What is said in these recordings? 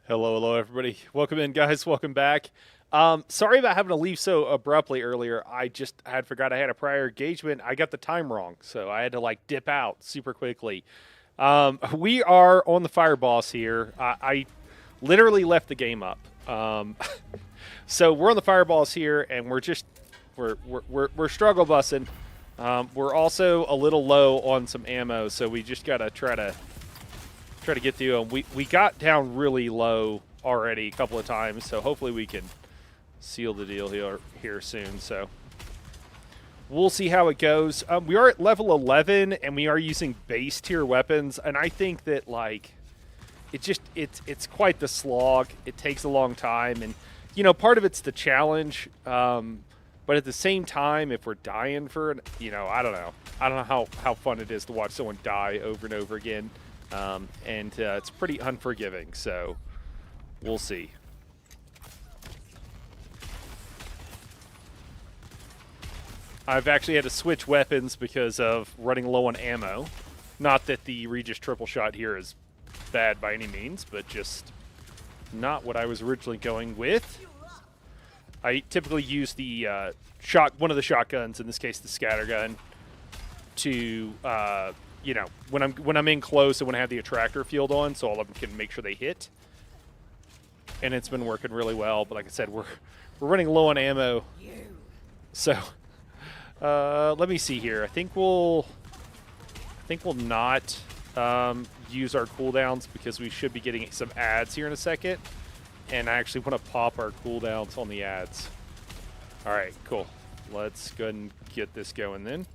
Hello, hello, everybody. Welcome in, guys. Welcome back. Sorry about having to leave so abruptly earlier. I just had forgot I had a prior engagement. I got the time wrong, so I had to like dip out super quickly. We are on the fire boss here. I literally left the game up. So we're on the fire boss here, and we're struggle bussing. We're also a little low on some ammo, so we just gotta try to get through them. We got down really low already a couple of times, so hopefully we can seal the deal here soon. So we'll see how it goes. We are at level 11, and we are using base tier weapons, and I think that like it's quite the slog. It takes a long time, and part of it's the challenge. But at the same time, if we're dying for it, I don't know. I don't know how fun it is to watch someone die over and over again. And it's pretty unforgiving, so we'll see. I've actually had to switch weapons because of running low on ammo. Not that the Regis triple shot here is bad by any means, but just not what I was originally going with. I typically use the one of the shotguns, in this case the scatter gun, to when I'm in close and when I have the attractor field on, so all of them can make sure they hit. And it's been working really well, but like I said, we're running low on ammo. So let me see here. I think we'll not use our cooldowns because we should be getting some ads here in a second. And I actually want to pop our cooldowns on the ads. All right, cool. Let's go ahead and get this going then.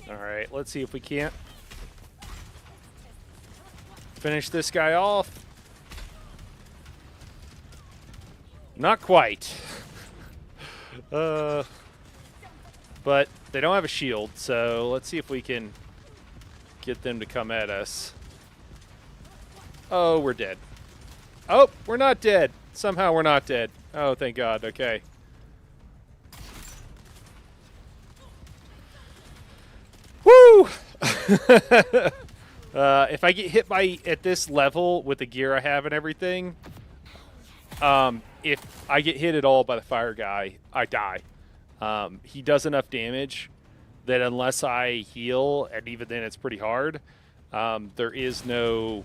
All right, let's see if we can't finish this guy off. Not quite. But they don't have a shield, so let's see if we can get them to come at us. Oh, we're dead. Oh, we're not dead. Somehow we're not dead. Oh, thank God. Okay. Woo! If I get hit at this level with the gear I have and everything, if I get hit at all by the fire guy, I die. He does enough damage that unless I heal, and even then it's pretty hard, there is no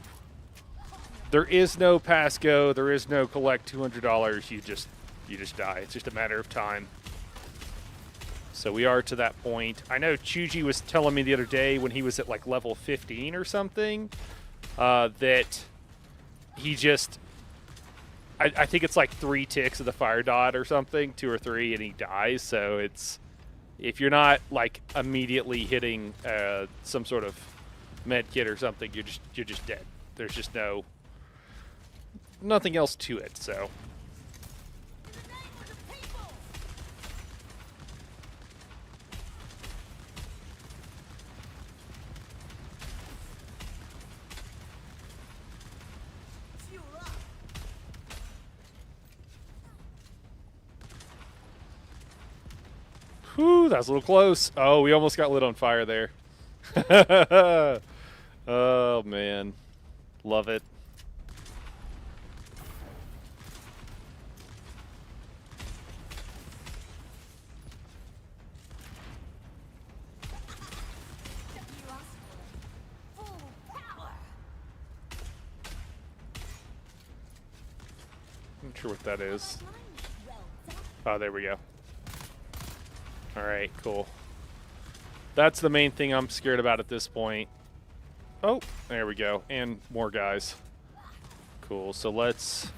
pass go, there is no collect $200. You just die. It's just a matter of time. So we are to that point. I know Chuji was telling me the other day when he was at like level 15 or something, that he just, I think it's like 3 ticks of the fire dot or something, 2 or 3, and he dies. So it's, if you're not like immediately hitting some sort of med kit or something, you're just dead. There's just nothing else to it. So. Whew, that was a little close. Oh, we almost got lit on fire there. Oh, man. Love it. Not sure what that is. Oh, there we go. Alright, cool. That's the main thing I'm scared about at this point. Oh, there we go. And more guys. Cool, so let's...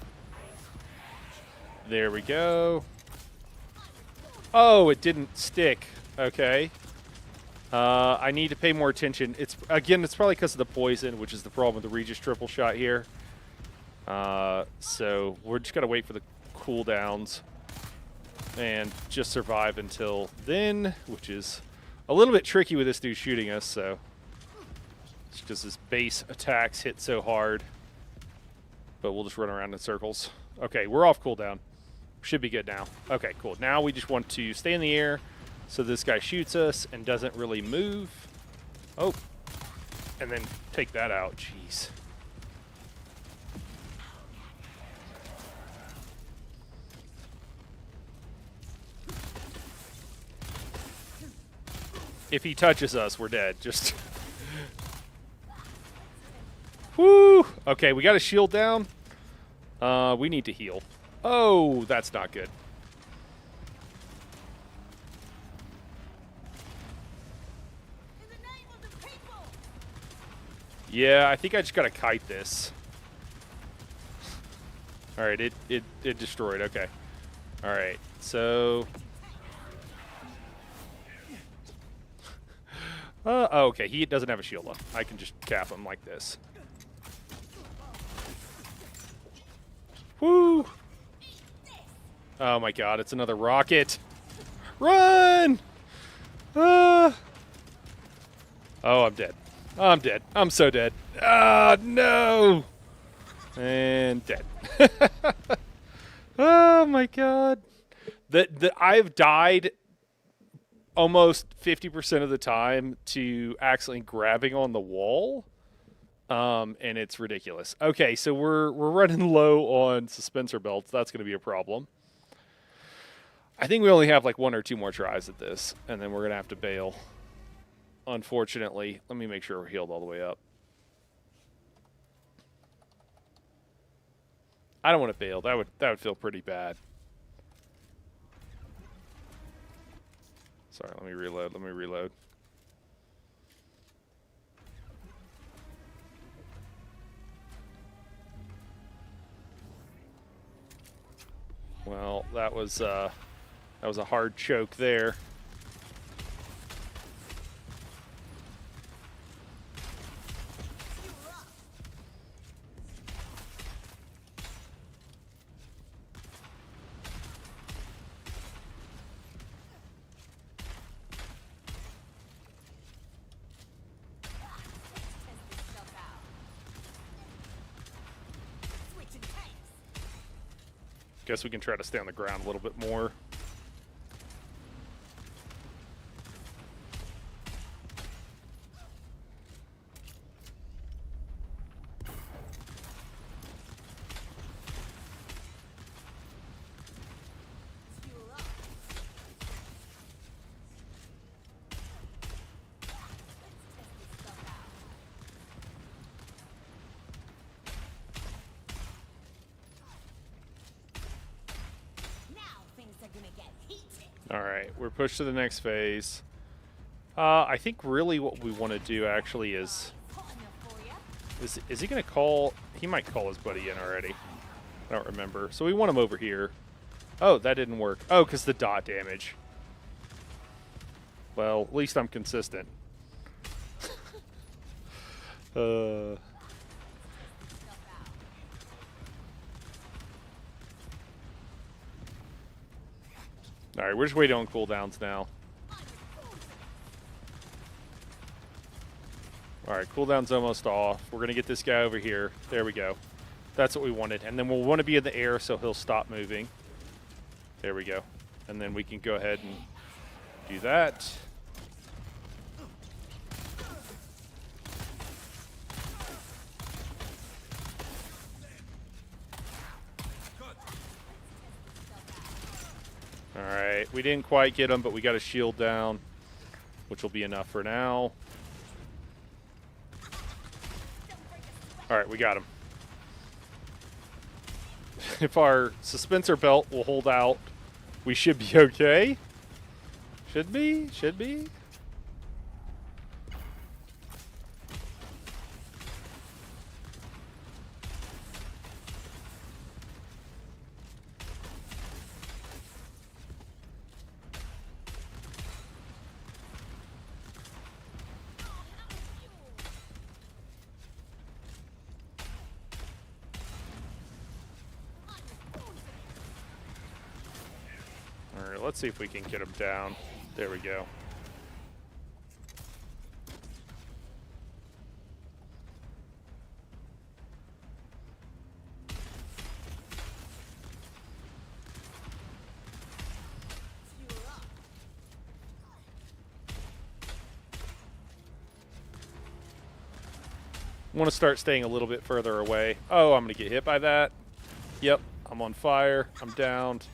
There we go. Oh, it didn't stick. Okay. I need to pay more attention. It's probably because of the poison, which is the problem with the Regis triple shot here. So we're just gotta wait for the cooldowns and just survive until then, which is a little bit tricky with this dude shooting us, so it's because his base attacks hit so hard. But we'll just run around in circles. Okay, we're off cooldown. Should be good now. Okay, cool. Now we just want to stay in the air so this guy shoots us and doesn't really move. Oh, and then take that out. Jeez. If he touches us, we're dead. Just... Woo! Okay, we got a shield down. We need to heal. Oh, that's not good. Yeah, I think I just gotta kite this. All right, it destroyed. Okay. All right, so. Oh, okay, he doesn't have a shield up. I can just cap him like this. Woo! Oh my god, it's another rocket. Run! Oh, I'm dead. I'm dead. I'm so dead. Ah, no! And dead. Oh my god. I've died almost 50% of the time to accidentally grabbing on the wall. And it's ridiculous. Okay, so we're running low on suspensor belts. That's going to be a problem. I think we only have like 1 or 2 more tries at this, and then we're going to have to bail. Unfortunately, let me make sure we're healed all the way up. I don't want to bail. That would feel pretty bad. Sorry, let me reload. Well, that was a hard choke there. Guess we can try to stay on the ground a little bit more. Alright, we're pushed to the next phase. I think really what we want to do actually is he going to call... He might call his buddy in already. I don't remember. So we want him over here. Oh, that didn't work. Oh, because the dot damage. Well, at least I'm consistent. Alright, we're just waiting on cooldowns now. Alright, cooldown's almost off. We're going to get this guy over here. There we go. That's what we wanted. And then we'll want to be in the air so he'll stop moving. There we go. And then we can go ahead and do that. Alright, we didn't quite get him, but we got a shield down, which will be enough for now. Alright, we got him. If our suspensor belt will hold out, we should be okay. Should be? Should be? Let's see if we can get him down. There we go. Want to start staying a little bit further away. Oh, I'm going to get hit by that. Yep, I'm on fire. I'm downed.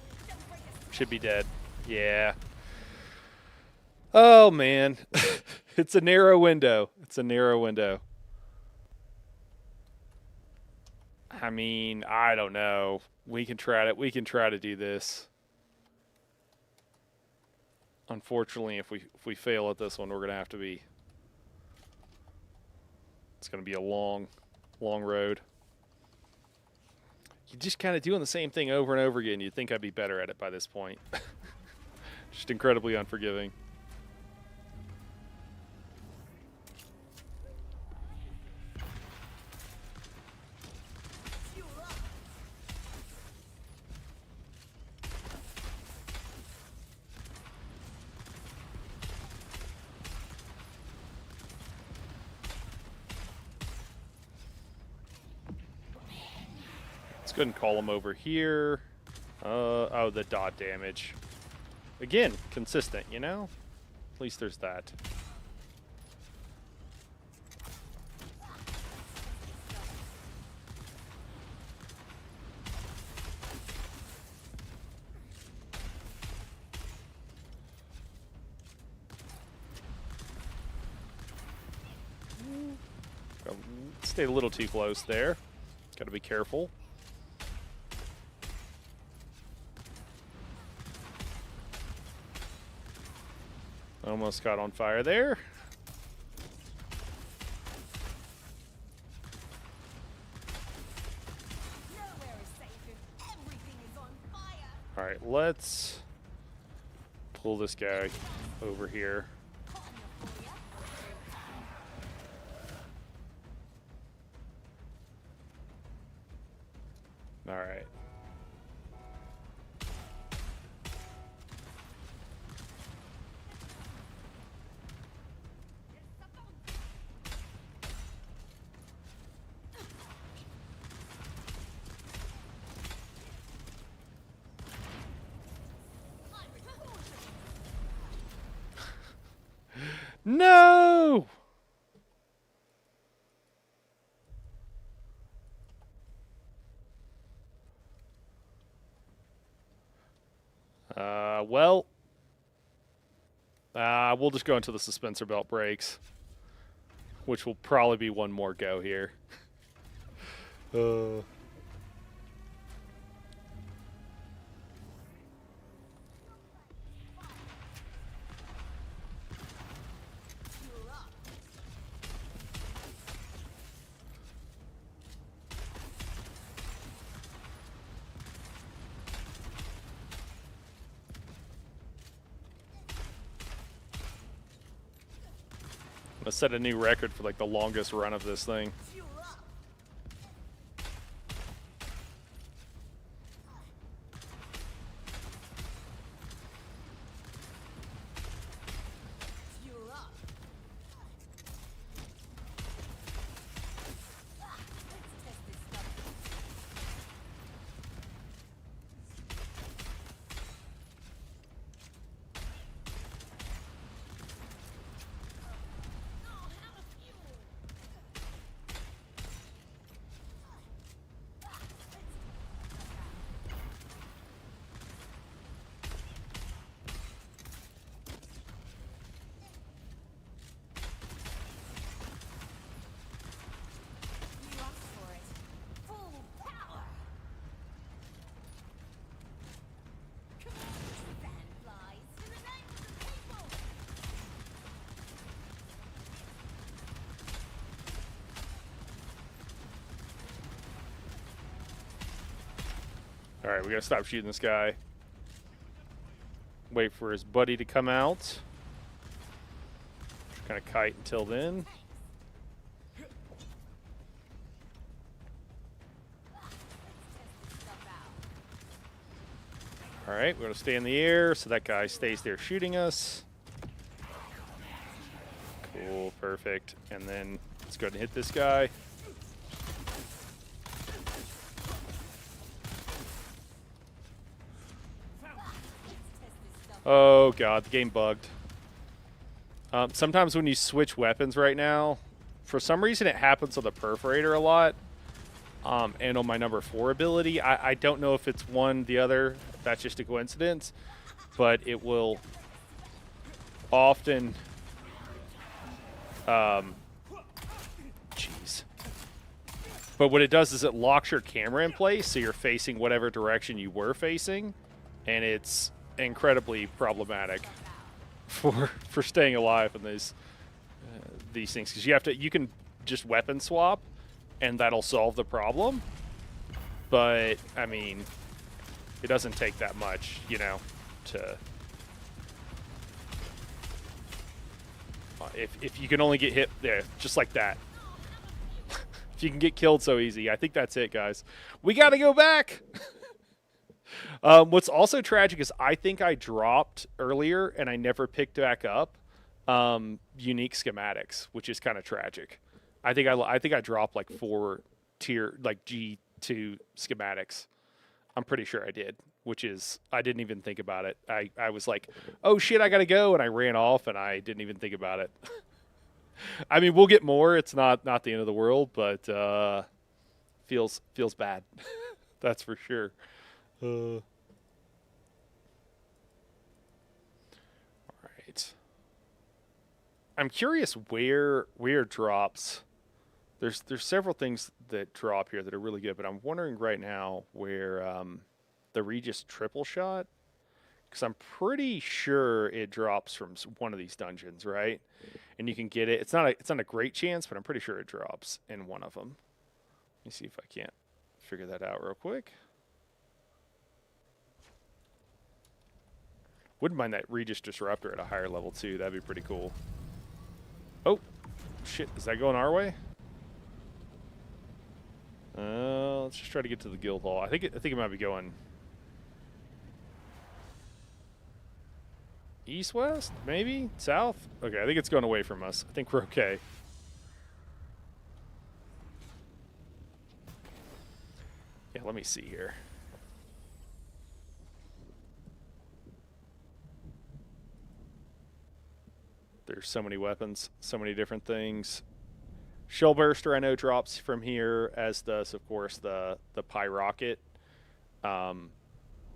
Should be dead. Yeah. Oh, man. It's a narrow window. It's a narrow window. I mean, I don't know. We can try to do this. Unfortunately, if we fail at this one, we're going to have to be... It's going to be a long road. You're just kind of doing the same thing over and over again. You'd think I'd be better at it by this point. Just incredibly unforgiving. Let's go ahead and call him over here. Oh, the dot damage. Again, consistent, you know? At least there's that. Stayed a little too close there. Gotta be careful. Almost got on fire there. All right, let's pull this guy over here. All right. No! Well, we'll just go until the suspensor belt breaks, which will probably be one more go here. I'm gonna set a new record for like the longest run of this thing. All right, we gotta stop shooting this guy. Wait for his buddy to come out. Just kind of kite until then. All right, we're gonna stay in the air so that guy stays there shooting us. Cool, perfect. And then let's go ahead and hit this guy. Oh god, the game bugged. Sometimes when you switch weapons right now, For some reason, it happens on the perforator a lot, and on my number 4 ability. I don't know if it's one, the other. That's just a coincidence, but it will often. Jeez. But what it does is it locks your camera in place, so you're facing whatever direction you were facing, and it's incredibly problematic for staying alive in these things, because you can just weapon swap, and that'll solve the problem. But I mean, it doesn't take that much, to if you can only get hit there, just like that. If you can get killed so easy, I think that's it, guys. We got to go back. What's also tragic is I think I dropped earlier and I never picked back up unique schematics, which is kind of tragic. I think I dropped like 4 tier like G2 schematics. I'm pretty sure I did, which is I didn't even think about it. I was like, oh shit, I gotta go, and I ran off and I didn't even think about it. I mean, we'll get more. It's not the end of the world, but feels bad. That's for sure. All right. I'm curious where it drops. There's several things that drop here that are really good, but I'm wondering right now where the Regis triple shot, because I'm pretty sure it drops from one of these dungeons, right? And you can get it. It's not a great chance, but I'm pretty sure it drops in one of them. Let me see if I can't figure that out real quick. Wouldn't mind that Regis Disruptor at a higher level too. That'd be pretty cool. Oh, shit! Is that going our way? Let's just try to get to the guild hall. I think it might be going east, west, maybe south. Okay, I think it's going away from us. I think we're okay. Yeah, let me see here. There's so many weapons, so many different things. Shell Burster, I know, drops from here, as does, of course, the Pie Rocket,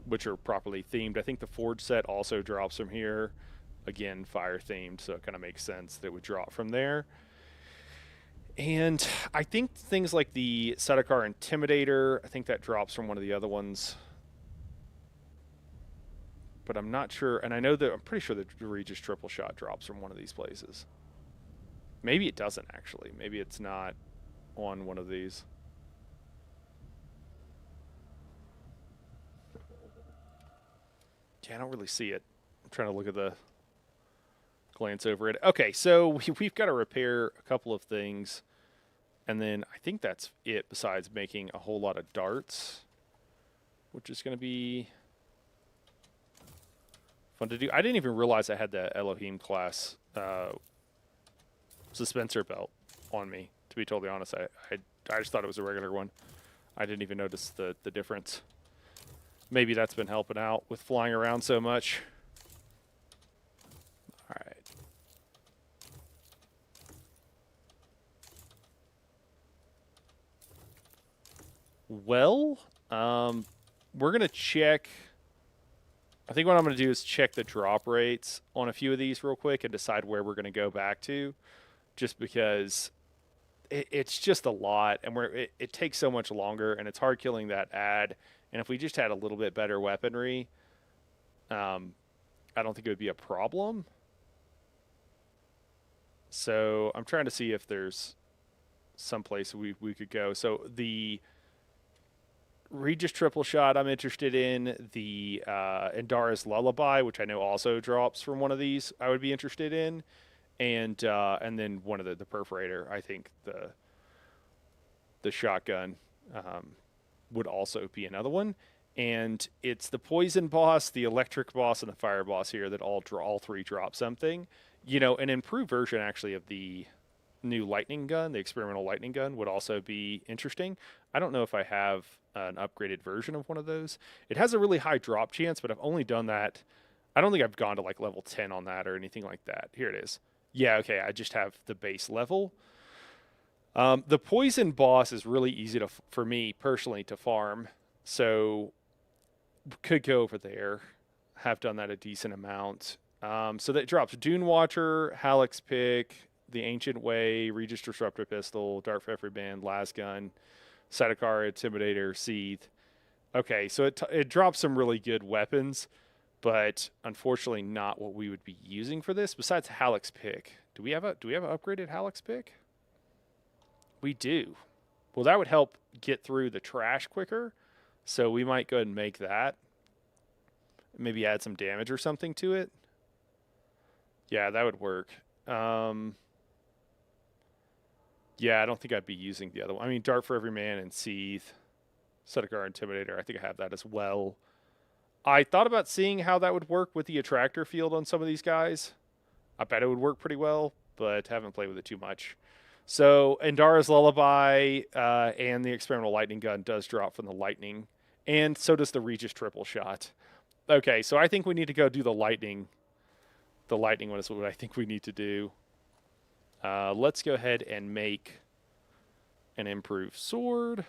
which are properly themed. I think the Forge set also drops from here. Again, fire themed, so it kind of makes sense that it would drop from there. And I think things like the Sedekar Intimidator, I think that drops from one of the other ones. But I'm not sure, and I'm pretty sure the Regis Triple Shot drops from one of these places. Maybe it doesn't, actually. Maybe it's not on one of these. Yeah, I don't really see it. I'm trying to look at glance over it. Okay, so we've got to repair a couple of things. And then I think that's it, besides making a whole lot of darts, which is going to be fun to do. I didn't even realize I had the Elohim class suspensor belt on me, to be totally honest. I just thought it was a regular one. I didn't even notice the difference. Maybe that's been helping out with flying around so much. All right. Well, we're going to check. I think what I'm going to do is check the drop rates on a few of these real quick and decide where we're going to go back to, just because it's just a lot, and it takes so much longer, and it's hard killing that ad. And if we just had a little bit better weaponry, I don't think it would be a problem. So I'm trying to see if there's some place we could go. So the Regis Triple Shot I'm interested in. The Indara's Lullaby, which I know also drops from one of these, I would be interested in. And then one of the Perforator, I think the shotgun would also be another one. And it's the Poison boss, the Electric boss, and the Fire boss here that all three drop something. An improved version actually of the new lightning gun, the experimental lightning gun, would also be interesting. I don't know if I have an upgraded version of one of those. It has a really high drop chance, but I've only done that. I don't think I've gone to like level 10 on that or anything like that. Here it is. Yeah, okay, I just have the base level. The poison boss is really easy for me personally to farm, so could go over there. Have done that a decent amount. So that drops Dune Watcher, Halleck's Pick, the Ancient Way, Regis Disruptor Pistol, Dart for Every Band, Lasgun, Sadakar Intimidator, Seethe. Okay, so it drops some really good weapons, but unfortunately not what we would be using for this. Besides Halleck's Pick, do we have an upgraded Halleck's Pick? We do. Well, that would help get through the trash quicker. So we might go ahead and make that. Maybe add some damage or something to it. Yeah, that would work. Yeah, I don't think I'd be using the other one. I mean, Dart for Every Man and Seethe. Sedekar Intimidator, I think I have that as well. I thought about seeing how that would work with the attractor field on some of these guys. I bet it would work pretty well, but haven't played with it too much. So Endara's Lullaby and the Experimental Lightning Gun does drop from the Lightning, and so does the Regis Triple Shot. Okay, so I think we need to go do the Lightning. The Lightning one is what I think we need to do. Let's go ahead and make an improved sword.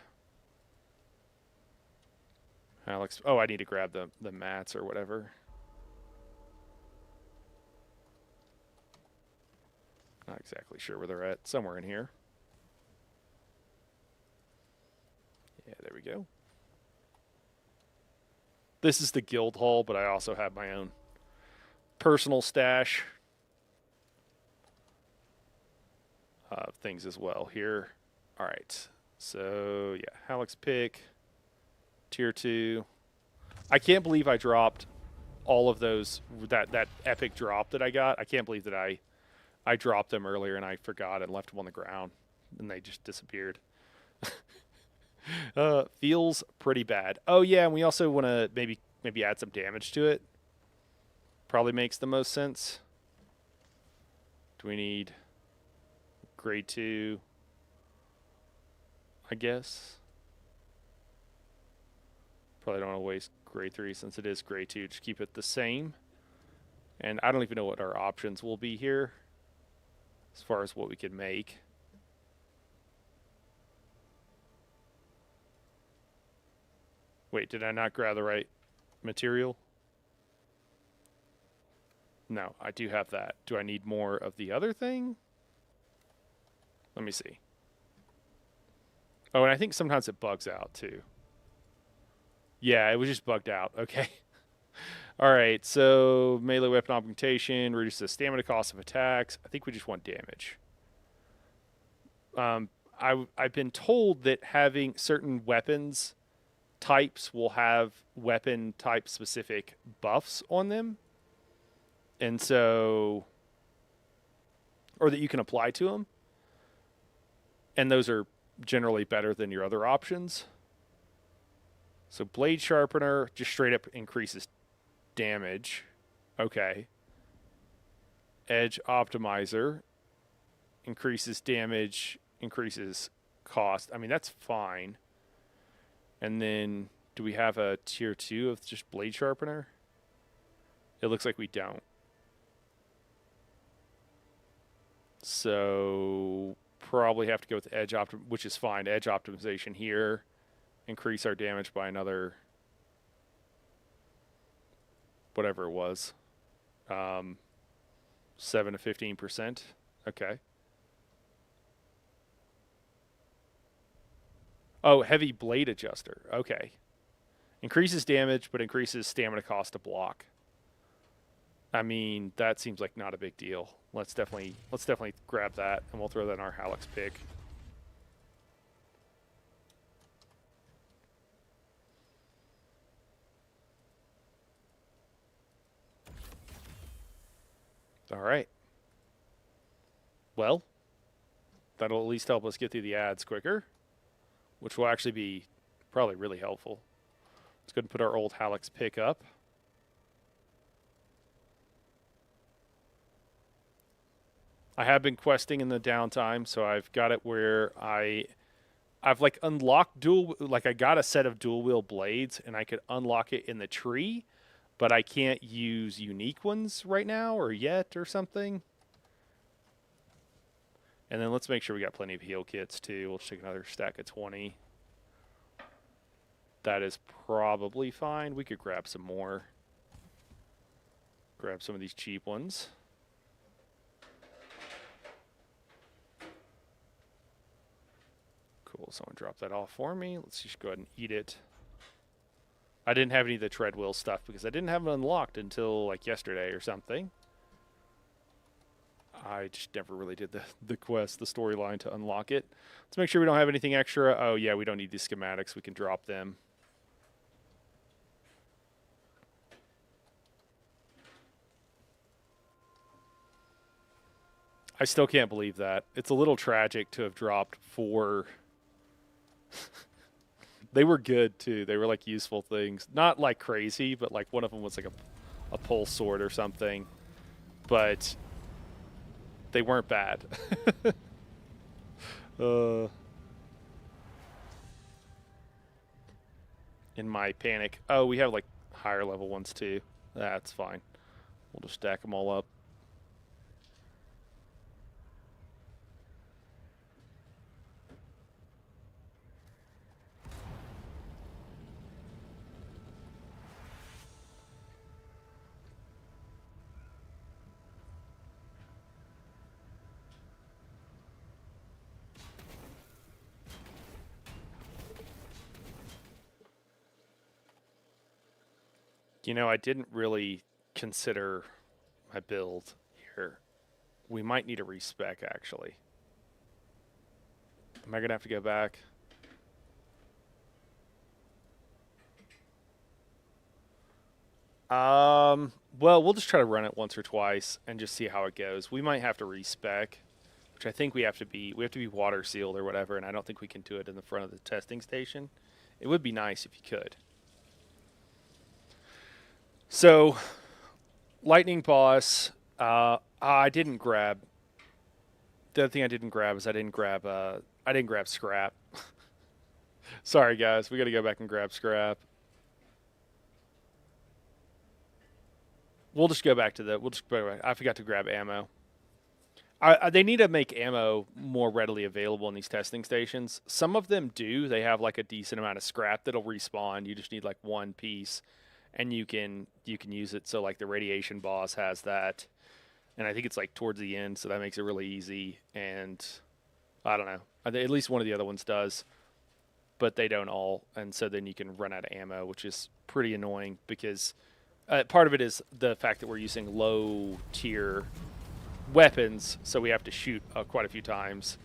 Alex, oh, I need to grab the mats or whatever. Not exactly sure where they're at. Somewhere in here. Yeah, there we go. This is the guild hall, but I also have my own personal stash of things as well here. All right. So, yeah, Halleck's Pick, Tier 2. I can't believe I dropped all of those, that epic drop that I got. I can't believe that I dropped them earlier and I forgot and left them on the ground and they just disappeared. Feels pretty bad. Oh yeah, and we also want to maybe add some damage to it. Probably makes the most sense. Do we need grade 2? I guess. Probably don't want to waste grade 3 since it is grade 2. Just keep it the same. And I don't even know what our options will be here as far as what we can make. Wait, did I not grab the right material? No, I do have that. Do I need more of the other thing? Let me see. Oh, and I think sometimes it bugs out too. Yeah, it was just bugged out. Okay. All right, so melee weapon augmentation reduces the stamina cost of attacks. I think we just want damage. I've been told that having certain weapons types will have weapon type specific buffs on them, and so, or that you can apply to them, and those are generally better than your other options. So blade sharpener just straight up increases damage. Okay. Edge optimizer increases damage, increases cost. I mean, that's fine. And then do we have a tier 2 of just blade sharpener? It looks like we don't. So probably have to go with edge which is fine. Edge optimization here. Increase our damage by another whatever it was. 7 to 15%. Okay. Oh, heavy blade adjuster. Okay. Increases damage, but increases stamina cost to block. I mean, that seems like not a big deal. Let's definitely grab that, and we'll throw that in our Halleck's Pick. All right. Well, that'll at least help us get through the ads quicker, which will actually be probably really helpful. Let's go ahead and put our old Halleck's Pick up. I have been questing in the downtime, so I've got it where I've like unlocked I got a set of dual wheel blades and I could unlock it in the tree, but I can't use unique ones right now or yet or something. And then let's make sure we got plenty of heal kits too. We'll take another stack of 20. That is probably fine. We could grab some more. Grab some of these cheap ones. Cool, someone dropped that off for me. Let's just go ahead and eat it. I didn't have any of the treadwheel stuff because I didn't have it unlocked until like yesterday or something. I just never really did the quest, the storyline to unlock it. Let's make sure we don't have anything extra. Oh yeah, we don't need these schematics. We can drop them. I still can't believe that. It's a little tragic to have dropped 4. They were good too. They were like useful things. Not like crazy, but like one of them was like a pole sword or something. But they weren't bad. In my panic. Oh, we have like higher level ones too. That's fine. We'll just stack them all up. You know, I didn't really consider my build here. We might need a respec, actually. Am I going to have to go back? Well, we'll just try to run it once or twice and just see how it goes. We might have to respec, which I think we have to be water sealed or whatever, and I don't think we can do it in the front of the testing station. It would be nice if you could. So, lightning boss, I didn't grab. The other thing I didn't grab is I didn't grab scrap. Sorry guys, we got to go back and grab scrap. We'll just go back to I forgot to grab ammo. They need to make ammo more readily available in these testing stations. Some of them do. They have like a decent amount of scrap that'll respawn. You just need like one piece, and you can use it. So like the radiation boss has that, and I think it's like towards the end, so that makes it really easy. And I don't know. At least one of the other ones does, but they don't all. And so then you can run out of ammo, which is pretty annoying because part of it is the fact that we're using low tier weapons, so we have to shoot quite a few times,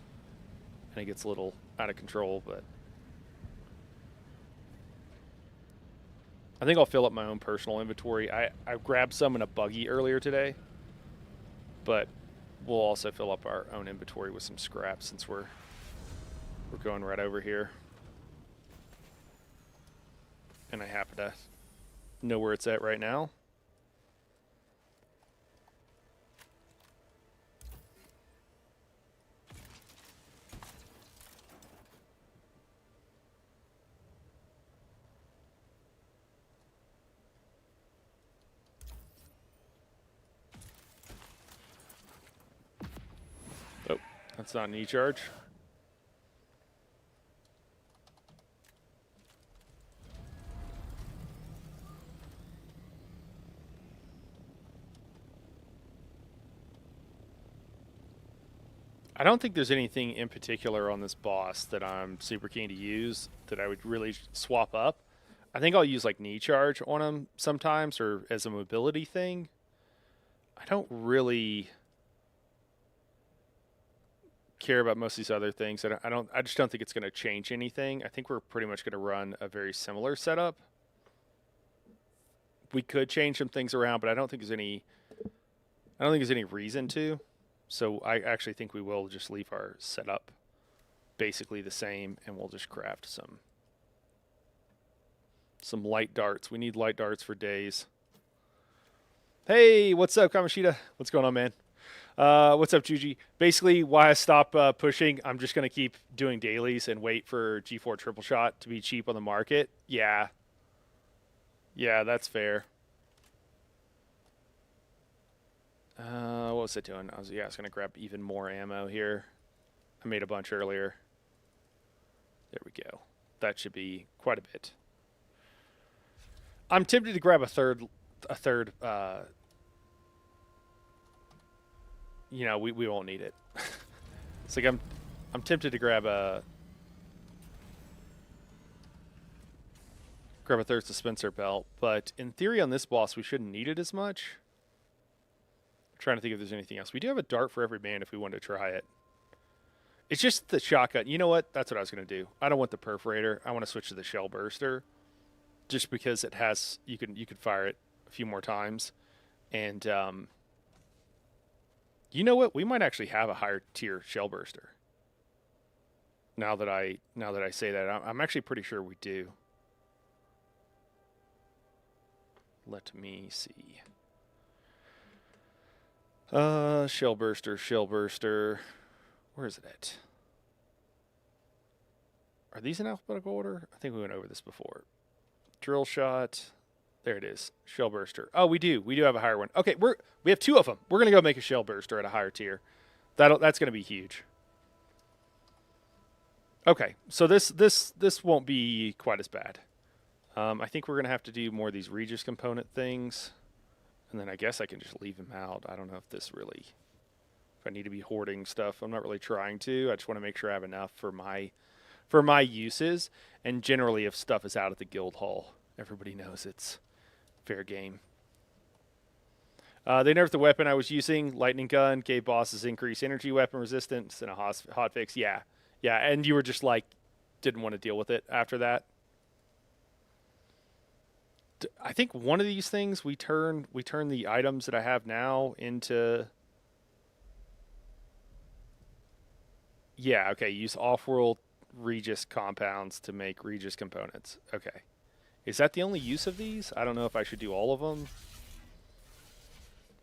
and it gets a little out of control. But I think I'll fill up my own personal inventory. I grabbed some in a buggy earlier today, but we'll also fill up our own inventory with some scrap since we're going right over here, and I happen to know where it's at right now. Oh, that's not an E-charge. I don't think there's anything in particular on this boss that I'm super keen to use that I would really swap up. I think I'll use like knee charge on him sometimes or as a mobility thing. I don't really care about most of these other things. I just don't think it's going to change anything. I think we're pretty much going to run a very similar setup. We could change some things around, but I don't think there's any reason to. So I actually think we will just leave our setup basically the same, and we'll just craft some light darts. We need light darts for days. Hey, what's up, Kamashita? What's going on, man? What's up, Juji? Basically, why I stop pushing, I'm just going to keep doing dailies and wait for G4 triple shot to be cheap on the market. Yeah. Yeah, that's fair. What was I doing? I was going to grab even more ammo here. I made a bunch earlier. There we go. That should be quite a bit. I'm tempted to grab a third. We won't need it. It's like I'm tempted to grab a third dispenser belt, but in theory on this boss we shouldn't need it as much. I'm trying to think if there's anything else. We do have a dart for every man if we wanted to try it. It's just the shotgun. You know what? That's what I was going to do. I don't want the perforator. I want to switch to the shell burster, just because it has you can fire it a few more times, and you know what? We might actually have a higher tier shell burster. Now that I say that, I'm actually pretty sure we do. Let me see. Shell burster. Where is it at? Are these in alphabetical order? I think we went over this before. Drill shot. There it is. Shell burster. Oh, we do. We do have a higher one. Okay, we have two of them. We're gonna go make a shell burster at a higher tier. That's gonna be huge. Okay, so this won't be quite as bad. I think we're gonna have to do more of these Regis component things, and then I guess I can just leave them out. I don't know if this really, if I need to be hoarding stuff. I'm not really trying to. I just want to make sure I have enough for my uses, and generally if stuff is out at the guild hall, everybody knows it's fair game. They nerfed the weapon I was using. Lightning gun gave bosses increased energy weapon resistance and a hotfix. Yeah, and you were just like, didn't want to deal with it after that. I think one of these things we turn the items that I have now into. Yeah, okay. Use off-world Regis compounds to make Regis components. Okay. Is that the only use of these? I don't know if I should do all of them.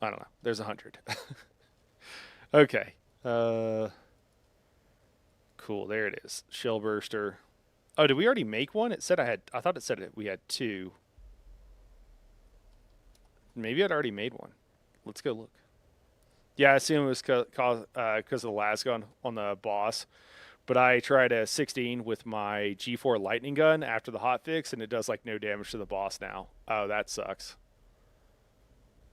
I don't know. There's 100. Okay. Cool. There it is. Shell burster. Oh, did we already make one? I thought it said we had two. Maybe I'd already made one. Let's go look. Yeah, I assume it was because of the lasgun on the boss. But I tried a 16 with my G4 lightning gun after the hotfix, and it does like no damage to the boss now. Oh, that sucks.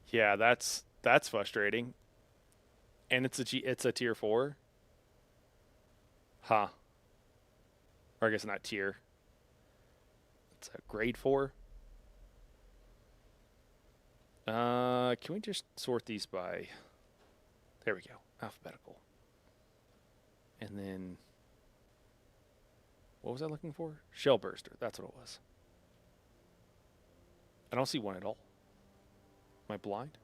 Yeah, that's frustrating. And it's a tier 4. Huh. Or I guess not tier. It's a grade 4. Can we just sort these by... There we go. Alphabetical. And then... What was I looking for? Shell burster. That's what it was. I don't see one at all. Am I blind?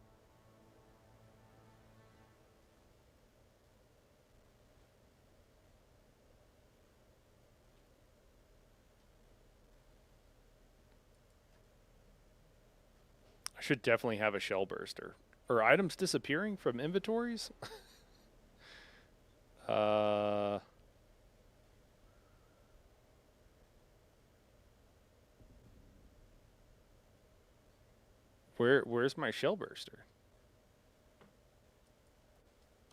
I should definitely have a shell burster. Are items disappearing from inventories? Where's my shell burster?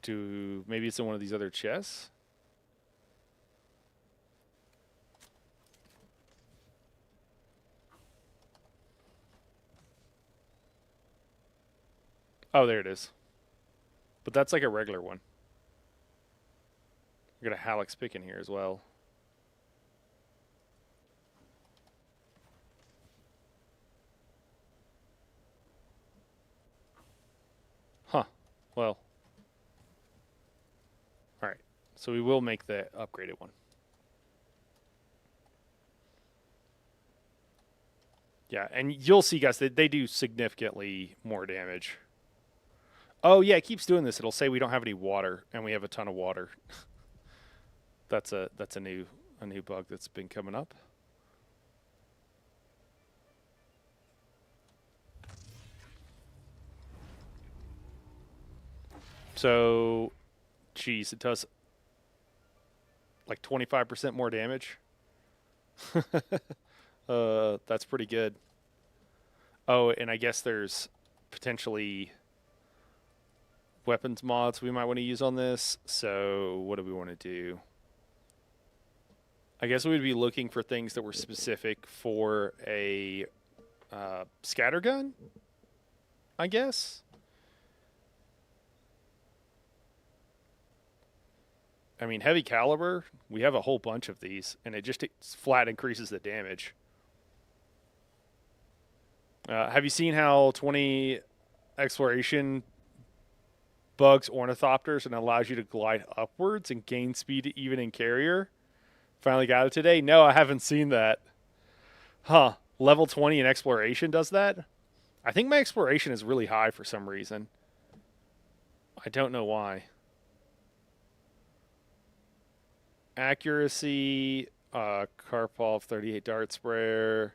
Maybe it's in one of these other chests? Oh, there it is. But that's like a regular one. I got a Hallex pick in here as well. Huh. Well. Alright. So we will make the upgraded one. Yeah, and you'll see, guys, they do significantly more damage. Oh, yeah, it keeps doing this. It'll say we don't have any water, and we have a ton of water. That's a new bug that's been coming up. So, geez, it does like 25% more damage. That's pretty good. Oh, and I guess there's potentially weapons mods we might want to use on this. So what do we want to do? I guess we would be looking for things that were specific for a scattergun, I guess. I mean, heavy caliber, we have a whole bunch of these, and it just flat increases the damage. Have you seen how 20 exploration bugs ornithopters and allows you to glide upwards and gain speed even in carrier? Finally got it today. No, I haven't seen that. Huh. Level 20 in exploration does that? I think my exploration is really high for some reason. I don't know why. Accuracy, Karpov 38 dart sprayer,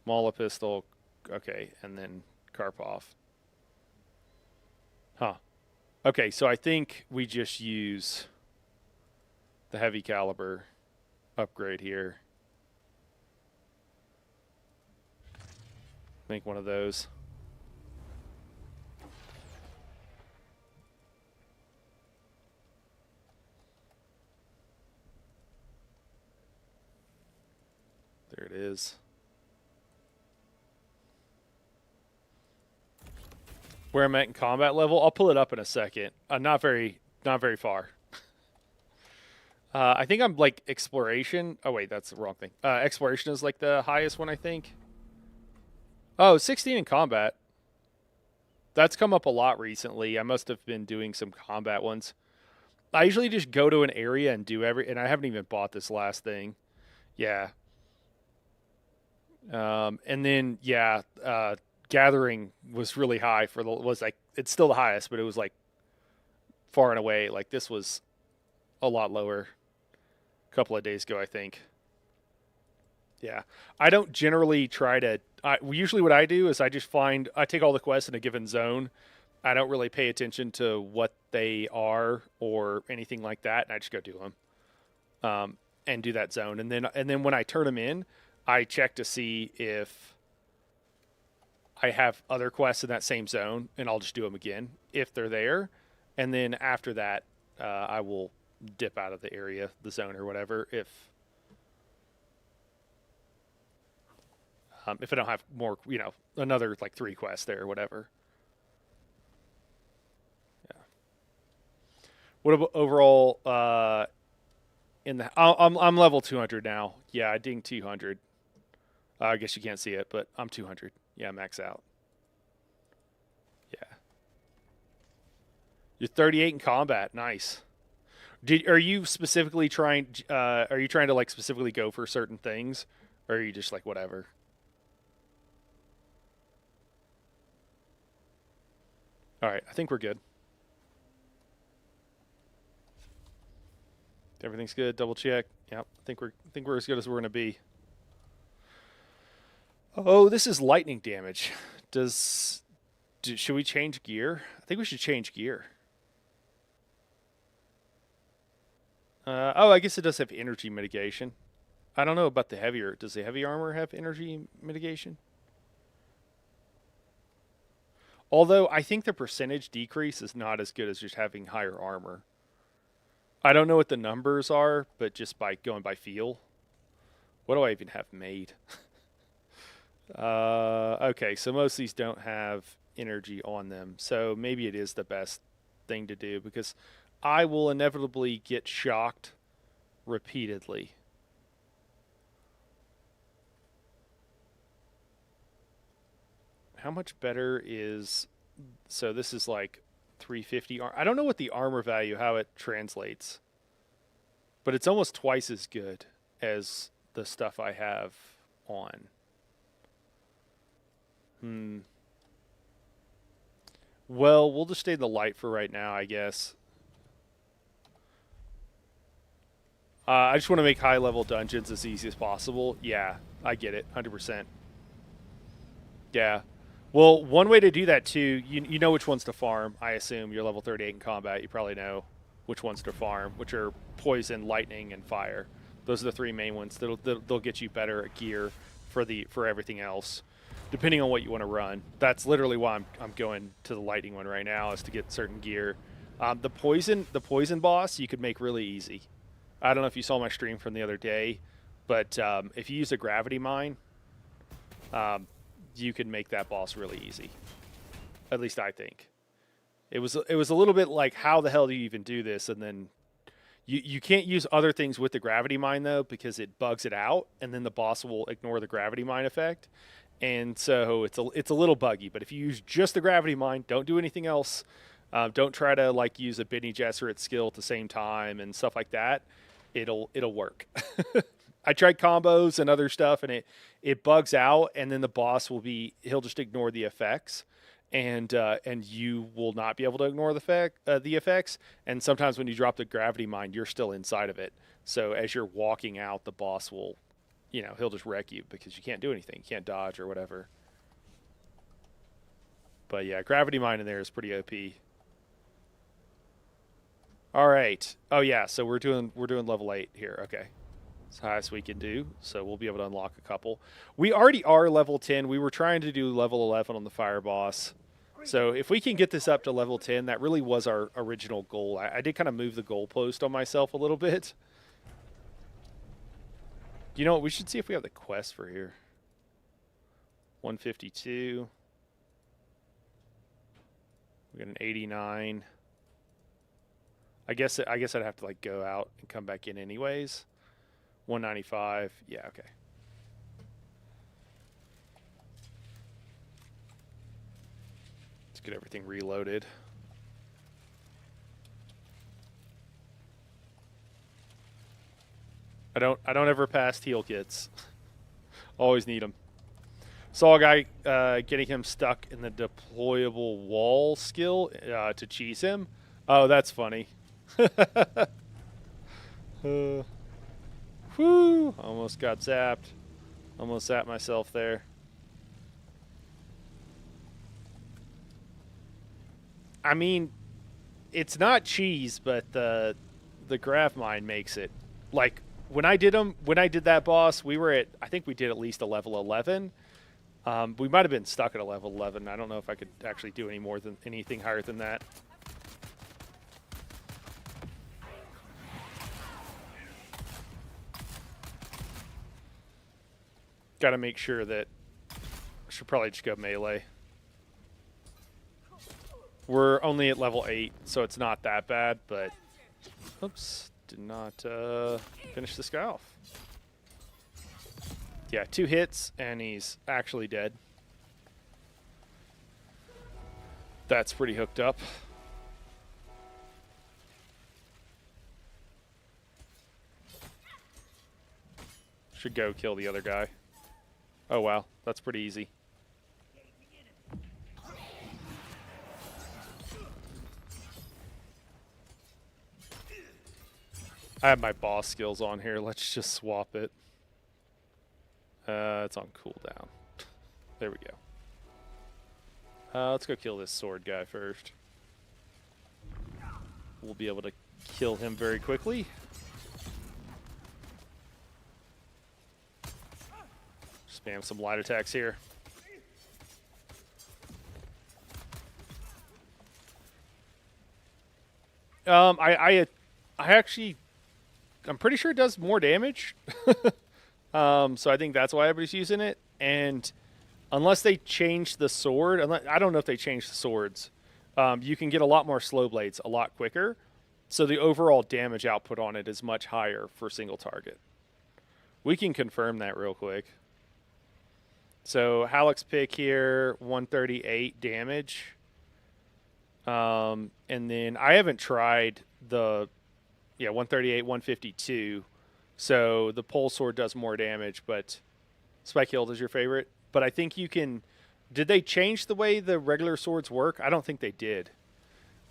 Mala pistol, okay, and then Karpov. Huh. Okay, so I think we just use the heavy caliber upgrade here. Make one of those. There it is. Where I'm at in combat level, I'll pull it up in a second. Not very far. I think I'm like exploration. Oh wait, that's the wrong thing. Exploration is like the highest one, I think. Oh, 16 in combat. That's come up a lot recently. I must have been doing some combat ones. I usually just go to an area and do and I haven't even bought this last thing. Yeah. And then yeah, gathering was really high was like, it's still the highest, but it was like far and away. Like this was a lot lower a couple of days ago, I think. Yeah. I don't generally try to, usually what I do is I take all the quests in a given zone. I don't really pay attention to what they are or anything like that. And I just go do them, and do that zone. And then when I turn them in, I check to see if I have other quests in that same zone, and I'll just do them again if they're there. And then after that, I will dip out of the area, the zone, or whatever. If I don't have more, another like 3 quests there or whatever. Yeah. What about overall? I'm level 200 now. Yeah, I dinged 200. I guess you can't see it, but I'm 200. Yeah, max out. Yeah. You're 38 in combat. Nice. Are you specifically trying? Are you trying to like specifically go for certain things, or are you just like whatever? All right, I think we're good. Everything's good. Double check. Yep. I think we're as good as we're gonna be. Oh, this is lightning damage. Should we change gear? I think we should change gear. Oh, I guess it does have energy mitigation. I don't know about the heavier. Does the heavy armor have energy mitigation? Although I think the percentage decrease is not as good as just having higher armor. I don't know what the numbers are, but just by going by feel. What do I even have made? Okay, so most of these don't have energy on them. So maybe it is the best thing to do because I will inevitably get shocked repeatedly. How much better is... So this is like 350. I don't know what the armor value, how it translates. But it's almost twice as good as the stuff I have on. Well, we'll just stay in the light for right now, I guess. I just want to make high-level dungeons as easy as possible. Yeah, I get it, 100%. Yeah. Well, one way to do that, too, you know which ones to farm, I assume. You're level 38 in combat. You probably know which ones to farm, which are poison, lightning, and fire. Those are the 3 main ones. They'll get you better gear for everything else. depending on what you want to run. That's literally why I'm going to the lightning one right now, is to get certain gear. The poison boss you could make really easy. I don't know if you saw my stream from the other day, but if you use a gravity mine, um, you can make that boss really easy. At least I think. It was a little bit like, how the hell do you even do this? And then you can't use other things with the gravity mine though, because it bugs it out, and then the boss will ignore the gravity mine effect, and so it's a little buggy. But if you use just the gravity mine, don't do anything else. Don't try to like use a Benny Gesserit skill at the same time and stuff like that. It'll work. I tried combos and other stuff, and it bugs out, and then the boss he'll just ignore the effects, and you will not be able to ignore the effects. And sometimes when you drop the gravity mine, you're still inside of it. So as you're walking out, the boss will, he'll just wreck you because you can't do anything, you can't dodge or whatever. But yeah, gravity mine in there is pretty OP. All right. Oh yeah, so we're doing level 8 here. Okay. It's the highest we can do, so we'll be able to unlock a couple. We already are level 10. We were trying to do level 11 on the fire boss. So if we can get this up to level 10, that really was our original goal. I did kind of move the goalpost on myself a little bit. You know what? We should see if we have the quest for here. 152. We got an 89. I guess I'd have to like go out and come back in anyways. 195. Yeah, okay. Let's get everything reloaded. I don't ever pass heal kits. Always need them. Saw a guy getting him stuck in the deployable wall skill to cheese him. Oh, that's funny. Whoo! Almost got zapped. Almost zapped myself there. I mean, it's not cheese, but the grav mine makes it. Like when I did that boss, I think we did at least a level 11. We might have been stuck at a level 11. I don't know if I could actually do anything higher than that. Got to make sure that I should probably just go melee. We're only at level 8, so it's not that bad, but oops, did not finish this guy off. Yeah, 2 hits, and he's actually dead. That's pretty hooked up. Should go kill the other guy. Oh, wow. That's pretty easy. I have my boss skills on here. Let's just swap it. It's on cooldown. There we go. Let's go kill this sword guy first. We'll be able to kill him very quickly. Spam some light attacks here. I actually, I'm pretty sure it does more damage. So I think that's why everybody's using it. And unless they change the sword, I don't know if they changed the swords, you can get a lot more slow blades a lot quicker. So the overall damage output on it is much higher for single target. We can confirm that real quick. So Halleck's pick here, 138 damage. And then I haven't tried the, 138, 152. So the pole sword does more damage, but Spike Hilt is your favorite. But I think you can, did they change the way the regular swords work? I don't think they did.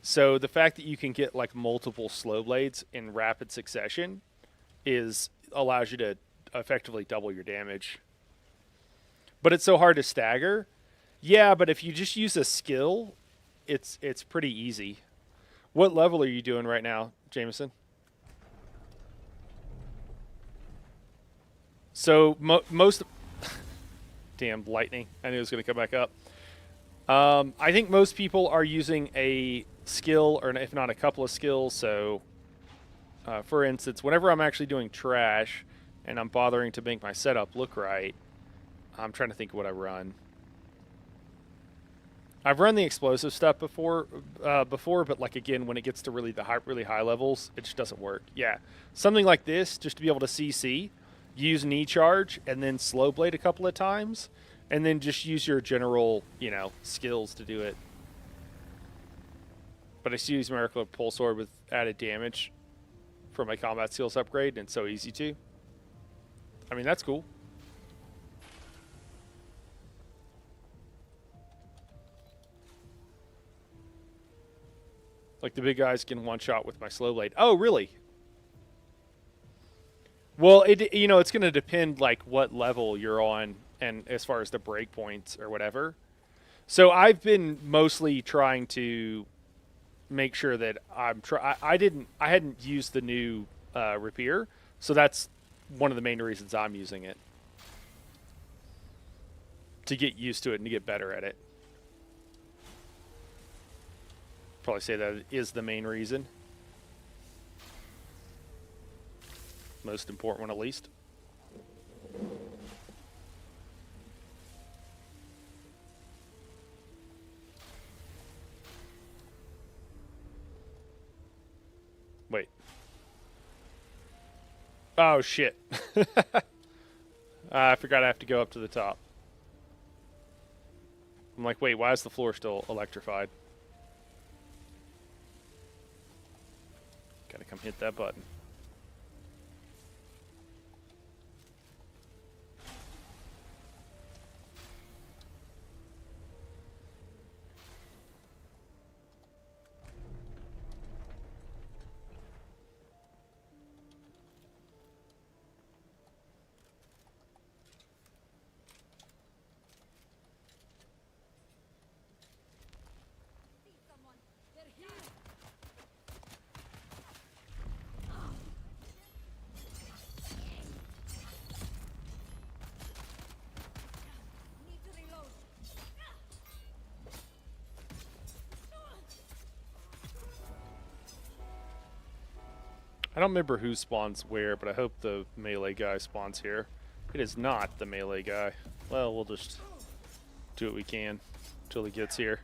So the fact that you can get like multiple slow blades in rapid succession allows you to effectively double your damage. But it's so hard to stagger. Yeah, but if you just use a skill, it's pretty easy. What level are you doing right now, Jameson? So most Damn lightning. I knew it was going to come back up. I think most people are using a skill, or if not a couple of skills. So, for instance, whenever I'm actually doing trash and I'm bothering to make my setup look right, I'm trying to think of what I run. I've run the explosive stuff before, but like again, when it gets to really high levels, it just doesn't work. Yeah, something like this, just to be able to CC, use knee charge, and then slow blade a couple of times, and then just use your general, skills to do it. But I still use Miracle Pulse Sword with added damage for my combat skills upgrade, and it's so easy to. I mean, that's cool. Like the big guys can one shot with my slow blade. Oh, really? Well, it's going to depend like what level you're on, and as far as the breakpoints or whatever. So I've been mostly trying to make sure that I hadn't used the new rapier, so that's one of the main reasons I'm using it, to get used to it and to get better at it. Probably say that is the main reason. Most important one, at least. Wait. Oh, shit. I forgot I have to go up to the top. I'm like, wait, why is the floor still electrified? Gotta come hit that button. I don't remember who spawns where, but I hope the melee guy spawns here. It is not the melee guy. Well, we'll just do what we can until he gets here.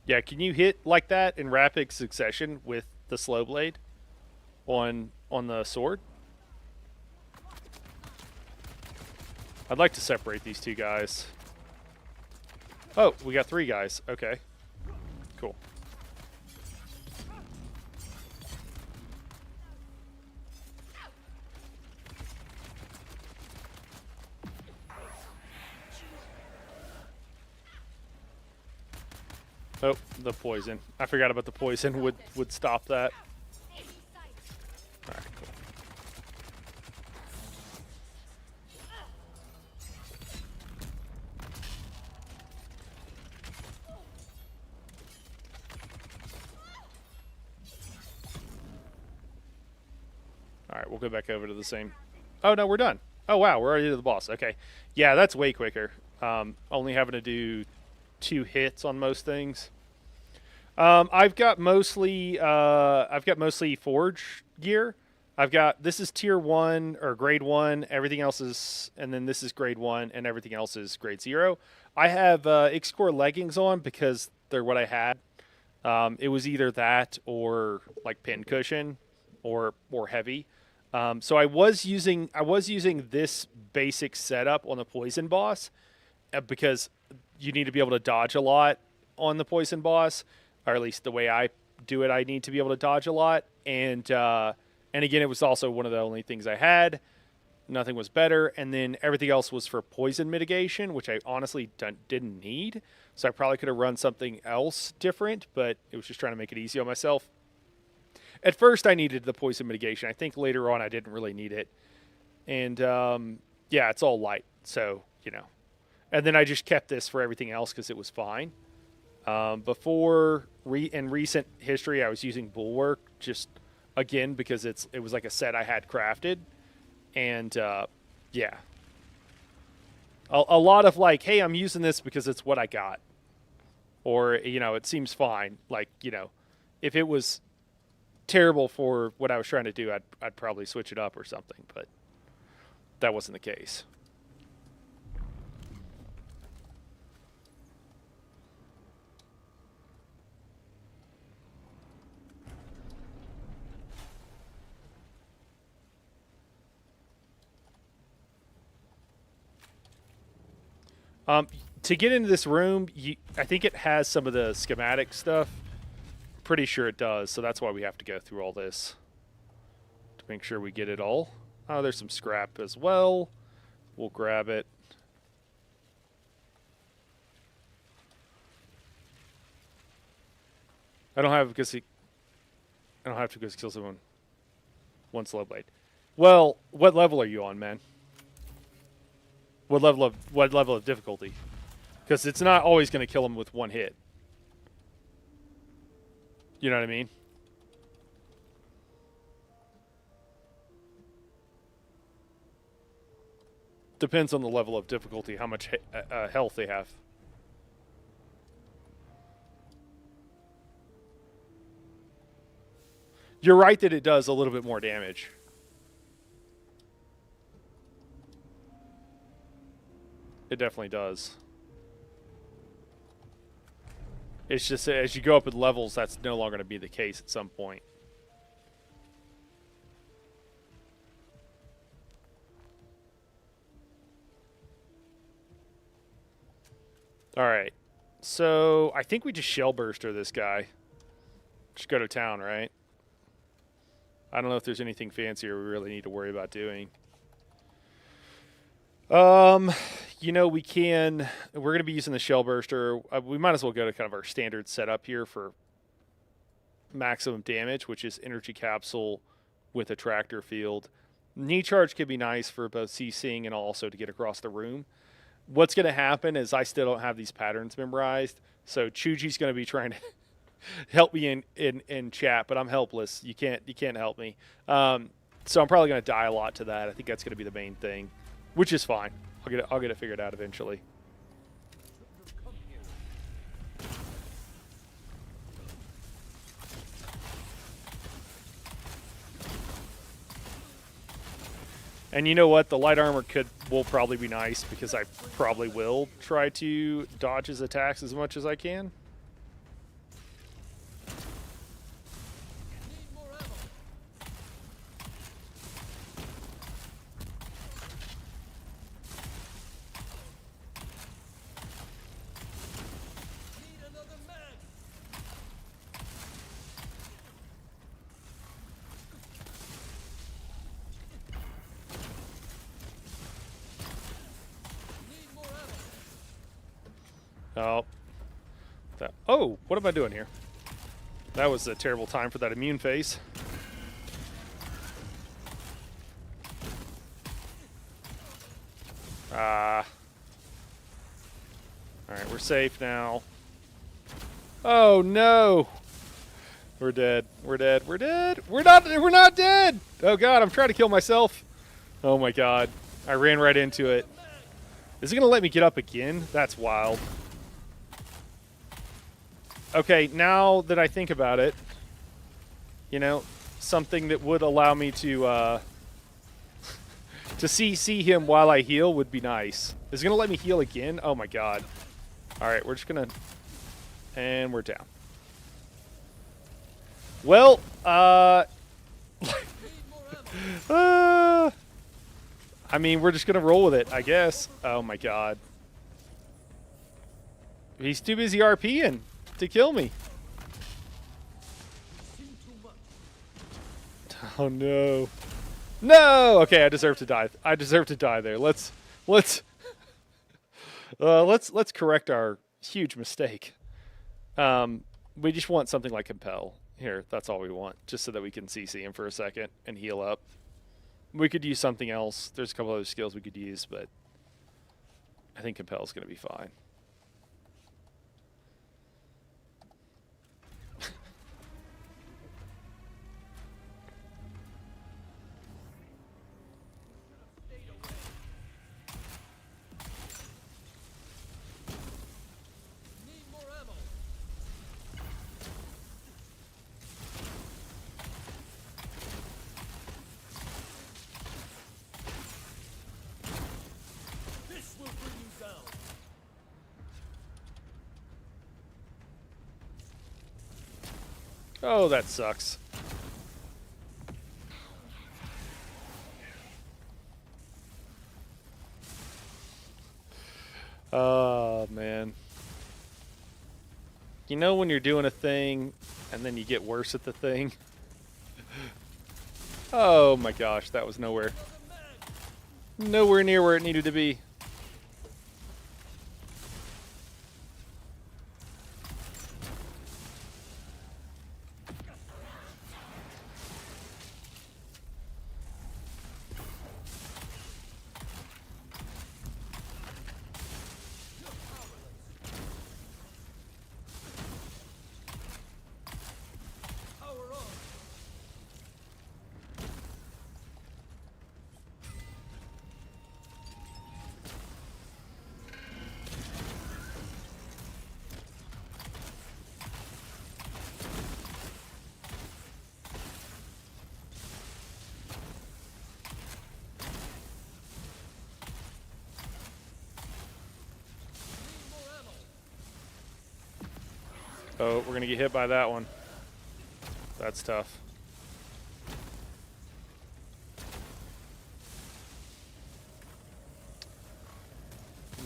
Yeah, can you hit like that in rapid succession with the slow blade on the sword? I'd like to separate these two guys. Oh, we got three guys. Okay. Cool. Oh, the poison. I forgot about the poison would stop that. Alright, cool. Alright, we'll go back over to the same... Oh, no, we're done. Oh, wow, we're already to the boss. Okay. Yeah, that's way quicker. Only having to do 2 hits on most things. I've got mostly forge gear. This is tier 1 or grade 1, everything else is, and then this is grade 1 and everything else is grade 0. I have Ixcore leggings on because they're what I had. It was either that or like pincushion or heavy. So I was using this basic setup on the poison boss because you need to be able to dodge a lot on the poison boss, or at least the way I do it, I need to be able to dodge a lot. And again, it was also one of the only things I had. Nothing was better. And then everything else was for poison mitigation, which I honestly didn't need. So I probably could have run something else different, but it was just trying to make it easy on myself. At first, I needed the poison mitigation. I think later on, I didn't really need it. And yeah, it's all light. So, And then I just kept this for everything else because it was fine. In recent history, I was using Bulwark just again because it was like a set I had crafted, and yeah, a lot of like, hey, I'm using this because it's what I got, or it seems fine. Like if it was terrible for what I was trying to do, I'd probably switch it up or something, but that wasn't the case. Um, to get into this room, I think it has some of the schematic stuff. Pretty sure it does, so that's why we have to go through all this to make sure we get it all. Oh, there's some scrap as well. We'll grab it. I don't have to go kill someone. One slow blade. Well, what level are you on, man? What level of difficulty? Because it's not always going to kill him with one hit. You know what I mean? Depends on the level of difficulty, how much health they have. You're right that it does a little bit more damage. It definitely does. It's just as you go up in levels, that's no longer going to be the case at some point. All right. So I think we just shell burster this guy. Just go to town, right? I don't know if there's anything fancier we really need to worry about doing. We can. We're going to be using the shell burster. We might as well go to kind of our standard setup here for maximum damage, which is energy capsule with a tractor field. Knee charge could be nice for both CCing and also to get across the room. What's going to happen is I still don't have these patterns memorized, so Chuji's going to be trying to help me in chat, but I'm helpless. You can't help me. So I'm probably going to die a lot to that. I think that's going to be the main thing, which is fine. I'll get it figured out eventually. And you know what? The light armor will probably be nice because I probably will try to dodge his attacks as much as I can. Oh, what am I doing here? That was a terrible time for that immune phase. Alright, we're safe now. Oh no! We're dead. We're dead. We're dead. We're not dead! Oh god, I'm trying to kill myself. Oh my god. I ran right into it. Is it gonna let me get up again? That's wild. Okay, now that I think about it, something that would allow me to to see him while I heal would be nice. Is it gonna let me heal again? Oh my god. Alright, we're just gonna... And we're down. Well, I mean, we're just gonna roll with it, I guess. Oh my god. He's too busy RPing to kill me. Oh no. No! Okay, I deserve to die. I deserve to die there. Let's correct our huge mistake. We just want something like Compel. Here, that's all we want. Just so that we can CC him for a second and heal up. We could use something else. There's a couple other skills we could use, but I think Compel's going to be fine. Oh, that sucks. Oh, man. You know when you're doing a thing and then you get worse at the thing? Oh my gosh, that was nowhere. Nowhere near where it needed to be. Oh, we're going to get hit by that one. That's tough.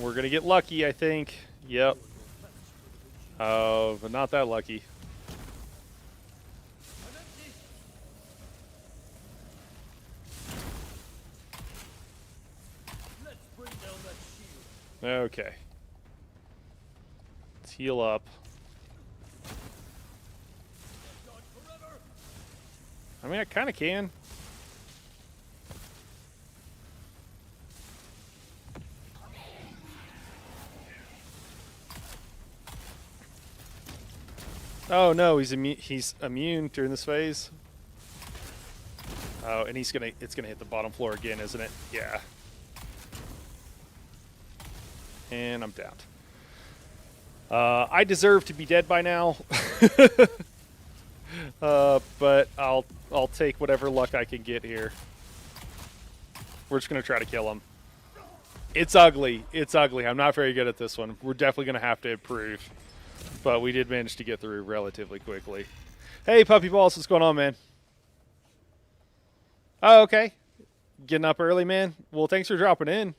We're going to get lucky, I think. Yep. Oh, but not that lucky. Okay. Let's heal up. I mean, I kind of can. Oh no, he's immune during this phase. Oh, and it's gonna hit the bottom floor again, isn't it? Yeah. And I'm down. I deserve to be dead by now. But I'll take whatever luck I can get here. We're just gonna try to kill him. It's ugly. It's ugly. I'm not very good at this one. We're definitely gonna have to improve. But we did manage to get through relatively quickly. Hey, Puppy Balls, what's going on, man? Oh, okay. Getting up early, man. Well, thanks for dropping in.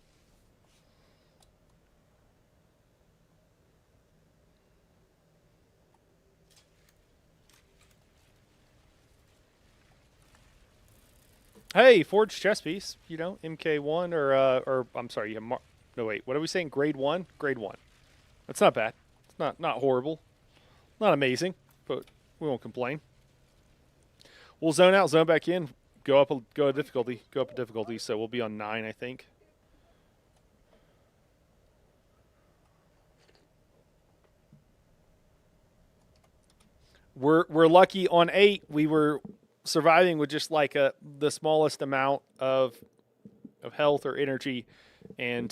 Hey, forged chess piece. You know, MK1 or I'm sorry, you have no wait. What are we saying? Grade 1? Grade 1. That's not bad. It's not horrible. Not amazing, but we won't complain. We'll zone out, zone back in, go up a difficulty, go up a difficulty. So we'll be on 9, I think. We're lucky on 8. We were surviving with just like the smallest amount of health or energy, and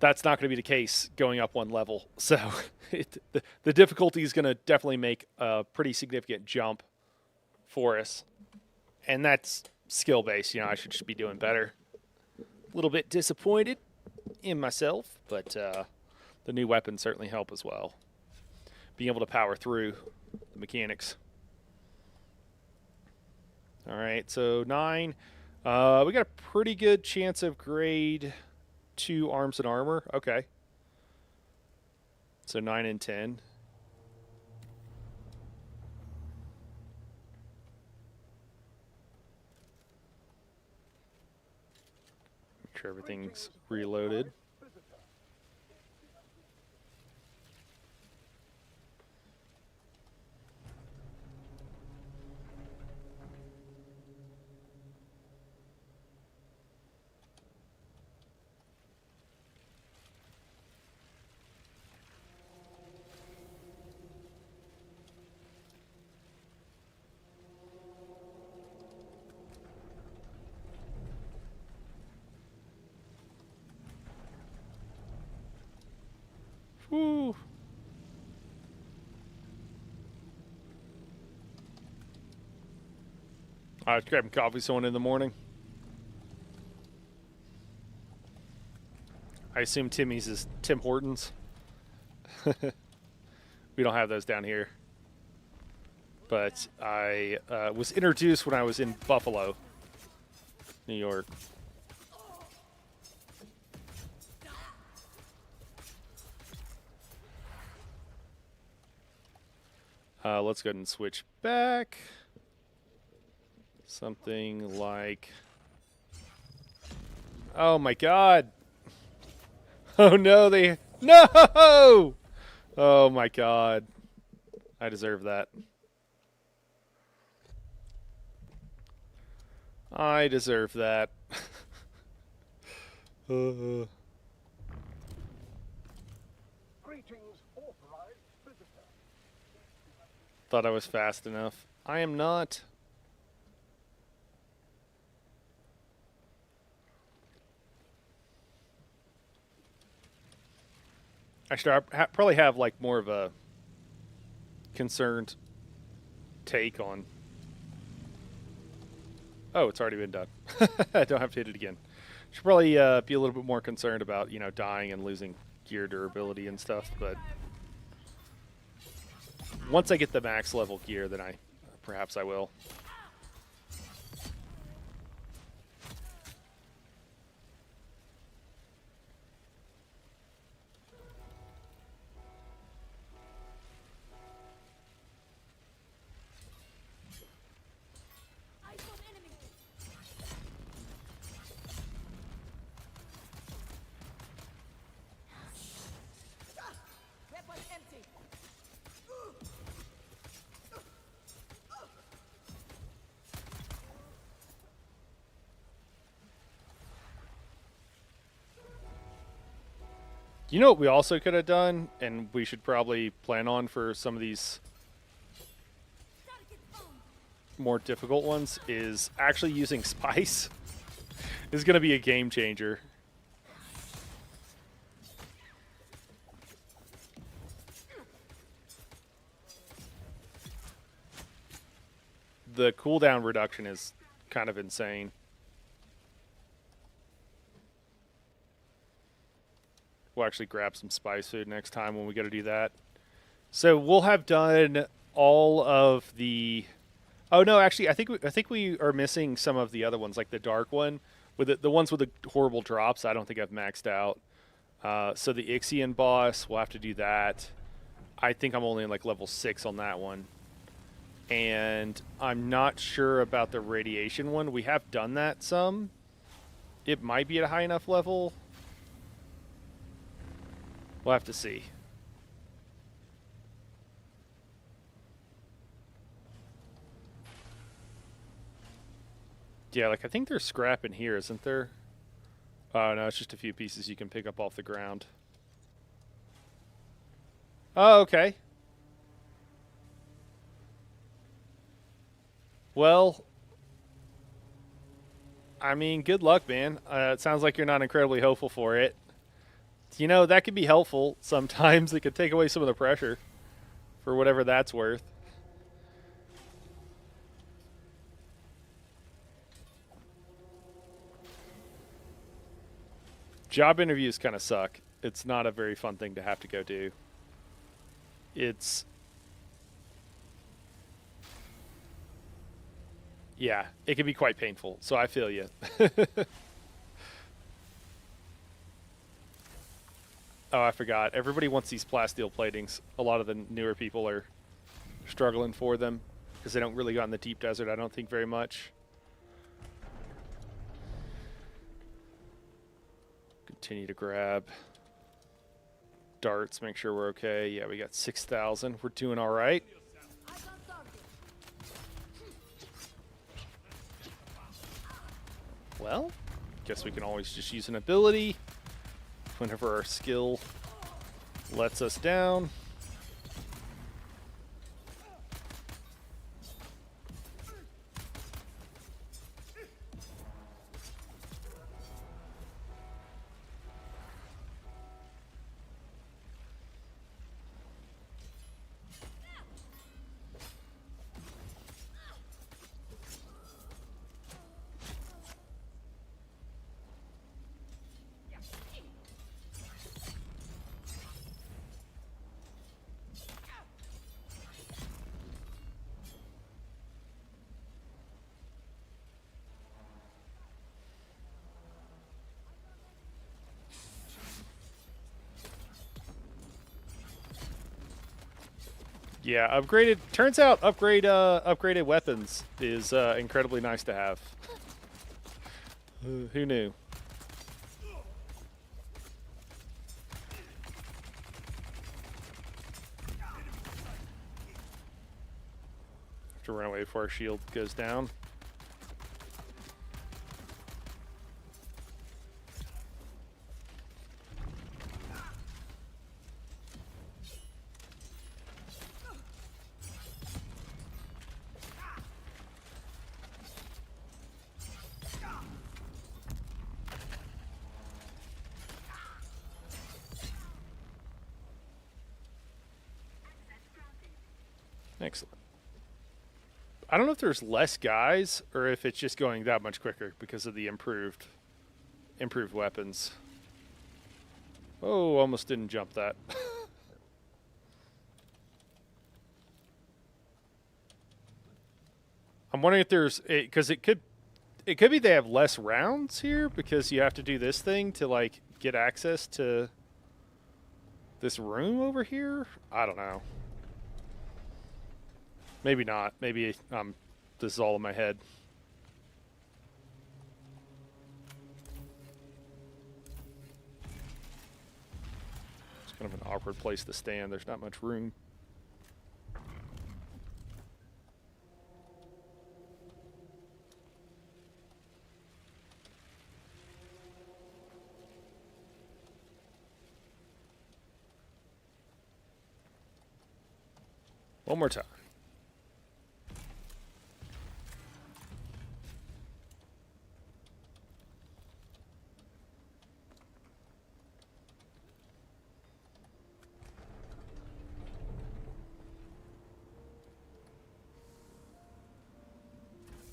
that's not going to be the case going up one level. So the difficulty is going to definitely make a pretty significant jump for us, and that's skill based. You know, I should just be doing better. A little bit disappointed in myself, but the new weapons certainly help as well. Being able to power through the mechanics. All right, so 9. We got a pretty good chance of grade 2 arms and armor. Okay. So 9 and 10. Make sure everything's reloaded. Woo. I was grabbing coffee someone in the morning. I assume Timmy's is Tim Hortons. We don't have those down here. But I was introduced when I was in Buffalo, New York. Let's go ahead and switch back. Something like... Oh my god! Oh no, they... No! Oh my god. I deserve that. I deserve that. Greetings, authorized visitor. Thought I was fast enough. I am not. Actually, I probably have like more of a concerned take on. Oh, it's already been done. I don't have to hit it again. Should probably be a little bit more concerned about, you know, dying and losing gear durability and stuff, but once I get the max level gear, then perhaps I will. You know what we also could have done, and we should probably plan on for some of these more difficult ones, is actually using spice is going to be a game changer. The cooldown reduction is kind of insane. We'll actually grab some spice food next time when we got to do that. So we'll have done all of the... Oh no, actually, I think we are missing some of the other ones, like the dark one with the ones with the horrible drops. I don't think I've maxed out. So the Ixion boss, we'll have to do that. I think I'm only in like level 6 on that one, and I'm not sure about the radiation one. We have done that some. It might be at a high enough level. We'll have to see. Yeah, like I think there's scrap in here, isn't there? Oh, no, it's just a few pieces you can pick up off the ground. Oh, okay. Well, I mean, good luck, man. It sounds like you're not incredibly hopeful for it. You know, that could be helpful sometimes. It could take away some of the pressure for whatever that's worth. Job interviews kind of suck. It's not a very fun thing to have to go do. Yeah, it can be quite painful. So I feel you. Oh, I forgot. Everybody wants these plasteel platings. A lot of the newer people are struggling for them because they don't really go in the deep desert, I don't think, very much. Continue to grab darts, make sure we're okay. Yeah, we got 6,000. We're doing all right. Well, guess we can always just use an ability whenever our skill lets us down. Yeah, upgraded. Turns out upgraded weapons is incredibly nice to have. Who knew? Have to run away before our shield goes down. Excellent. I don't know if there's less guys or if it's just going that much quicker because of the improved weapons. Oh, almost didn't jump that. I'm wondering if there's because it could be they have less rounds here because you have to do this thing to like get access to this room over here. I don't know. Maybe not. Maybe this is all in my head. It's kind of an awkward place to stand. There's not much room. One more time.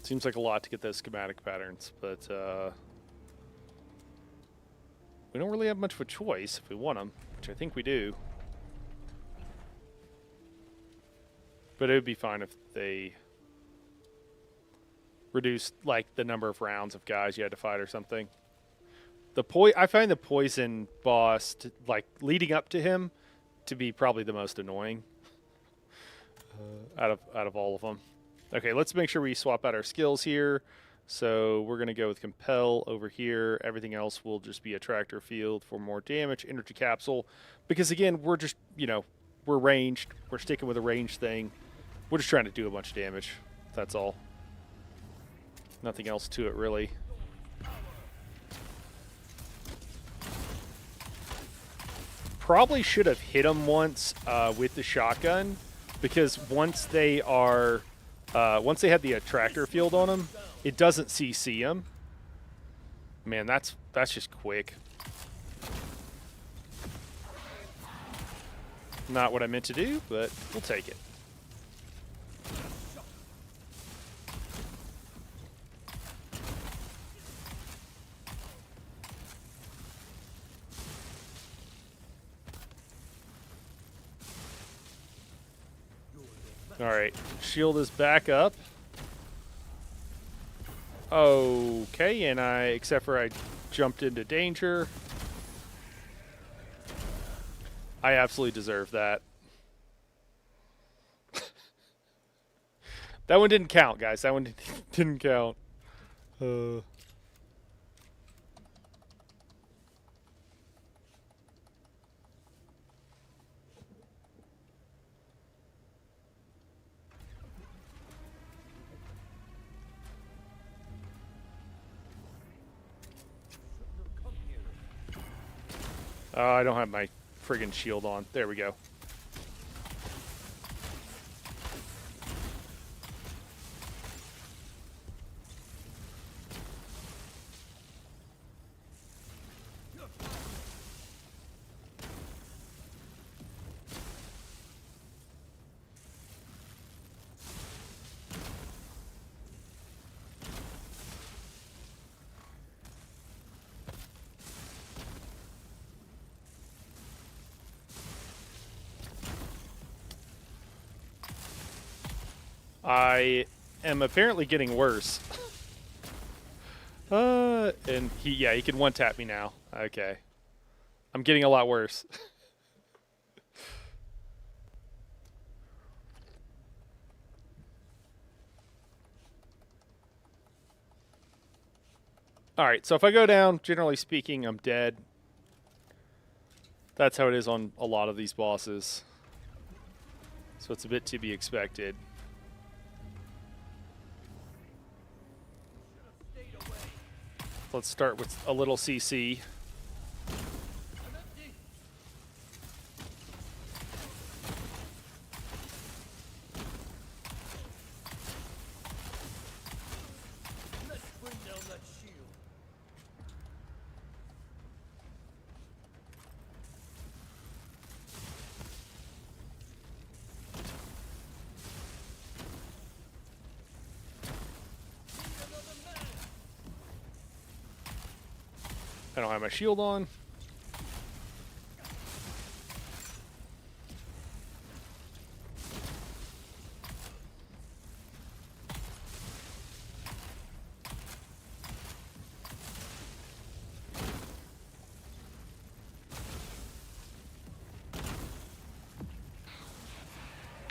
Seems like a lot to get those schematic patterns, but we don't really have much of a choice if we want them, which I think we do. But it would be fine if they reduced like the number of rounds of guys you had to fight or something. I find the poison boss like leading up to him to be probably the most annoying out of all of them. Okay, let's make sure we swap out our skills here. So we're going to go with Compel over here. Everything else will just be Attractor Field for more damage. Energy Capsule. Because, again, we're just, we're ranged. We're sticking with a ranged thing. We're just trying to do a bunch of damage. That's all. Nothing else to it, really. Probably should have hit them once with the shotgun. Because once they have the attractor field on them, it doesn't CC them. Man, that's just quick. Not what I meant to do, but we'll take it. All right, shield is back up. Okay, and except for I jumped into danger. I absolutely deserve that. That one didn't count, guys. That one didn't count. I don't have my friggin' shield on. There we go. I am apparently getting worse. And he can one-tap me now. Okay. I'm getting a lot worse. All right, so if I go down, generally speaking, I'm dead. That's how it is on a lot of these bosses. So it's a bit to be expected. Let's start with a little CC. I don't have my shield on.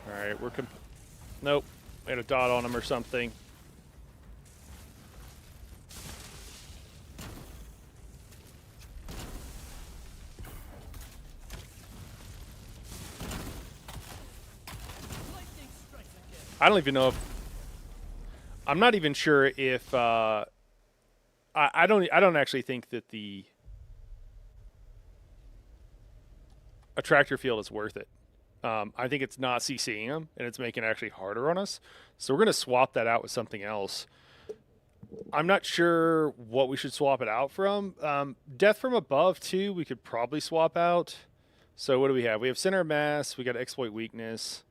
Alright, we're nope. We had a dot on him or something. I don't even know if I'm not even sure if I don't actually think that the attractor field is worth it. I think it's not CCing them and it's making it actually harder on us. So we're gonna swap that out with something else. I'm not sure what we should swap it out from. Death from above too. We could probably swap out. So what do we have? We have center of mass. We got exploit weakness.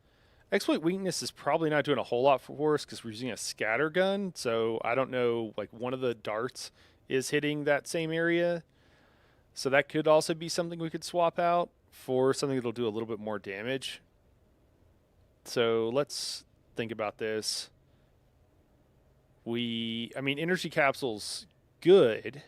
Exploit weakness is probably not doing a whole lot for us because we're using a scatter gun. So I don't know, like one of the darts is hitting that same area. So that could also be something we could swap out for something that'll do a little bit more damage. So let's think about this. I mean, energy capsule's good.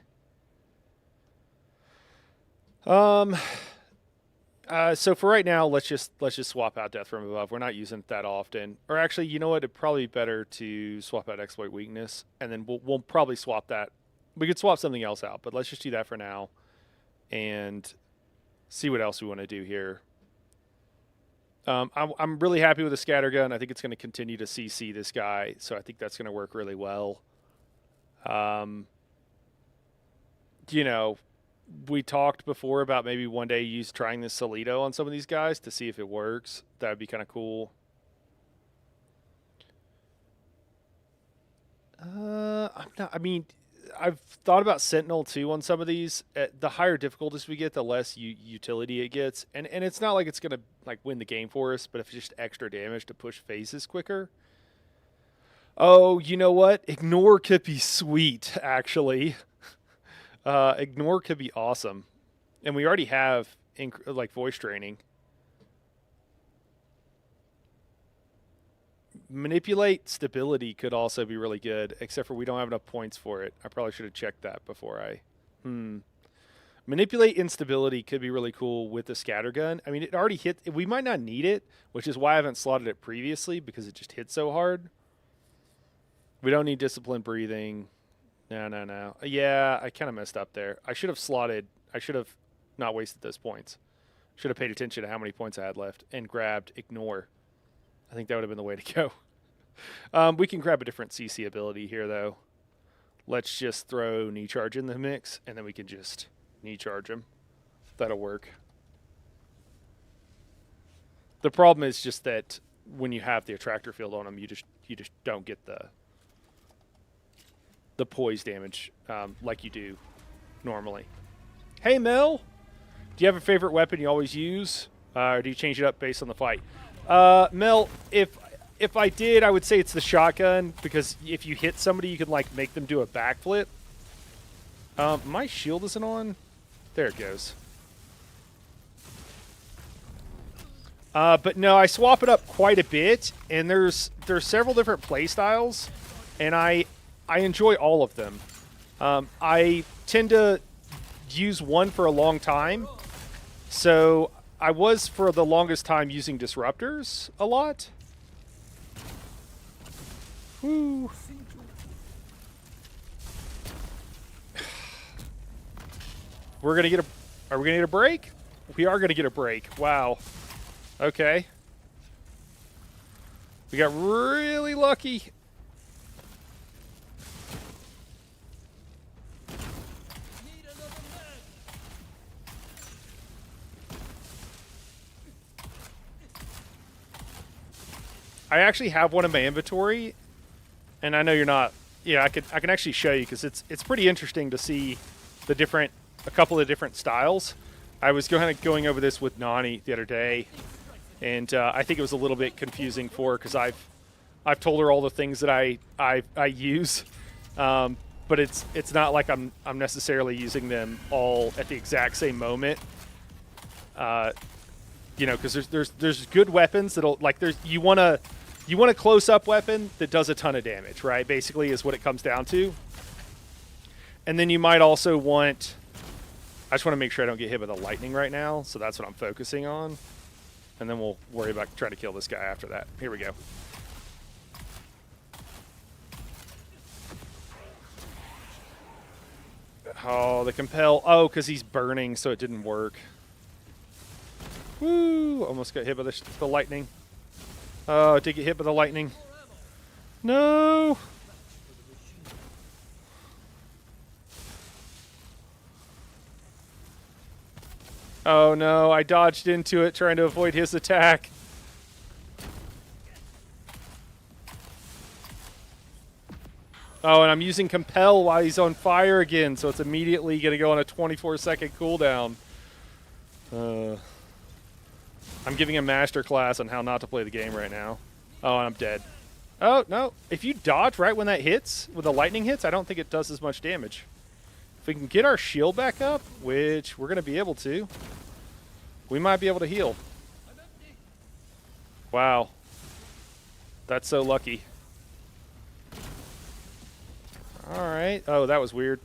So for right now, let's just swap out Death from Above. We're not using it that often. Or actually, you know what? It'd probably be better to swap out Exploit Weakness, and then we'll probably swap that. We could swap something else out, but let's just do that for now, and see what else we want to do here. I'm really happy with the scattergun. I think it's going to continue to CC this guy, so I think that's going to work really well. You know, we talked before about maybe one day trying this Solito on some of these guys to see if it works. That would be kind of cool. I mean, I've thought about Sentinel too on some of these. The higher difficulties we get, the less utility it gets, and it's not like it's gonna like win the game for us, but if it's just extra damage to push phases quicker. Oh, you know what? Ignore could be sweet, actually. Ignore could be awesome. And we already have, like, voice training. Manipulate stability could also be really good, except for we don't have enough points for it. I probably should have checked that before I... Manipulate instability could be really cool with the scattergun. I mean, it already hit... We might not need it, which is why I haven't slotted it previously, because it just hit so hard. We don't need disciplined breathing. No. Yeah, I kind of messed up there. I should have slotted. I should have not wasted those points. Should have paid attention to how many points I had left and grabbed ignore. I think that would have been the way to go. We can grab a different CC ability here, though. Let's just throw knee charge in the mix, and then we can just knee charge him. That'll work. The problem is just that when you have the attractor field on him, you just don't get the poise damage like you do normally. Hey, Mel, do you have a favorite weapon you always use, or do you change it up based on the fight? Mel, if I did, I would say it's the shotgun, because if you hit somebody, you can like make them do a backflip. My shield isn't on. There it goes. But no, I swap it up quite a bit, and there's several different play styles, and I enjoy all of them. I tend to use one for a long time. So I was, for the longest time, using disruptors a lot. Woo. We're gonna get a. Are we gonna get a break? We are gonna get a break. Wow. Okay. We got really lucky. I actually have one in my inventory, and I know you're not. Yeah, I can actually show you because it's pretty interesting to see a couple of different styles. I was kind of going over this with Nani the other day, and I think it was a little bit confusing for her because I've told her all the things that I use, but it's not like I'm necessarily using them all at the exact same moment. Because there's good weapons that'll like you want a close-up weapon that does a ton of damage, right? Basically is what it comes down to. And then you might also want... I just want to make sure I don't get hit by the lightning right now, so that's what I'm focusing on. And then we'll worry about trying to kill this guy after that. Here we go. Oh, the compel... Oh, because he's burning, so it didn't work. Woo! Almost got hit by the lightning. Oh, did get hit by the lightning. No! Oh no, I dodged into it trying to avoid his attack. Oh, and I'm using Compel while he's on fire again, so it's immediately going to go on a 24-second cooldown. I'm giving a master class on how not to play the game right now. Oh, and I'm dead. Oh, no. If you dodge right when that hits, when the lightning hits, I don't think it does as much damage. If we can get our shield back up, which we're going to be able to, we might be able to heal. Wow. That's so lucky. All right. Oh, that was weird.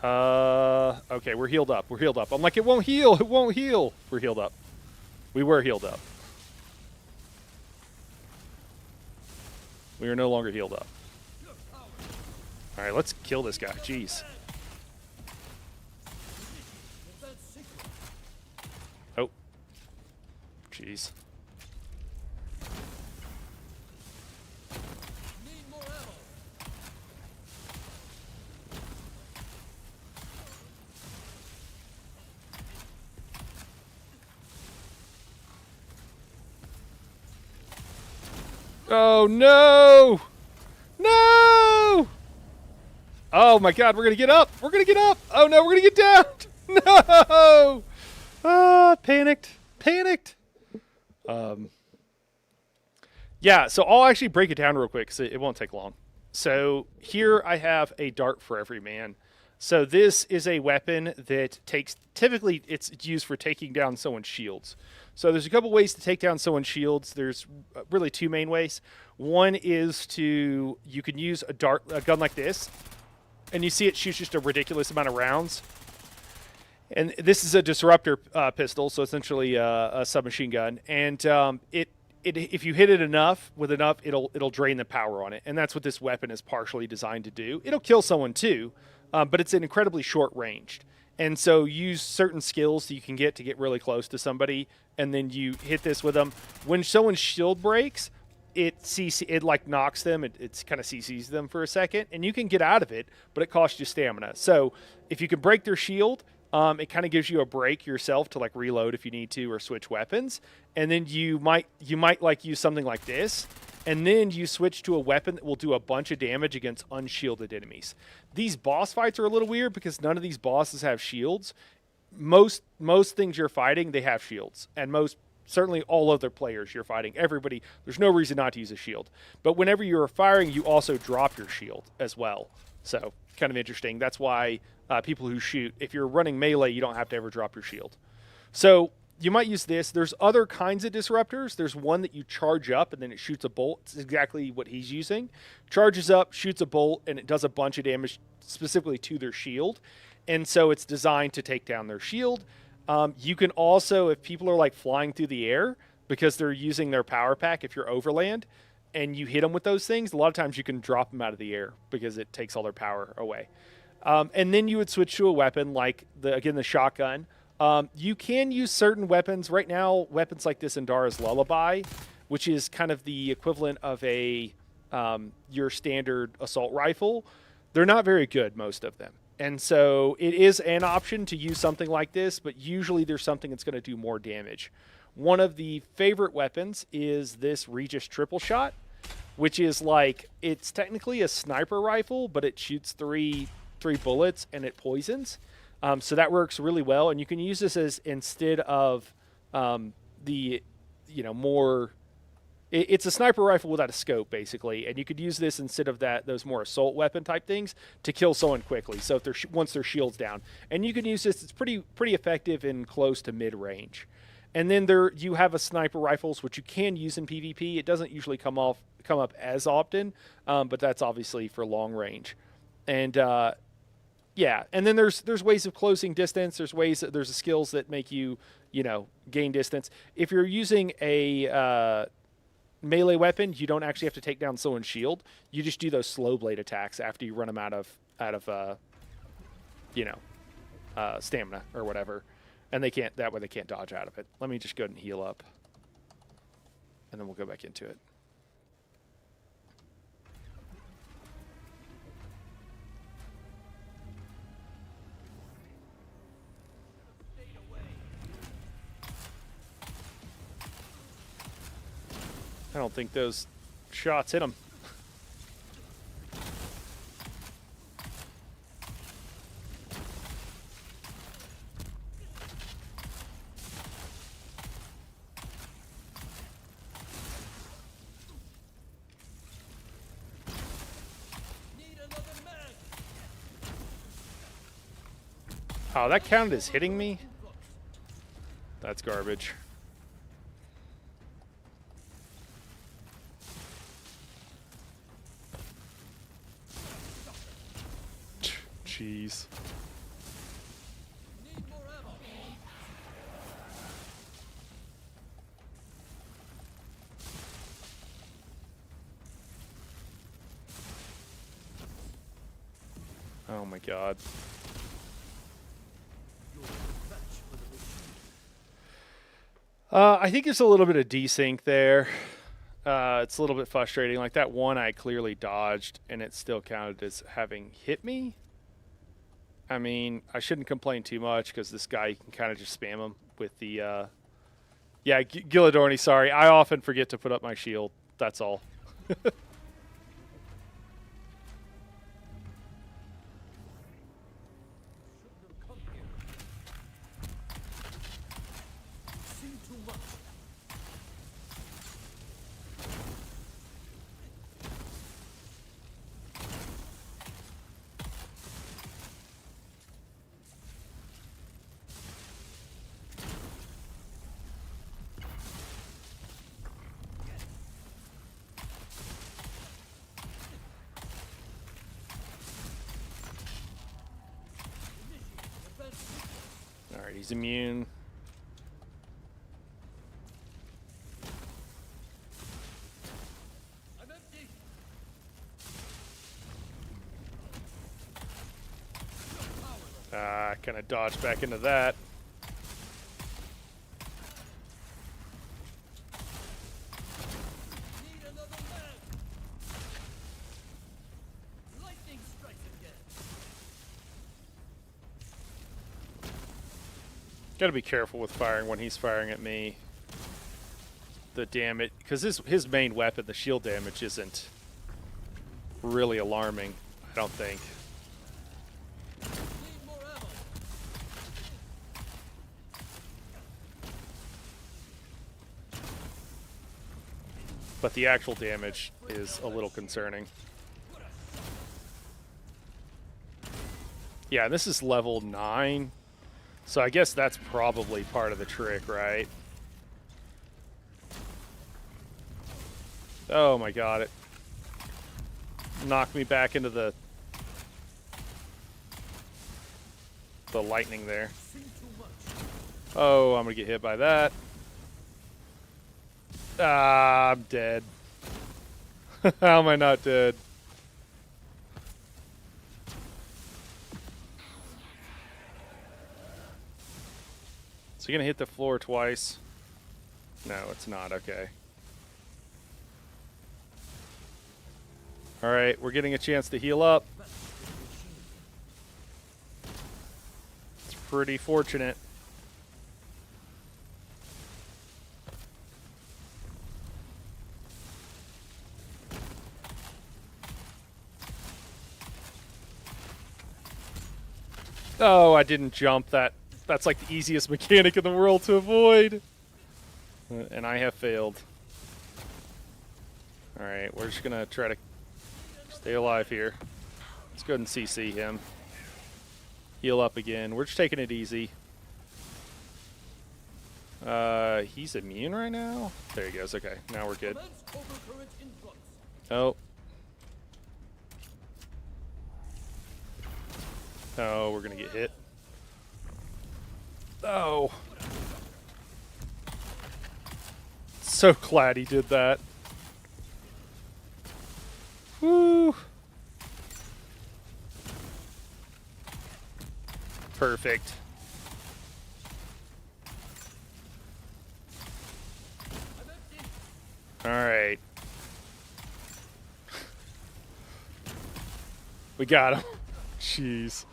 Okay, we're healed up. We're healed up. I'm like, it won't heal. It won't heal. We're healed up. We were healed up. We are no longer healed up. All right, let's kill this guy. Jeez. Oh. Jeez. Oh, no! No! Oh, my God, we're going to get up. We're going to get up. Oh, no, we're going to get down. No! Ah, panicked. Panicked. Yeah, so I'll actually break it down real quick because it won't take long. So here I have a dart for every man. So this is a weapon that typically it's used for taking down someone's shields. So there's a couple ways to take down someone's shields. There's really two main ways. One is you can use a gun like this, and you see it shoots just a ridiculous amount of rounds. And this is a disruptor pistol, so essentially a submachine gun. And if you hit it with enough, it'll drain the power on it, and that's what this weapon is partially designed to do. It'll kill someone too, but it's an incredibly short ranged. And so use certain skills that you can get to get really close to somebody, and then you hit this with them. When someone's shield breaks, it like knocks them. It's kind of CCs them for a second, and you can get out of it, but it costs you stamina. So if you can break their shield, it kind of gives you a break yourself to like reload if you need to or switch weapons. And then you might like use something like this, and then you switch to a weapon that will do a bunch of damage against unshielded enemies. These boss fights are a little weird because none of these bosses have shields. Most things you're fighting, they have shields, and certainly all other players you're fighting, everybody, there's no reason not to use a shield. But whenever you're firing, you also drop your shield as well. So kind of interesting. That's why people who shoot, if you're running melee, you don't have to ever drop your shield. So you might use this. There's other kinds of disruptors. There's one that you charge up and then it shoots a bolt. It's exactly what he's using. Charges up, shoots a bolt, and it does a bunch of damage specifically to their shield. And so it's designed to take down their shield. You can also, if people are like flying through the air because they're using their power pack, if you're overland, and you hit them with those things, a lot of times you can drop them out of the air because it takes all their power away. And then you would switch to a weapon like the shotgun. You can use certain weapons. Right now, weapons like this Indara's Lullaby, which is kind of the equivalent of your standard assault rifle. They're not very good, most of them. And so it is an option to use something like this, but usually there's something that's going to do more damage. One of the favorite weapons is this Regis triple shot, which is like, it's technically a sniper rifle, but it shoots three bullets and it poisons. So that works really well. And you can use this as instead of more. It's a sniper rifle without a scope, basically, and you could use this instead of those more assault weapon type things to kill someone quickly. So if once their shield's down, and you can use this, it's pretty effective in close to mid range. And then you have a sniper rifles, which you can use in PvP. It doesn't usually come up as often, but that's obviously for long range. And yeah, and then there's ways of closing distance. There's skills that make you gain distance. If you're using a melee weapon, you don't actually have to take down someone's shield. You just do those slow blade attacks after you run them out of stamina or whatever, and they can't dodge out of it. Let me just go ahead and heal up, and then we'll go back into it. I don't think those shots hit him. Oh, that counted as hitting me? That's garbage. Jeez. Oh my god. I think there's a little bit of desync there. It's a little bit frustrating. Like that one I clearly dodged and it still counted as having hit me. I mean, I shouldn't complain too much because this guy, you can kind of just spam him with the... Yeah, Gilladorny, sorry. I often forget to put up my shield. That's all. Alright, he's immune. Kind of dodged back into that. Gotta be careful with firing when he's firing at me. The damage, because his main weapon, the shield damage, isn't really alarming, I don't think. But the actual damage is a little concerning. Yeah, this is level 9. So I guess that's probably part of the trick, right? Oh my god, it knocked me back into the lightning there. Oh, I'm gonna get hit by that. Ah, I'm dead. How am I not dead? So you're gonna hit the floor twice? No, it's not. Okay. Alright, we're getting a chance to heal up. It's pretty fortunate. Oh, I didn't jump. That's like the easiest mechanic in the world to avoid. And I have failed. Alright, we're just gonna try to stay alive here. Let's go ahead and CC him. Heal up again. We're just taking it easy. He's immune right now? There he goes. Okay, now we're good. Oh. Oh, we're gonna get hit. Oh. So glad he did that. Woo. Perfect. All right. We got him. Jeez.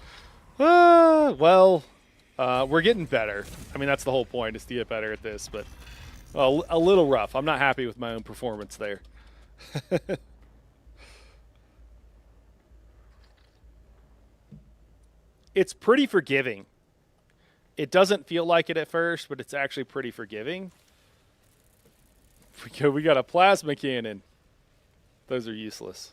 Well, we're getting better. I mean, that's the whole point, is to get better at this, but a little rough. I'm not happy with my own performance there. It's pretty forgiving. It doesn't feel like it at first, but it's actually pretty forgiving. We got a plasma cannon. Those are useless.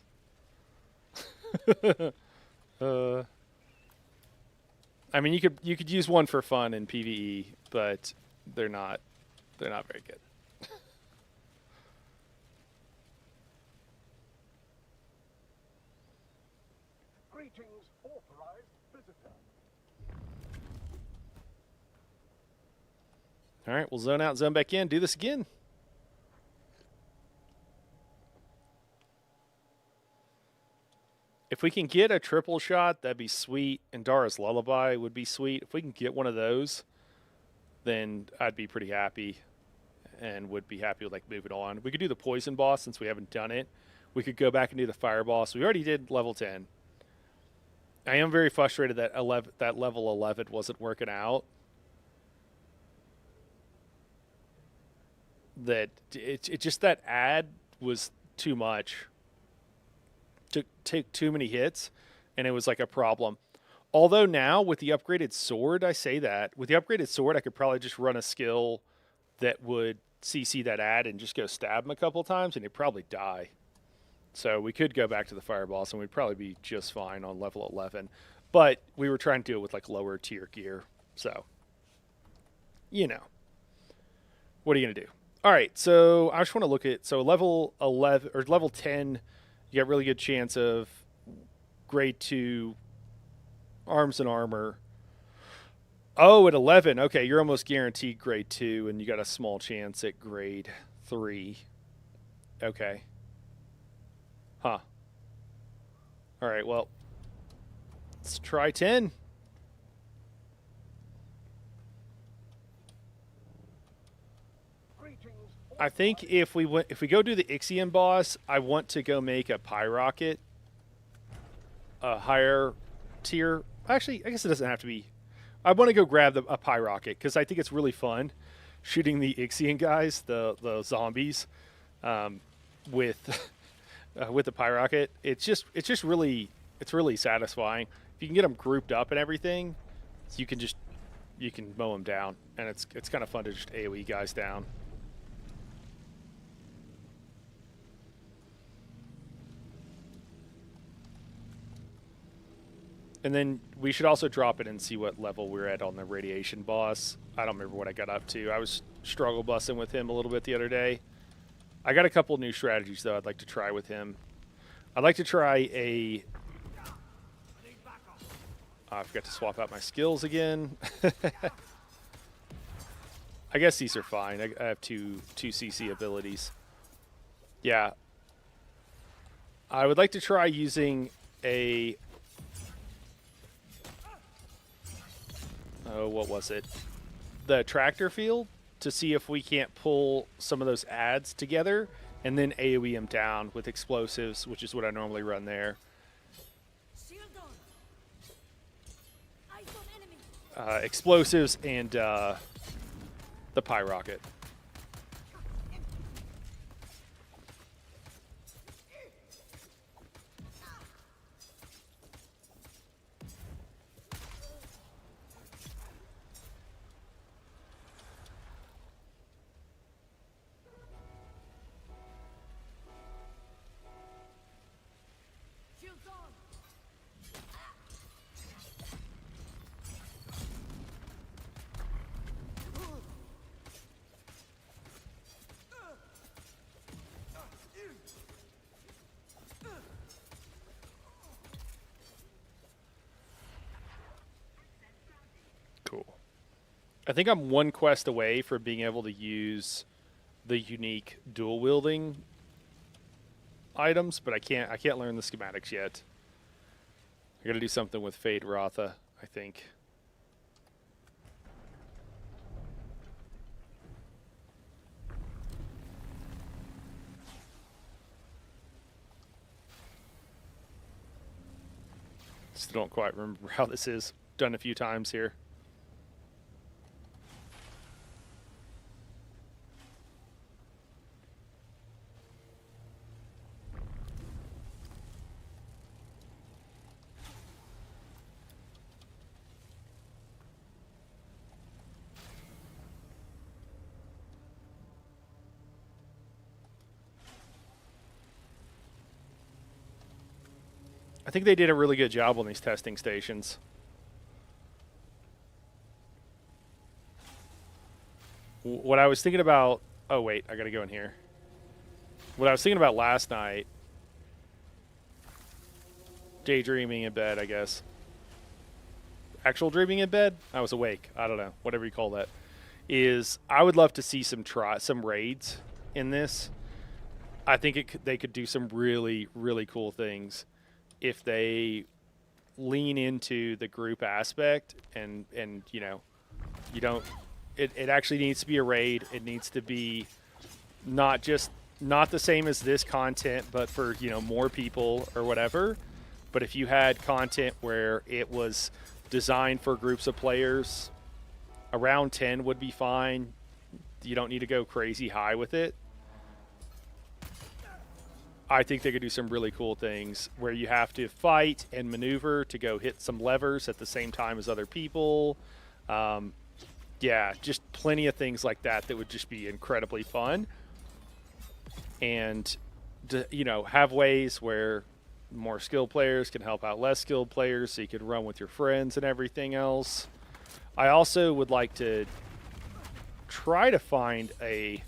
I mean, you could use one for fun in PvE, but they're not very good. Greetings, authorized visitor. All right, we'll zone out, zone back in, do this again. If we can get a triple shot, that'd be sweet. And Dara's Lullaby would be sweet. If we can get one of those, then I'd be pretty happy and would be happy with like moving on. We could do the poison boss since we haven't done it. We could go back and do the fire boss. We already did level 10. I am very frustrated that level 11 wasn't working out. That it just, that ad was too much. To take too many hits, and it was like a problem. Although now with the upgraded sword, I say that with the upgraded sword, I could probably just run a skill that would CC that ad and just go stab him a couple times, and he'd probably die. So we could go back to the fire boss, and we'd probably be just fine on level 11. But we were trying to do it with like lower tier gear, so you know, what are you gonna do? All right, so I just want to look at level 11 or level 10. You got a really good chance of grade 2 arms and armor. Oh, at 11. Okay, you're almost guaranteed grade 2, and you got a small chance at grade 3. Okay. Huh. All right, well, let's try 10. I think if we go do the Ixion boss, I want to go make a Pyrocket, a higher tier. Actually, I guess it doesn't have to be. I want to go grab a Pyrocket because I think it's really fun shooting the Ixion guys, the zombies, with the Pyrocket. It's just really satisfying. If you can get them grouped up and everything, you can mow them down, and it's kind of fun to just AoE guys down. And then we should also drop it and see what level we're at on the radiation boss. I don't remember what I got up to. I was struggle bussing with him a little bit the other day. I got a couple new strategies, though, I'd like to try with him. I'd like to try a... I forgot to swap out my skills again. I guess these are fine. I have two CC abilities. Yeah. I would like to try using a. Oh, what was it? The tractor field to see if we can't pull some of those ads together and then AoE them down with explosives, which is what I normally run there. Shield on. Eyes on enemy. Explosives and the pyrocket. Shields on. Cool. I think I'm one quest away from being able to use the unique dual wielding items, but I can't learn the schematics yet. I got to do something with Fade Rotha, I think. Still don't quite remember how this is. Done a few times here. I think they did a really good job on these testing stations. What I was thinking about... Oh, wait. I got to go in here. What I was thinking about last night... Daydreaming in bed, I guess. Actual dreaming in bed? I was awake. I don't know. Whatever you call that. Is I would love to see some raids in this. I think they could do some really, really cool things if they lean into the group aspect and you know, you don't it actually needs to be a raid. It needs to be not the same as this content, but for, you know, more people or whatever. But if you had content where it was designed for groups of players, around 10 would be fine. You don't need to go crazy high with it. I think they could do some really cool things where you have to fight and maneuver to go hit some levers at the same time as other people. Yeah, just plenty of things like that that would just be incredibly fun. And, you know, have ways where more skilled players can help out less skilled players so you could run with your friends and everything else. I also would like to try to find a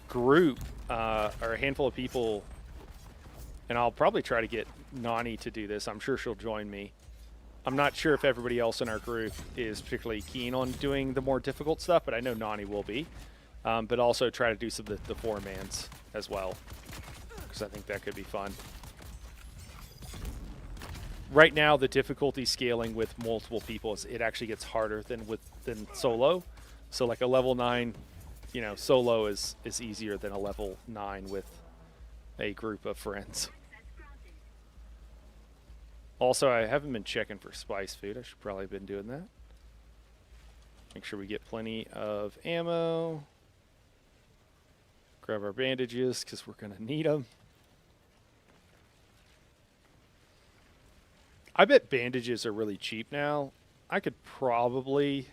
group or a handful of people, and I'll probably try to get Nani to do this. I'm sure she'll join me. I'm not sure if everybody else in our group is particularly keen on doing the more difficult stuff, but I know Nani will be. But also try to do some of the four-mans as well, because I think that could be fun. Right now, the difficulty scaling with multiple people it actually gets harder than solo. So like a level 9, you know, solo is easier than a level 9 with a group of friends. Also, I haven't been checking for spice food. I should probably have been doing that. Make sure we get plenty of ammo. Grab our bandages because we're going to need them. I bet bandages are really cheap now. I could probably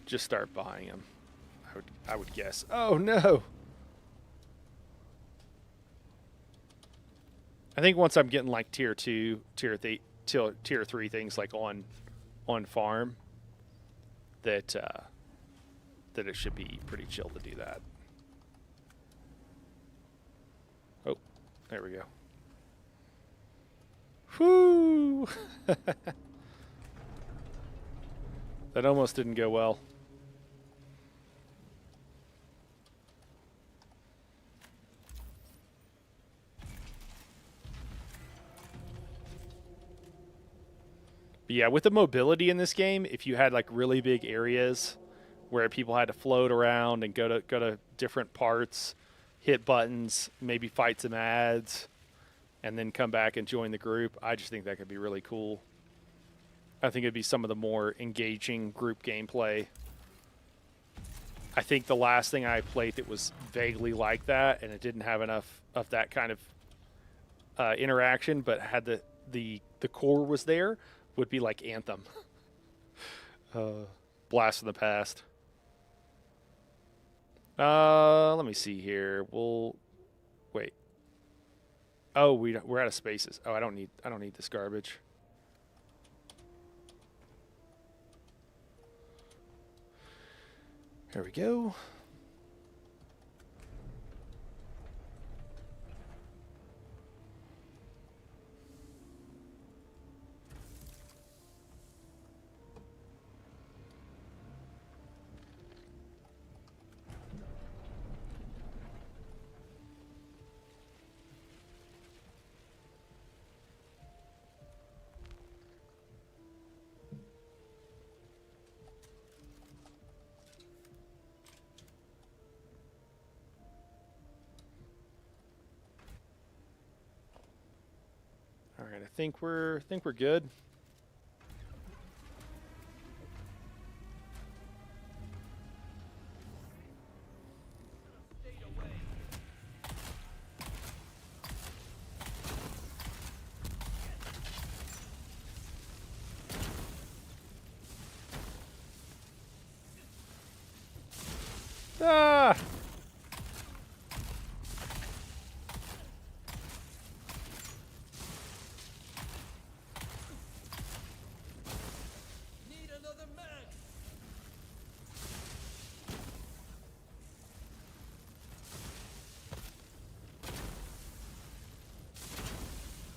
just start buying them. I would guess. Oh no! I think once I'm getting like tier 2, tier 3 things like on farm, that it should be pretty chill to do that. Oh, there we go. Whoo! That almost didn't go well. But yeah, with the mobility in this game, if you had like really big areas where people had to float around and go to different parts, hit buttons, maybe fight some ads, and then come back and join the group, I just think that could be really cool. I think it'd be some of the more engaging group gameplay. I think the last thing I played that was vaguely like that, and it didn't have enough of that kind of interaction, but had the core was there, would be like Anthem. Blast from the past. Let me see here. We'll wait. Oh, we're out of spaces. Oh, I don't need this garbage. There we go. All right, I think we're good. Ah! Need another man.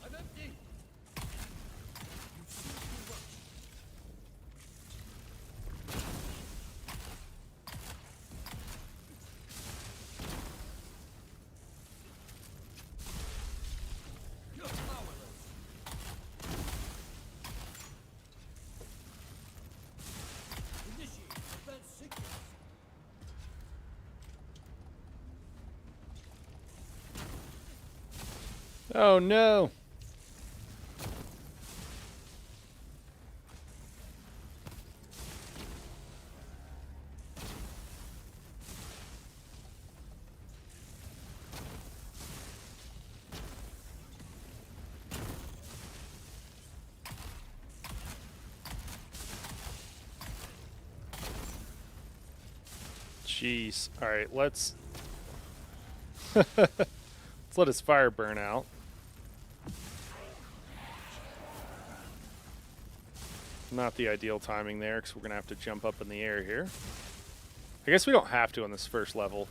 I'm empty. You see too much. You're powerless. Initiate advanced sequence. Oh no! Jeez. All right, let's let's let his fire burn out. Not the ideal timing there, because we're gonna have to jump up in the air here. I guess we don't have to on this first level.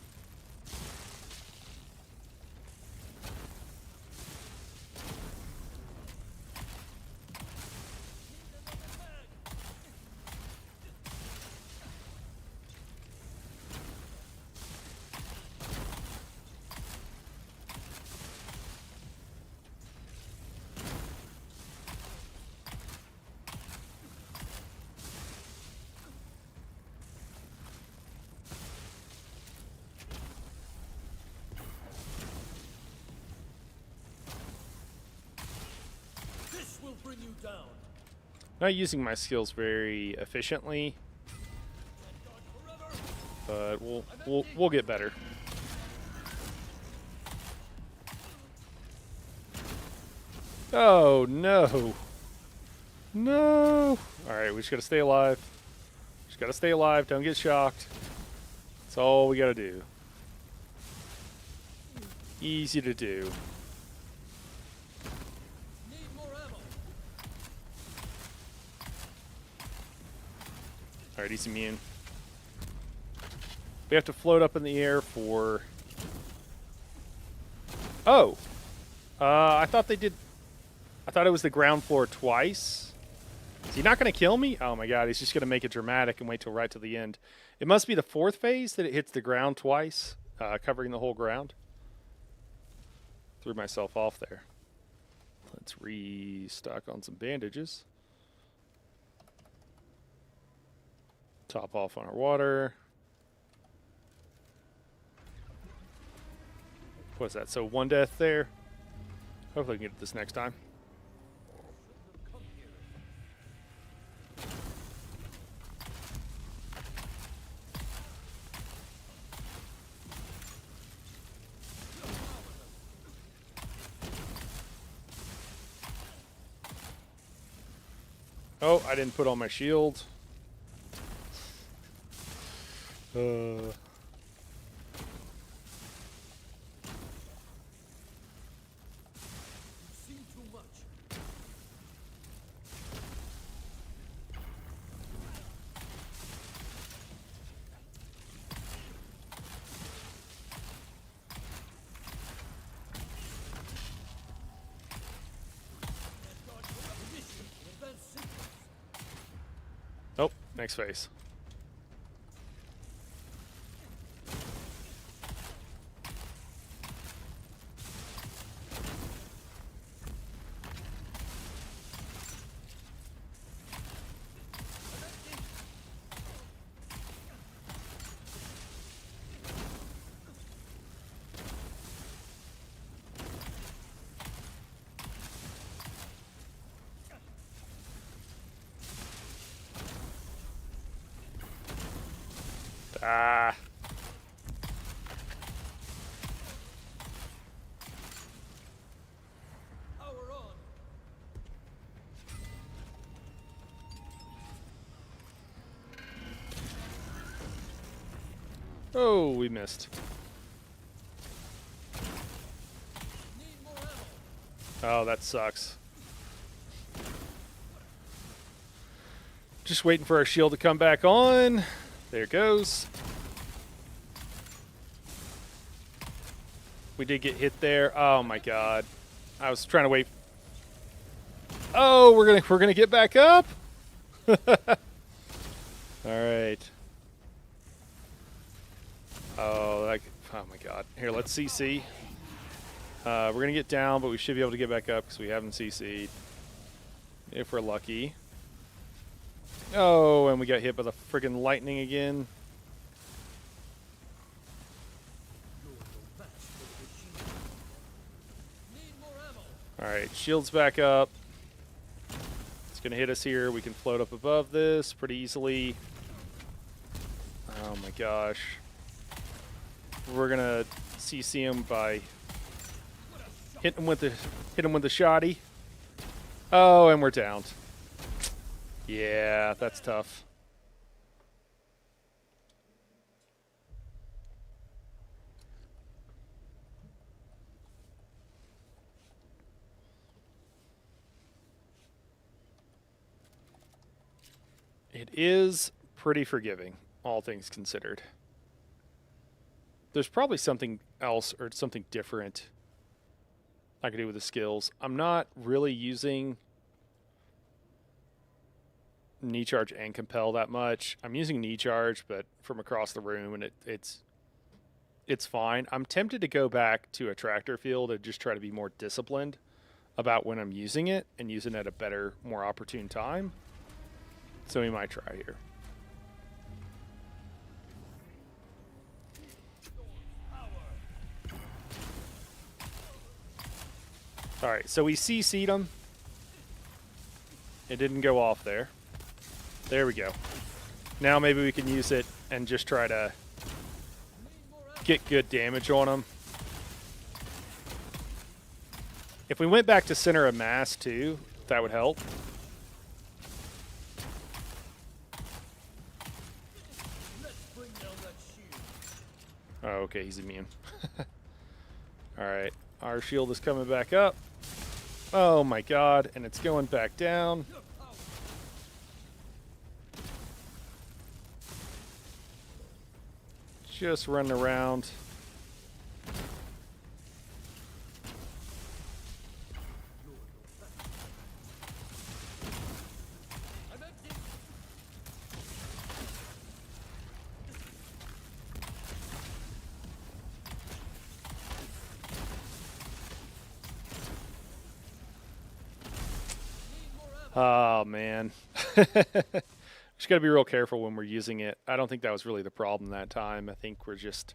This will bring you down. Not using my skills very efficiently, Gone forever. but we'll get better. Oh no. No. Alright, we just gotta stay alive. Just gotta stay alive, don't get shocked. That's all we gotta do. Easy to do. Need more ammo. Alright, he's immune. We have to float up in the air for... Oh! I thought they did... I thought it was the ground floor twice. Is he not going to kill me? Oh my god, he's just going to make it dramatic and wait till right till the end. It must be the fourth phase that it hits the ground twice, covering the whole ground. Threw myself off there. Let's restock on some bandages. Top off on our water. What's that? So 1 death there. Hopefully we can get this next time. Oh, I didn't put on my shield. You've seen too much. Initiate advanced sequence. Oh, next phase. Ah. Power on. Oh, we missed. Need more ammo. Oh, that sucks. Just waiting for our shield to come back on. There it goes. We did get hit there. Oh my god. I was trying to wait. Oh, we're gonna get back up. All right. Oh, oh my god. Here, let's CC. We're gonna get down, but we should be able to get back up because we haven't CC'd. If we're lucky. Oh, and we got hit by the friggin' lightning again. You're no match for the machine. Need more ammo. Alright, shield's back up. It's gonna hit us here. We can float up above this pretty easily. Oh my gosh. We're gonna CC him by hitting him with the shotty. Oh, and we're down. Yeah, that's tough. It is pretty forgiving, all things considered. There's probably something else or something different I could do with the skills. I'm not really using knee charge and compel that much. I'm using knee charge, but from across the room, and it's fine. I'm tempted to go back to a tractor field and just try to be more disciplined about when I'm using it and using it at a better, more opportune time. So we might try here. All right, so we CC'd him. It didn't go off there. There we go. Now maybe we can use it and just try to get good damage on him. If we went back to center of mass too, that would help. Let's bring down that shield. Oh, okay, he's immune. All right, our shield is coming back up. Oh my god, and it's going back down. Your power. Just running around. I'm empty. Need more ammo. Oh man. Just got to be real careful when we're using it. I don't think that was really the problem that time. I think we're just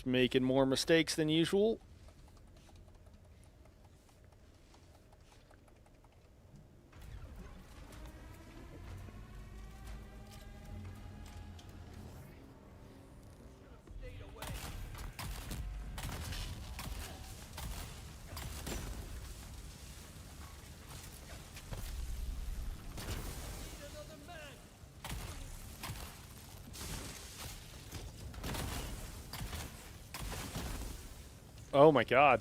making more mistakes than usual. Stayed away. Need another man. Oh my god.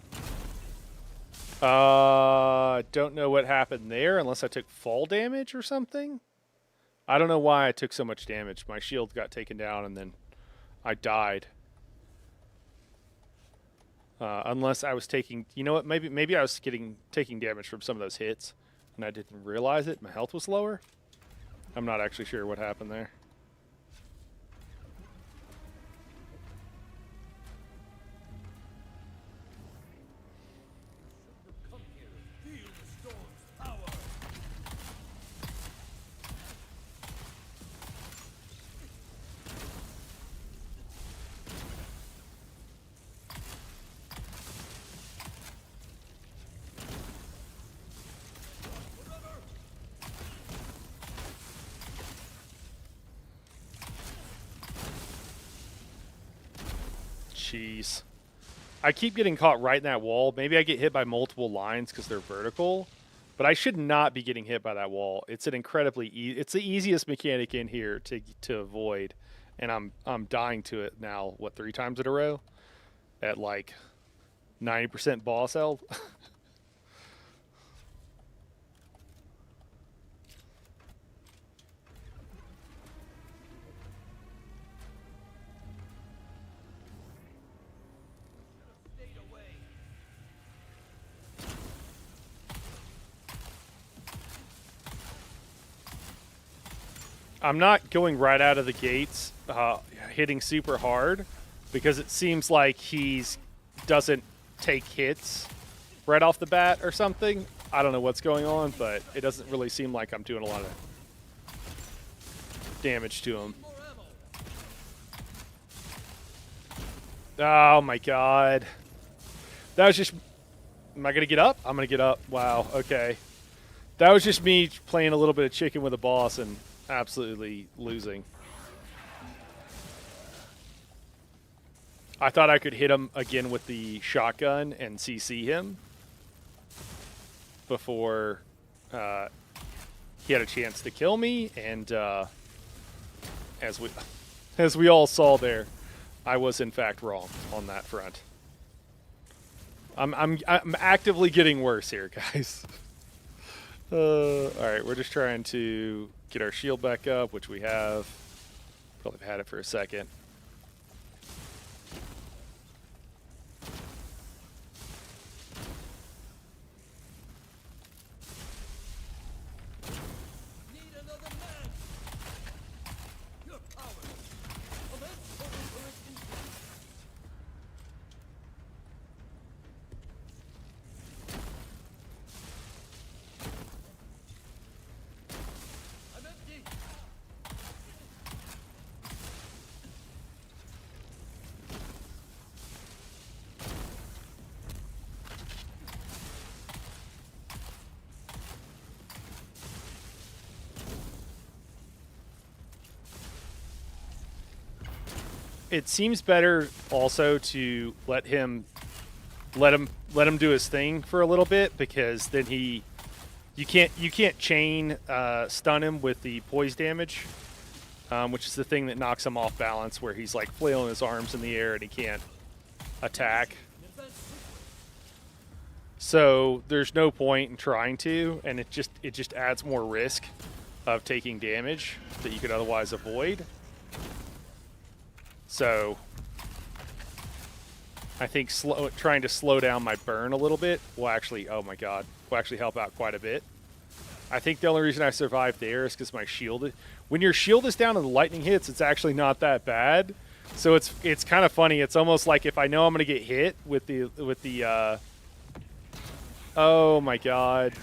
Don't know what happened there unless I took fall damage or something. I don't know why I took so much damage. My shield got taken down and then I died. Unless I was taking, you know what? Maybe I was taking damage from some of those hits and I didn't realize it. My health was lower. I'm not actually sure what happened there. Come here. Feel the storm's power. Jeez. I keep getting caught right in that wall. Maybe I get hit by multiple lines because they're vertical, but I should not be getting hit by that wall. It's an incredibly it's the easiest mechanic in here to avoid, and I'm dying to it now. What, 3 times in a row at like 90% boss health? Stayed away. I'm not going right out of the gates hitting super hard because it seems like he's doesn't take hits right off the bat or something. I don't know what's going on, but it doesn't really seem like I'm doing a lot of damage to him. More ammo. Oh my god. That was just... Am I going to get up? I'm going to get up. Wow, okay. That was just me playing a little bit of chicken with a boss and absolutely losing. I thought I could hit him again with the shotgun and CC him before he had a chance to kill me, and as we all saw there, I was in fact wrong on that front. I'm actively getting worse here, guys. All right, we're just trying to get our shield back up, which we have. Probably had it for a second. Need another man. You're cowards. Immense total turret increase. I'm empty. It seems better also to let him do his thing for a little bit, because then you can't chain stun him with the poise damage, which is the thing that knocks him off balance, where he's like flailing his arms in the air and he can't attack. Advanced sequence. So there's no point in trying to, and it just adds more risk of taking damage that you could otherwise avoid. So I think trying to slow down my burn a little bit will actually, oh my god, will actually help out quite a bit. I think the only reason I survived there is because my shield. When your shield is down and the lightning hits, it's actually not that bad. So it's kind of funny. It's almost like if I know I'm gonna get hit with the oh my god,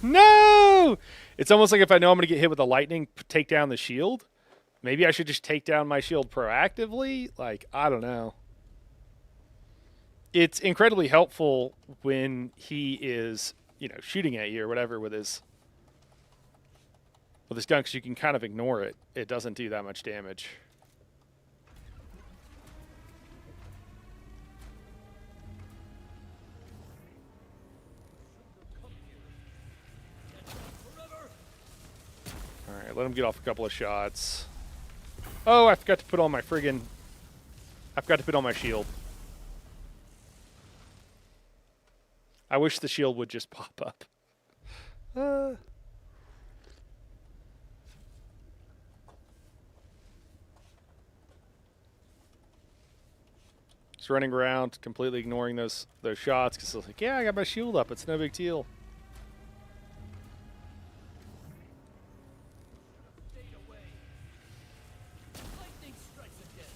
no! It's almost like if I know I'm going to get hit with a lightning, take down the shield. Maybe I should just take down my shield proactively. Like, I don't know. It's incredibly helpful when he is, shooting at you or whatever with his gun, because you can kind of ignore it. It doesn't do that much damage. All right, let him get off a couple of shots. Oh, I forgot to put on my friggin'... I forgot to put on my shield. I wish the shield would just pop up. Just running around, completely ignoring those shots, because it's like, yeah, I got my shield up. It's no big deal. Stay away. Lightning strikes again.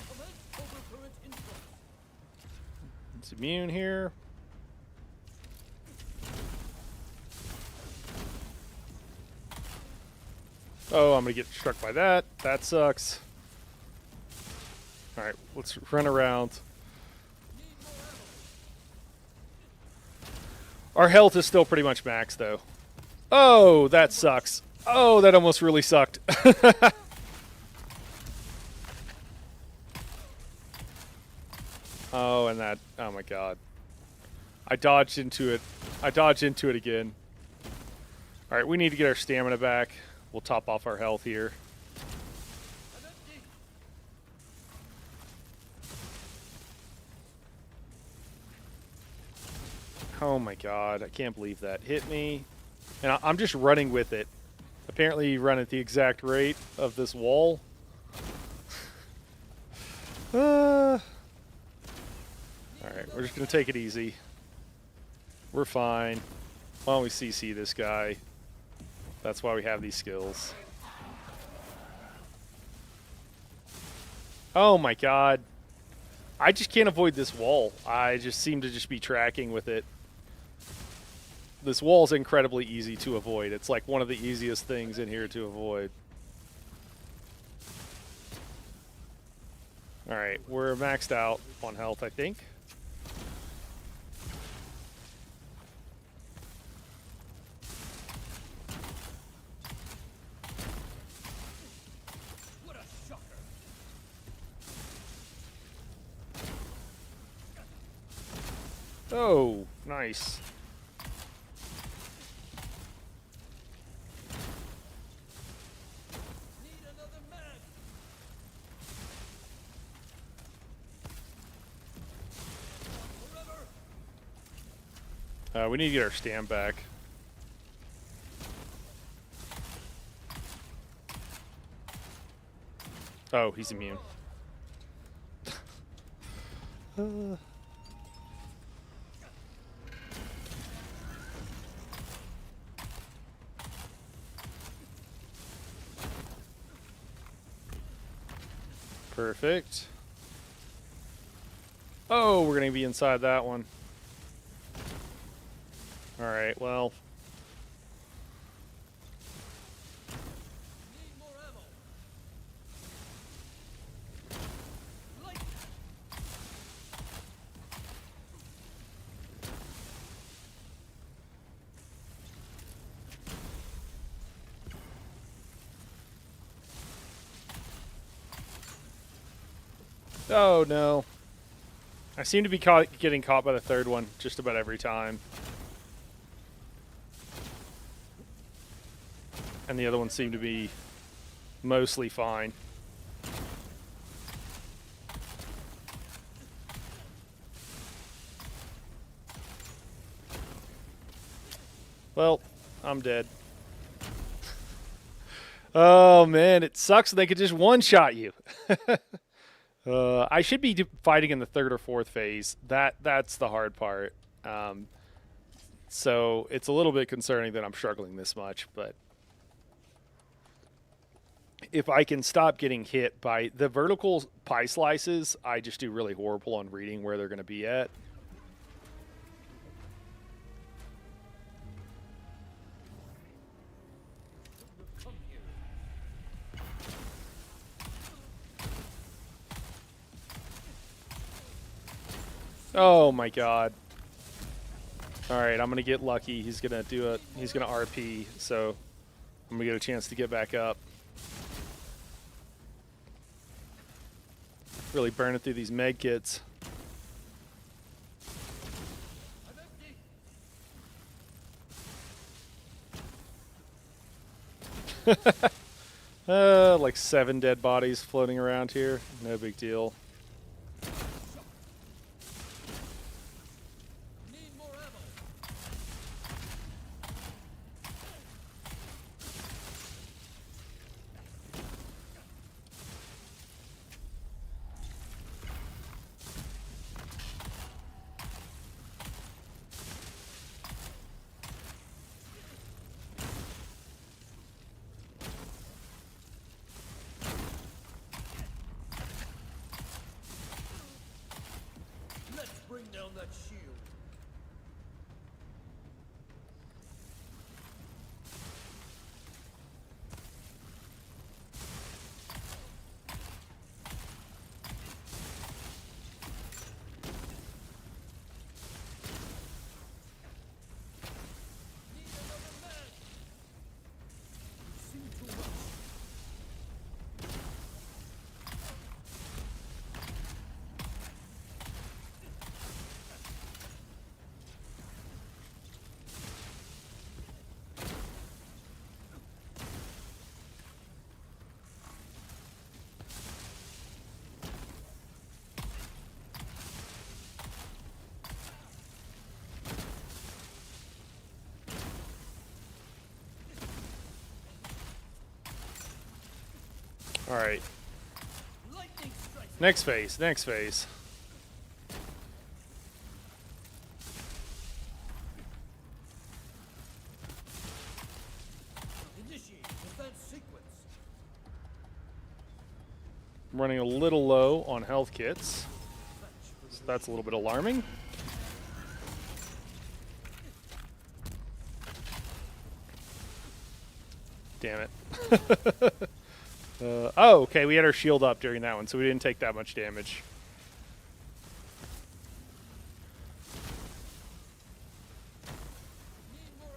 Commence overcurrent influx. It's immune here. Oh, I'm going to get struck by that. That sucks. All right, let's run around. Our health is still pretty much max, though. Oh, that sucks. Oh, that almost really sucked. Oh, and that... Oh, my God. I dodged into it. I dodged into it again. All right, we need to get our stamina back. We'll top off our health here. I'm empty. Oh, my God. I can't believe that hit me. And I'm just running with it. Apparently, you run at the exact rate of this wall. Alright, we're just going to take it easy. We're fine. Why don't we CC this guy? That's why we have these skills. Oh my God. I just can't avoid this wall. I just seem to just be tracking with it. This wall is incredibly easy to avoid. It's like one of the easiest things in here to avoid. Alright, we're maxed out on health, I think. What a shocker. Oh, nice. Need another mag. Forever. We need to get our stam back. Oh, he's immune. Perfect. Oh, we're going to be inside that one. Alright, well. Need more ammo. Light. Oh, no. I seem to be getting caught by the third one just about every time. And the other ones seem to be mostly fine. Well, I'm dead. Oh man, it sucks. They could just one shot you. I should be fighting in the third or fourth phase. That's the hard part. Um, so it's a little bit concerning that I'm struggling this much. But if I can stop getting hit by the vertical pie slices, I just do really horrible on reading where they're going to be at. Come here. Oh my god. Alright, I'm gonna get lucky. He's gonna RP, so I'm gonna get a chance to get back up. Really burning through these med kits. I'm empty. Like 7 dead bodies floating around here. No big deal. Need more ammo. Let's bring down that shield. Need another man. Seem too much. Alright. Lightning strike. Next phase, next phase. Initiate defense sequence. I'm running a little low on health kits. So that's a little bit alarming. Damn it. Oh, okay, we had our shield up during that one, so we didn't take that much damage. Need more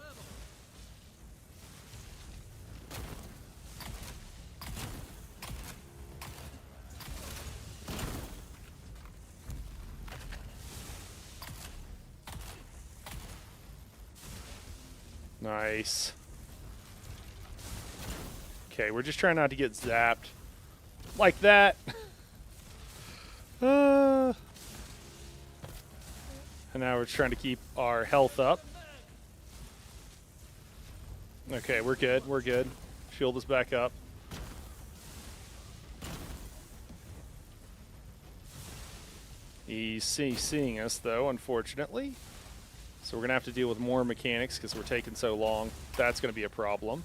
ammo. Nice. Okay, we're just trying not to get zapped. Like that. And now we're trying to keep our health up. Okay, we're good. We're good. Shield is back up. He's seeing us, though, unfortunately. So we're going to have to deal with more mechanics because we're taking so long. That's going to be a problem.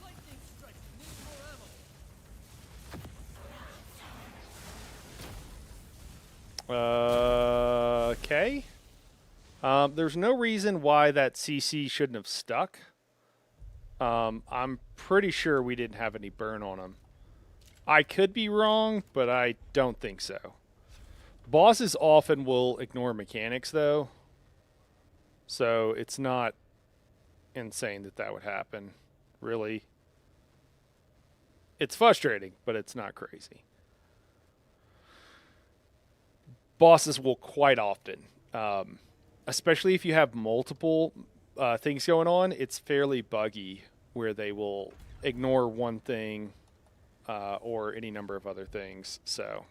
Lightning strike. Need more ammo. Okay. There's no reason why that CC shouldn't have stuck. I'm pretty sure we didn't have any burn on him. I could be wrong, but I don't think so. Bosses often will ignore mechanics, though. So it's not insane that that would happen, really. It's frustrating, but it's not crazy. Bosses will quite often, especially if you have multiple things going on, it's fairly buggy where they will ignore one thing or any number of other things. So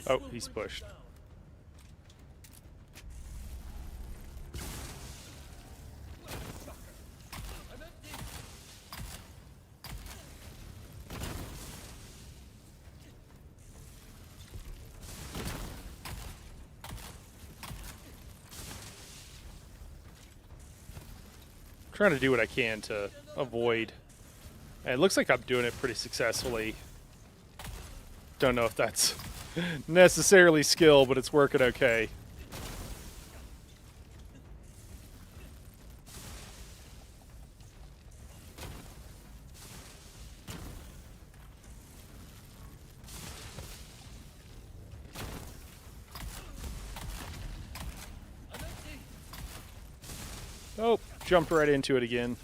Oh, he's pushed. I'm empty. Trying to do what I can to avoid. And it looks like I'm doing it pretty successfully. Don't know if that's necessarily skill, but it's working okay. I'm empty. Oh, jumped right into it again.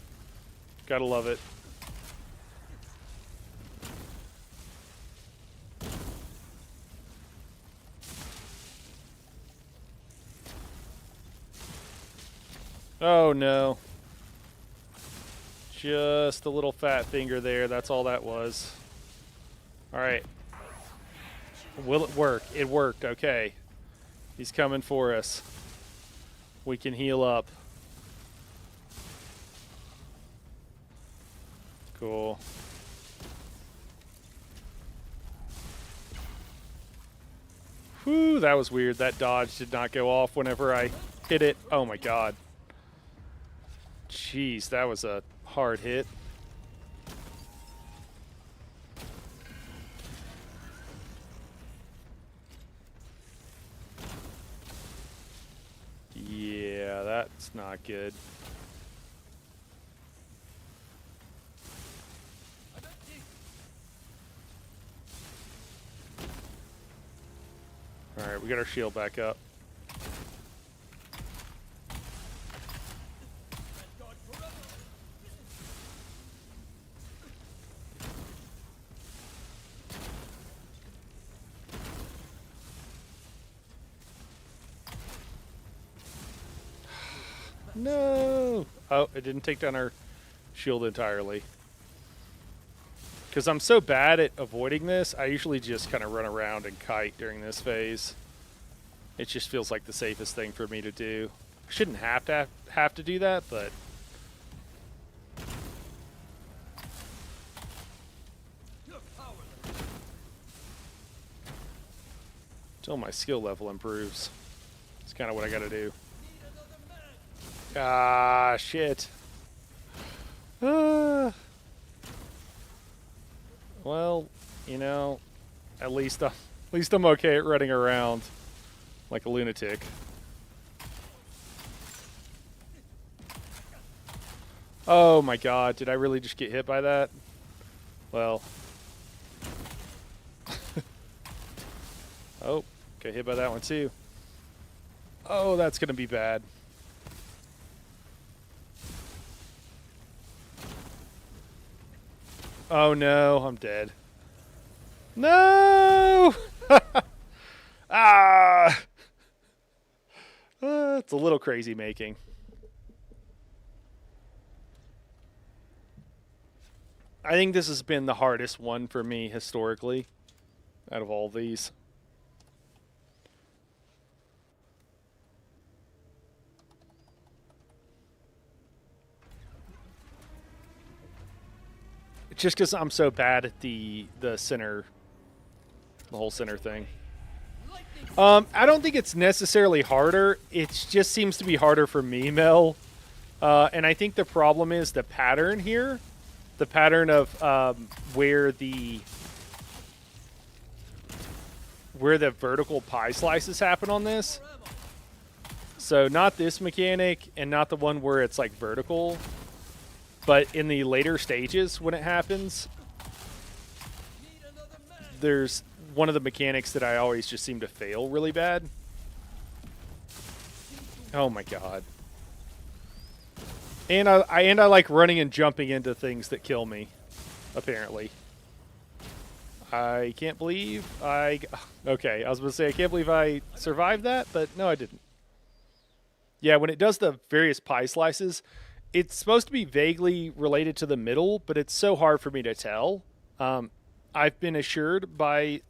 Gotta love it. Oh no. Just a little fat finger there. That's all that was. Alright. Will it work? It worked. Okay. He's coming for us. We can heal up. Cool. Whew, that was weird. That dodge did not go off whenever I hit it. Oh my god. Jeez, that was a hard hit. Yeah, that's not good. I'm empty. Alright, we got our shield back up. God forever. No! Oh, it didn't take down our shield entirely. Because I'm so bad at avoiding this, I usually just kind of run around and kite during this phase. It just feels like the safest thing for me to do. I shouldn't have to do that, but You're powerless. until my skill level improves, it's kind of what I got to do. Need another man. Ah, shit. Ah. Well, you know, at least I'm okay at running around like a lunatic. Oh my god, did I really just get hit by that? Well. Oh, got hit by that one too. Oh, that's gonna be bad. Oh no, I'm dead. No! Ah! It's a little crazy making. I think this has been the hardest one for me historically out of all these. Just because I'm so bad at the center, the whole center thing. I don't think it's necessarily harder. It just seems to be harder for me, Mel. And I think the problem is the pattern here. The pattern of where the vertical pie slices happen on this. So not this mechanic and not the one where it's like vertical, but in the later stages when it happens, there's one of the mechanics that I always just seem to fail really bad. Oh my god. And I like running and jumping into things that kill me, apparently. I can't believe okay, I was going to say I can't believe I survived that, but no, I didn't. Yeah, when it does the various pie slices, it's supposed to be vaguely related to the middle, but it's so hard for me to tell. I've been assured by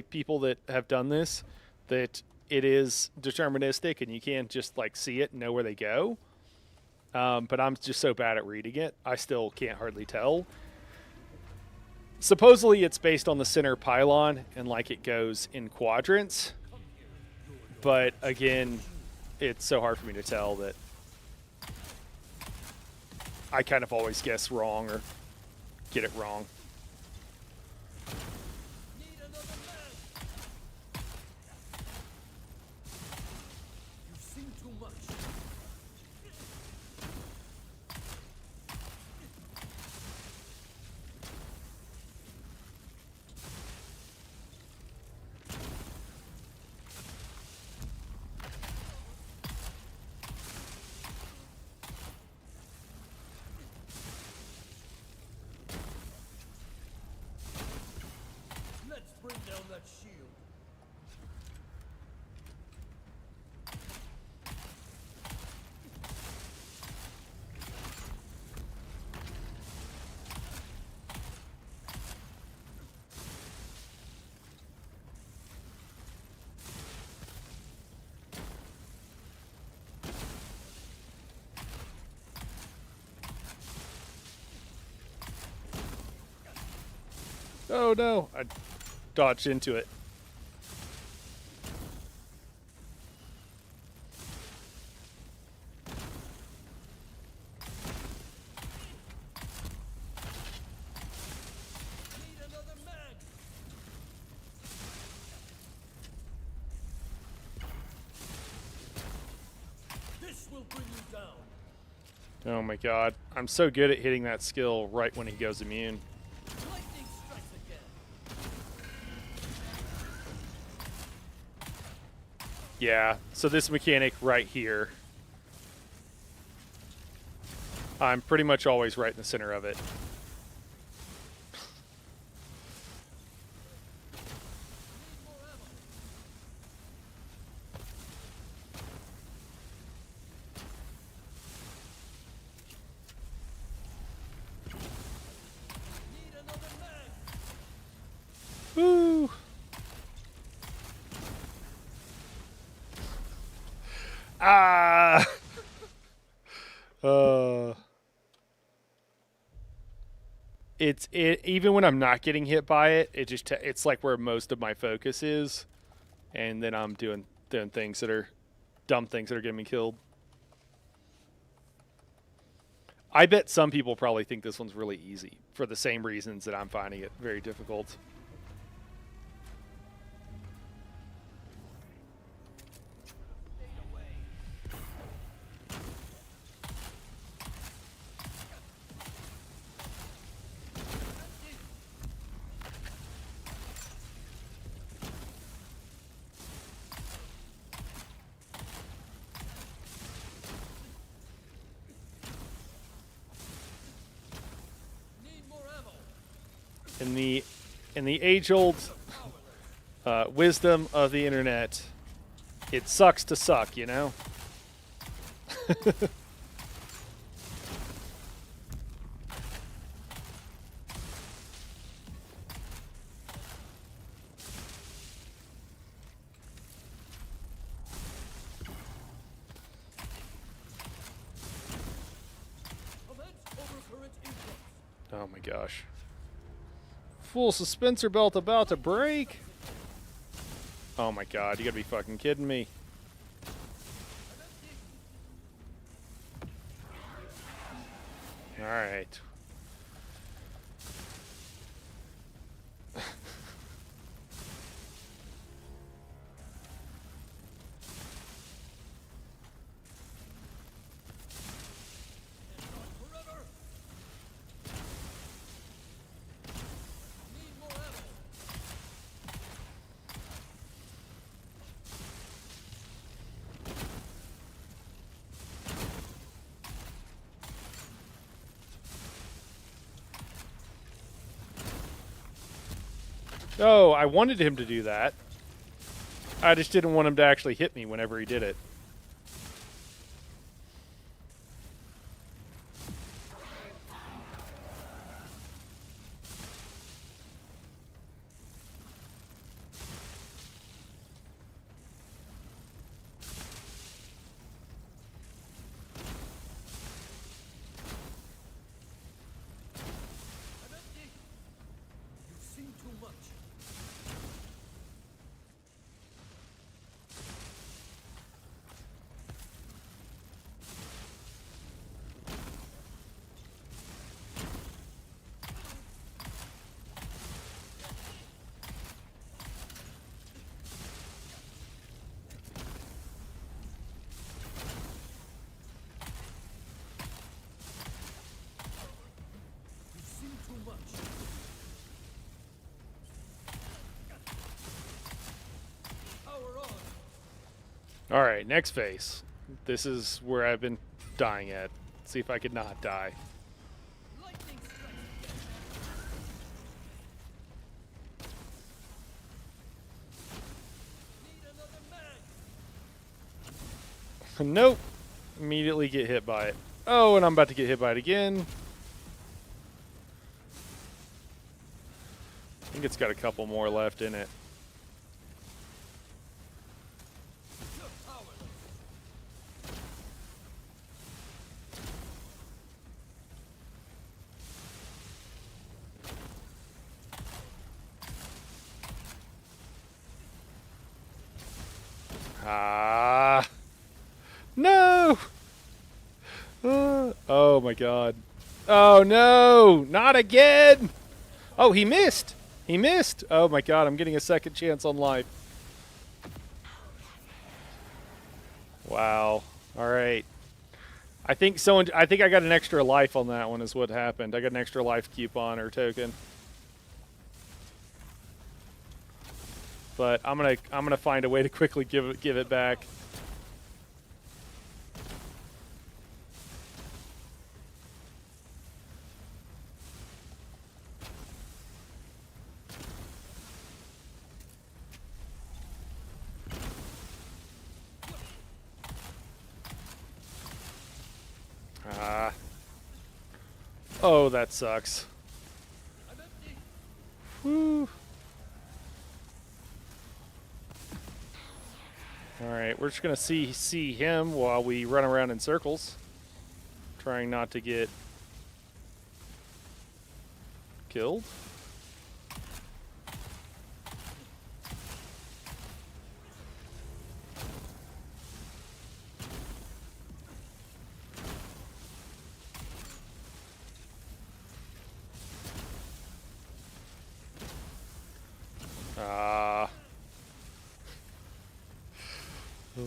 people that have done this that it is deterministic and you can't just like see it and know where they go. But I'm just so bad at reading it, I still can't hardly tell. Supposedly, it's based on the center pylon and like it goes in quadrants. But again, it's so hard for me to tell that I kind of always guess wrong or get it wrong. Need another man. You've seen too much. Let's bring down that shield. Oh no, I dodged into it. Need another man. This will bring you down. Oh my god, I'm so good at hitting that skill right when he goes immune. Lightning strikes again. Yeah, so this mechanic right here, I'm pretty much always right in the center of it. Need more ammo. Need another man. Woo! Ah! uh, it even when I'm not getting hit by it, it's like where most of my focus is, and then I'm doing things that are dumb things that are getting me killed. I bet some people probably think this one's really easy for the same reasons that I'm finding it very difficult. Need more ammo. In the age-old wisdom of the internet, it sucks to suck, you know? Commence overcurrent influx. Oh my gosh. Full suspensor belt about to break? Oh my god, you gotta be fucking kidding me. Alright. Forever. Need more ammo. Oh, I wanted him to do that. I just didn't want him to actually hit me whenever he did it. All right, next phase. This is where I've been dying at. See if I could not die. Lightning strike. Need another mag. Nope. Immediately get hit by it. Oh, and I'm about to get hit by it again. I think it's got a couple more left in it. You're powerless. Ah. No! Oh my god. Oh no! Not again! Oh, he missed! He missed! Oh my god, I'm getting a second chance on life. Wow. Alright. I think I got an extra life on that one is what happened. I got an extra life coupon or token. But I'm gonna find a way to quickly give it back. Ah. Oh, that sucks. I'm empty. Whew. All right, we're just gonna see him while we run around in circles, trying not to get killed. Ah. There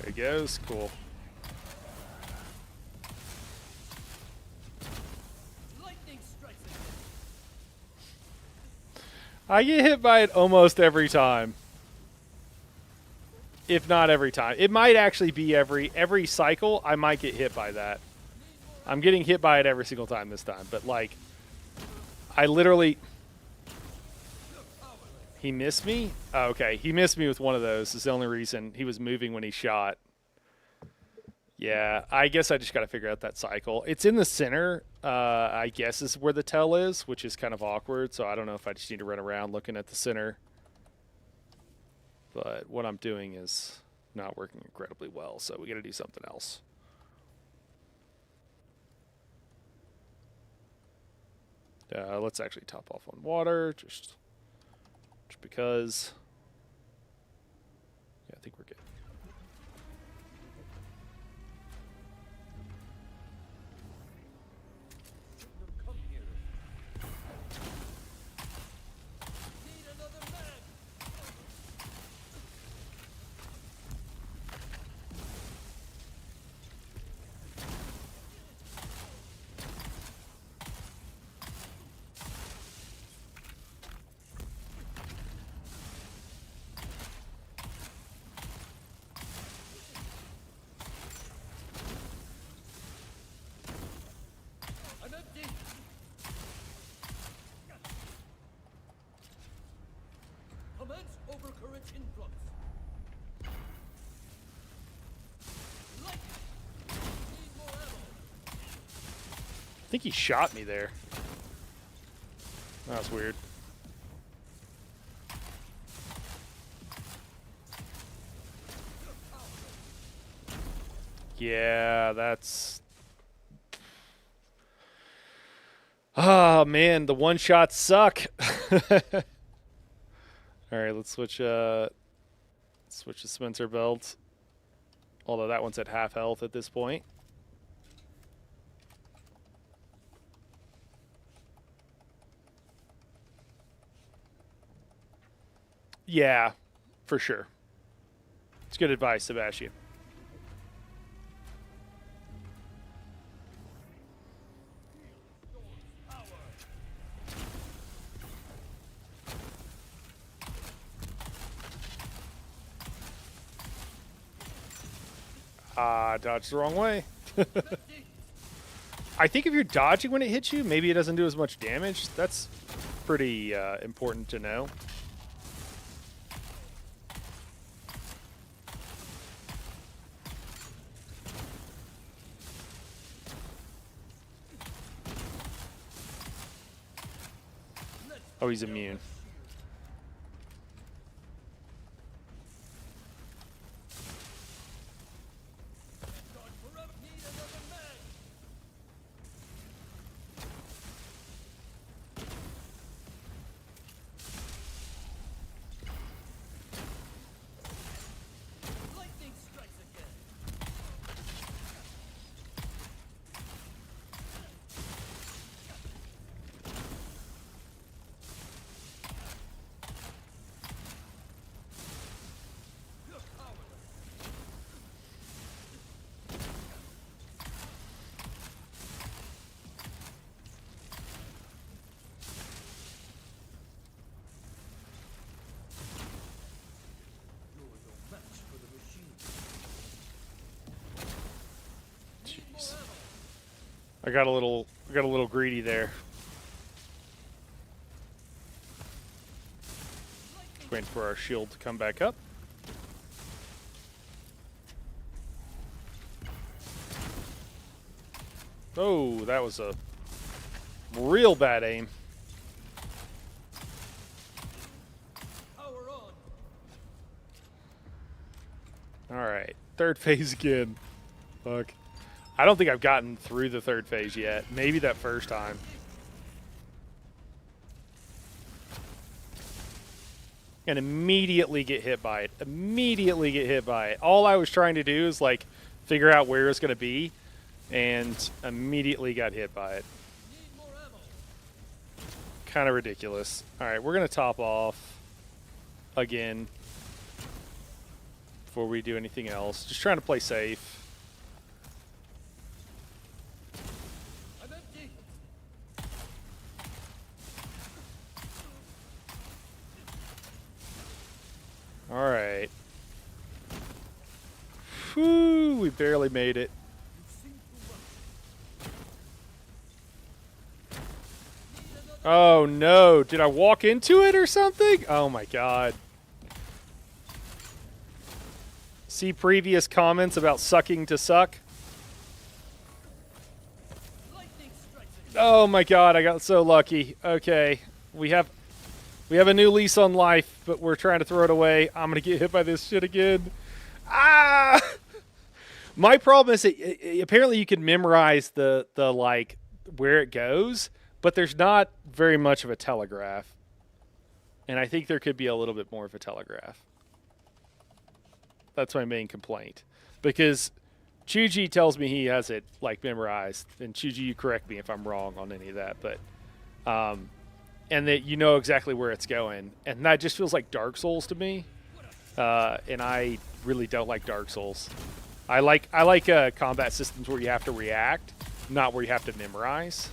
he goes. Cool. Lightning strikes again. I get hit by it almost every time. If not every time. It might actually be every cycle I might get hit by that. I'm getting hit by it every single time this time, but like I literally he missed me? Oh, okay. He missed me with one of those. Is the only reason. He was moving when he shot. Yeah, I guess I just got to figure out that cycle. It's in the center, I guess is where the tell is, which is kind of awkward, so I don't know if I just need to run around looking at the center. But what I'm doing is not working incredibly well, so we got to do something else. Let's actually top off on water, just because. Yeah, I think we're good. Come here. Need another mag. I'm empty. Commence overcurrent influx. Lightning. Need more ammo. I think he shot me there. That was weird. Yeah, that's. Oh man, the one shots suck. All right, let's switch to Spencer belt. Although that one's at half health at this point. Yeah, for sure. It's good advice, Sebastian. Ah, dodged the wrong way. I think if you're dodging when it hits you, maybe it doesn't do as much damage. That's pretty important to know. Oh, he's immune. Lightning strikes again. You're powerless. You're no match for the machine. Jeez. I got a little greedy there. Waiting for our shield to come back up. Oh, that was a real bad aim. Power on. Alright, third phase again. Fuck. I don't think I've gotten through the third phase yet. Maybe that first time. And immediately get hit by it. Immediately get hit by it. All I was trying to do is like figure out where it's going to be, and immediately got hit by it. Need more ammo. Kind of ridiculous. Alright, we're going to top off again before we do anything else. Just trying to play safe. I'm empty. Alright. Whew, we barely made it. You've seen too much. Need another. Oh no, did I walk into it or something? Oh my god. See previous comments about sucking to suck? Lightning strikes again. Oh my god, I got so lucky. Okay, we have a new lease on life, but we're trying to throw it away. I'm gonna get hit by this shit again. Ah! My problem is apparently you can memorize the like where it goes, but there's not very much of a telegraph. And I think there could be a little bit more of a telegraph. That's my main complaint. Because Chuji tells me he has it like memorized, and Chuji, you correct me if I'm wrong on any of that, but and that you know exactly where it's going, and that just feels like Dark Souls to me. And I really don't like Dark Souls. I like combat systems where you have to react, not where you have to memorize.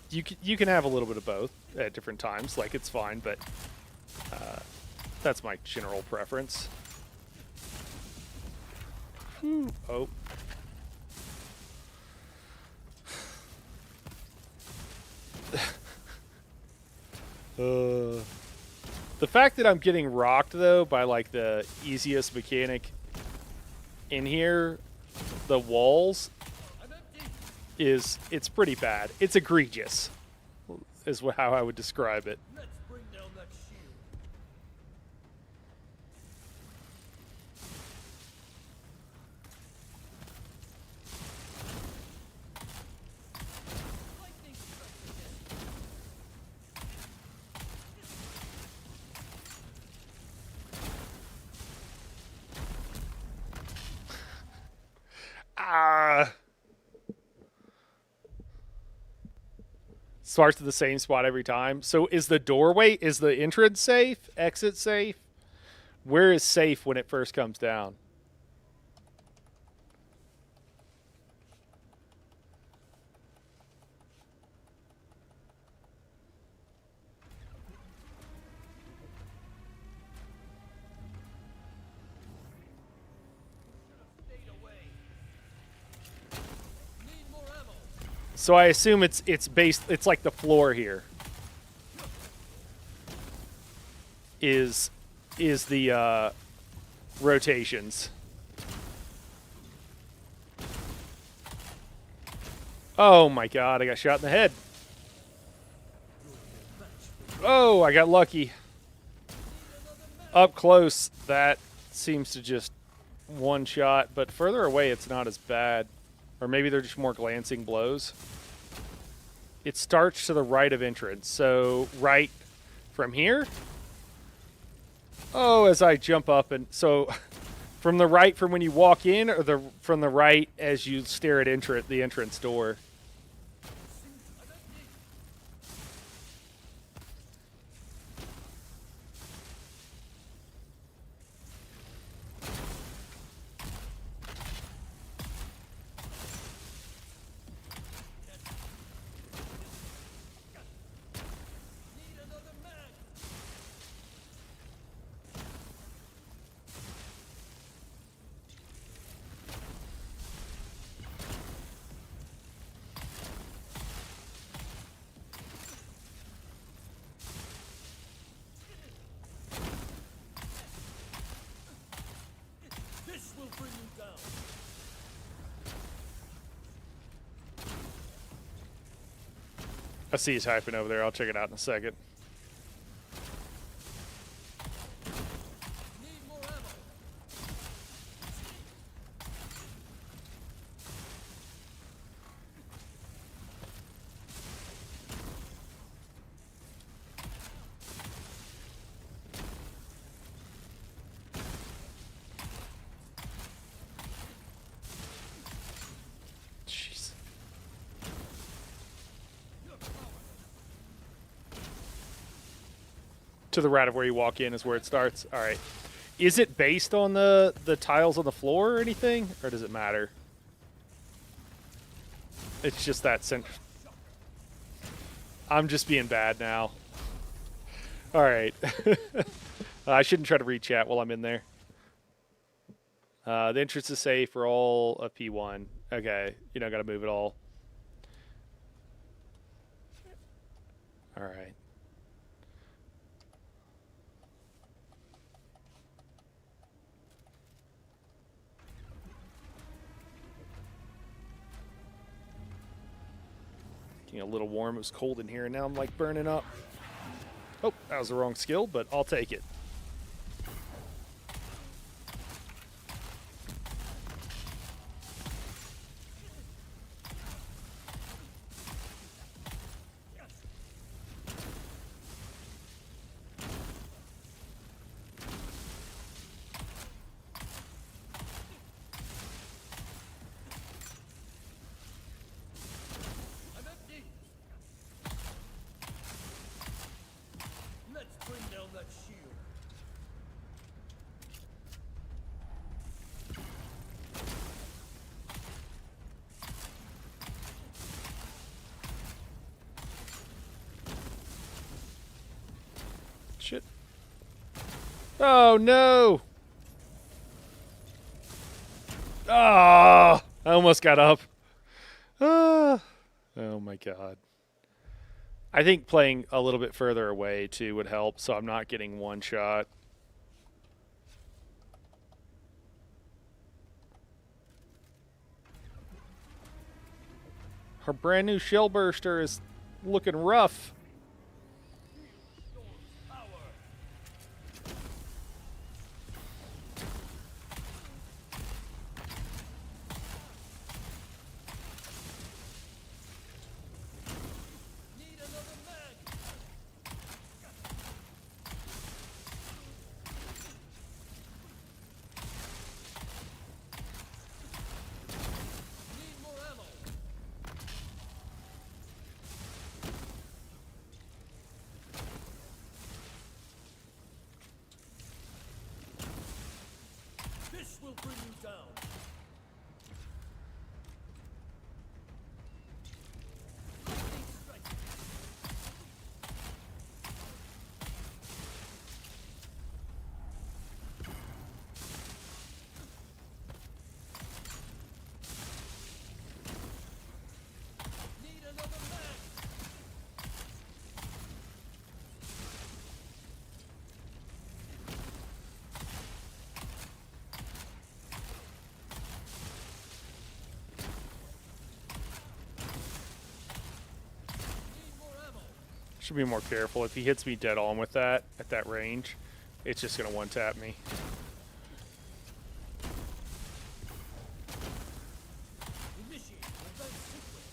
You can have a little bit of both at different times, like it's fine, but that's my general preference. Whew. Oh. The fact that I'm getting rocked though by like the easiest mechanic in here, the walls, I'm empty. it's pretty bad. It's egregious, is how I would describe it. Let's bring down that shield. Lightning strikes again. Ah. Starts at the same spot every time. So is the entrance safe? Exit safe? Where is safe when it first comes down? So I assume it's based. It's like the floor here. Is the rotations? Oh my god! I got shot in the head. Oh, I got lucky. Up close, that seems to just one shot, but further away, it's not as bad. Or maybe they're just more glancing blows. It starts to the right of entrance, so right from here. Oh, as I jump up, and so from the right from when you walk in, or from the right as you stare at the entrance door. Need another mag. This will bring you down. I see he's hyping over there. I'll check it out in a second. Need more ammo. Jeez. To the right of where you walk in is where it starts. All right. Is it based on the tiles on the floor or anything, or does it matter? It's just that I'm just being bad now. All right. I shouldn't try to read chat while I'm in there. The entrance is safe for all of P1. Okay, you don't got to move it all. All right. Getting a little warm. It was cold in here, and now I'm like burning up. Oh, that was the wrong skill, but I'll take it. I'm empty. Let's bring down that shield. Shit. Oh, no. Ah, I almost got up. Ah. Oh, my God. I think playing a little bit further away, too, would help, so I'm not getting one shot. Our brand new shell burster is looking rough. Need another mag. Need more ammo. This will bring you down. Strike. Need Should be more careful. If he hits me dead on with that at that range, it's just gonna one tap me. Initiate advanced sequence.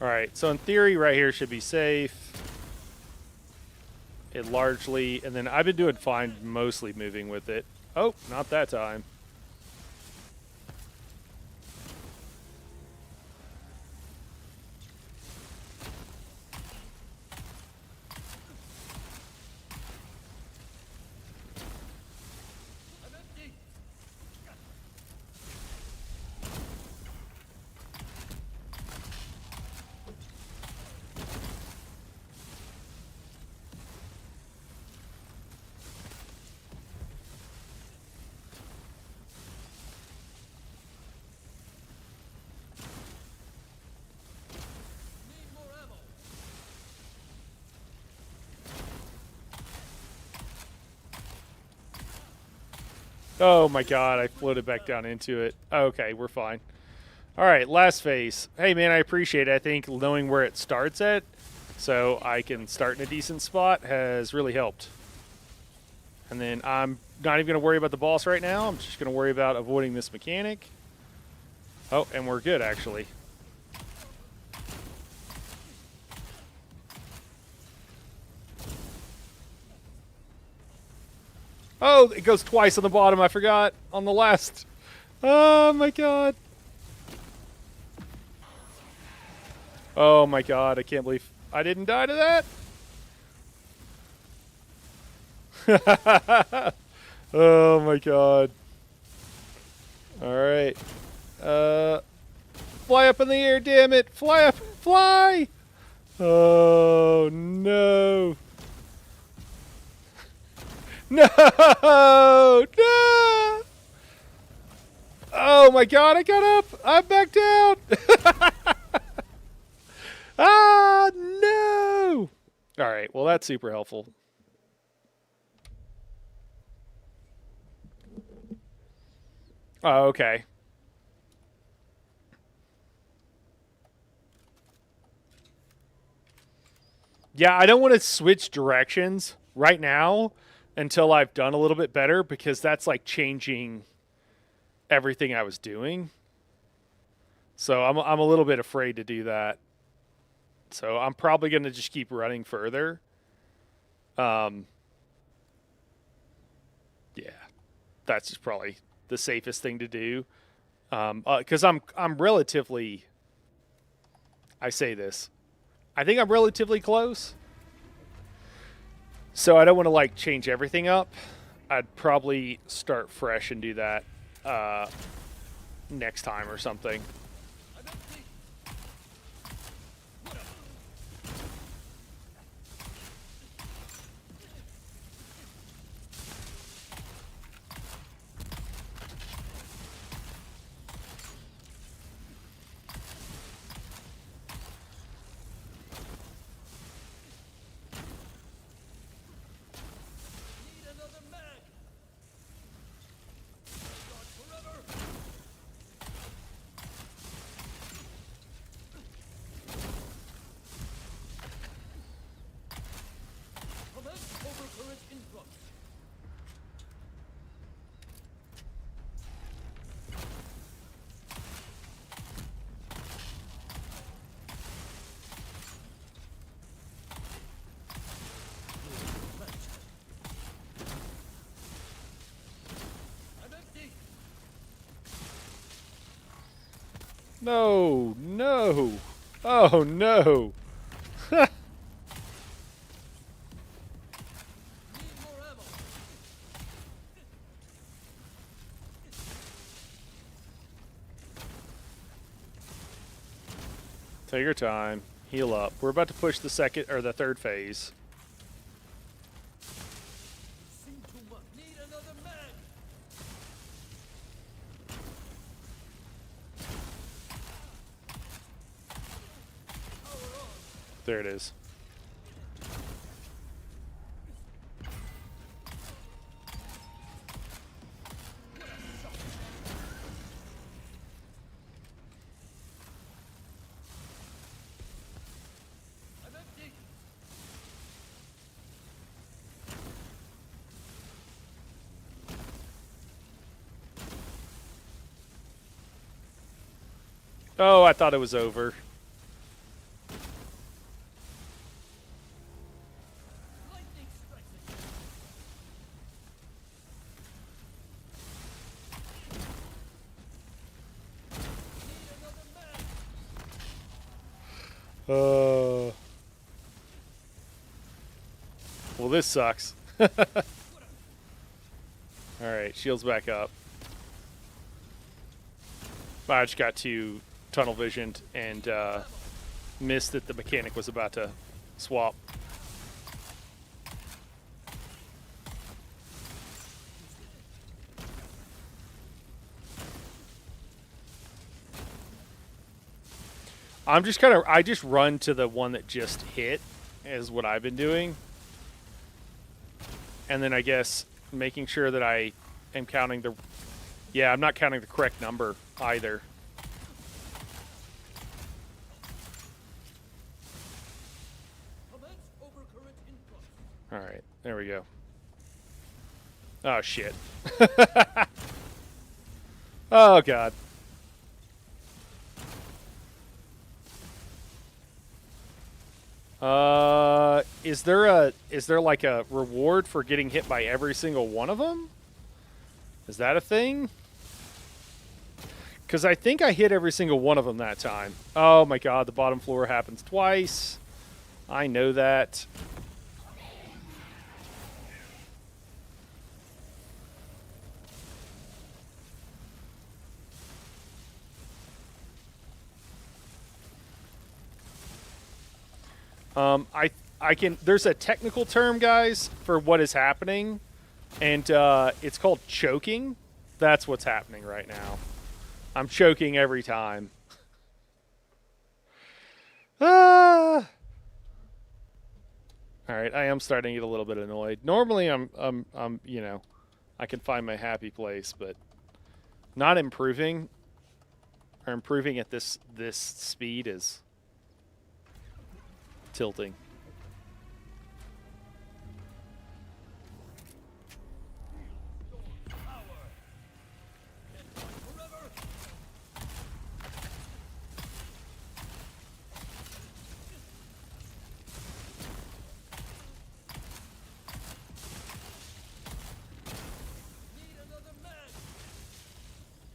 Alright, so in theory right here should be safe. It largely, and then I've been doing fine mostly moving with it. Oh, not that time. I'm empty. Need more ammo. Oh my god, I floated back down into it. Okay, we're fine. Alright, last phase. Hey man, I appreciate it. I think knowing where it starts at, so I can start in a decent spot, has really helped. And then I'm not even going to worry about the boss right now. I'm just going to worry about avoiding this mechanic. Oh, and we're good, actually. Oh, it goes twice on the bottom. I forgot on the last. Oh, my God. Oh, my God. I can't believe I didn't die to that. Oh, my God. All right. Fly up in the air, damn it. Fly up. Fly. Oh, no. No! No! Oh my god, I got up! I'm back down! Ah, no! Alright, well, that's super helpful. Oh, okay. Yeah, I don't want to switch directions right now until I've done a little bit better, because that's like changing everything I was doing. So I'm a little bit afraid to do that. So I'm probably going to just keep running further. Yeah, that's just probably the safest thing to do. Because I'm relatively. I say this. I think I'm relatively close. So I don't want to like change everything up. I'd probably start fresh and do that next time or something. I'm empty. Need another mag. God forever. Commence overcurrent influx. I'm empty. No, no. Oh no. Need more ammo. Take your time. Heal up. We're about to push the second or the third phase. Seen too much. Need another mag. Power on. There it is. Oh, I thought it was over. Lightning strikes again. Need another man. Well, this sucks. Alright, shields back up. I just got too tunnel visioned and missed that the mechanic was about to swap. I'm just kind of, I just run to the one that just hit, is what I've been doing. And then I guess making sure that I am counting the, yeah, I'm not counting the correct number either. Commence overcurrent influx. Alright, there we go. Oh, shit. Oh, God. Is there like a reward for getting hit by every single one of them? Is that a thing? Because I think I hit every single one of them that time. Oh my god, the bottom floor happens twice. I know that. I can. There's a technical term, guys, for what is happening, and it's called choking. That's what's happening right now. I'm choking every time. Ah. All right, I am starting to get a little bit annoyed. Normally, I'm, you know, I can find my happy place, but not improving or improving at this speed is tilting. Need another man.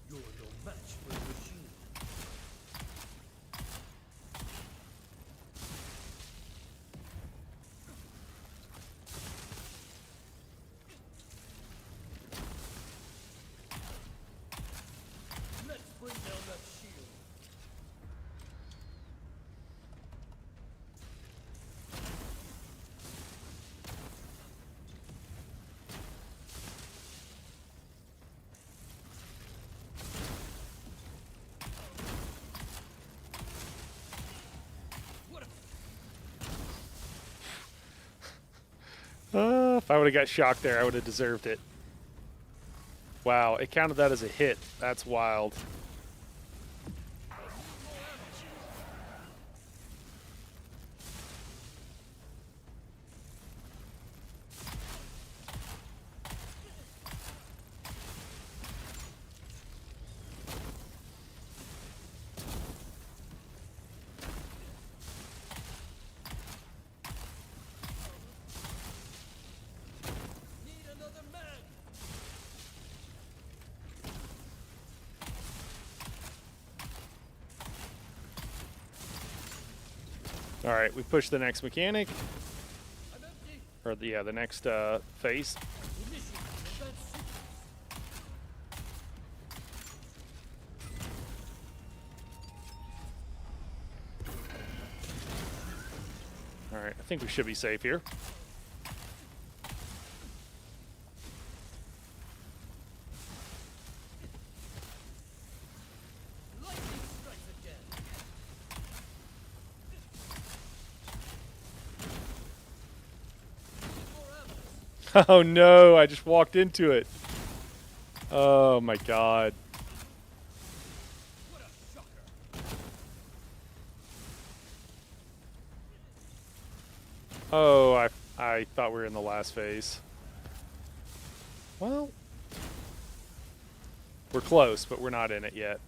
You're no match for the machine. Let's bring down that shield. What a If I would have got shocked there, I would have deserved it. Wow, it counted that as a hit. That's wild. need another man. All right, we pushed the next mechanic, I'm empty. or the next phase. Initiate advanced sequence. All right, I think we should be safe here. Lightning strikes again. Need more ammo. Oh no, I just walked into it. Oh my god. What a shocker. Oh, I thought we were in the last phase. Well, we're close, but we're not in it yet.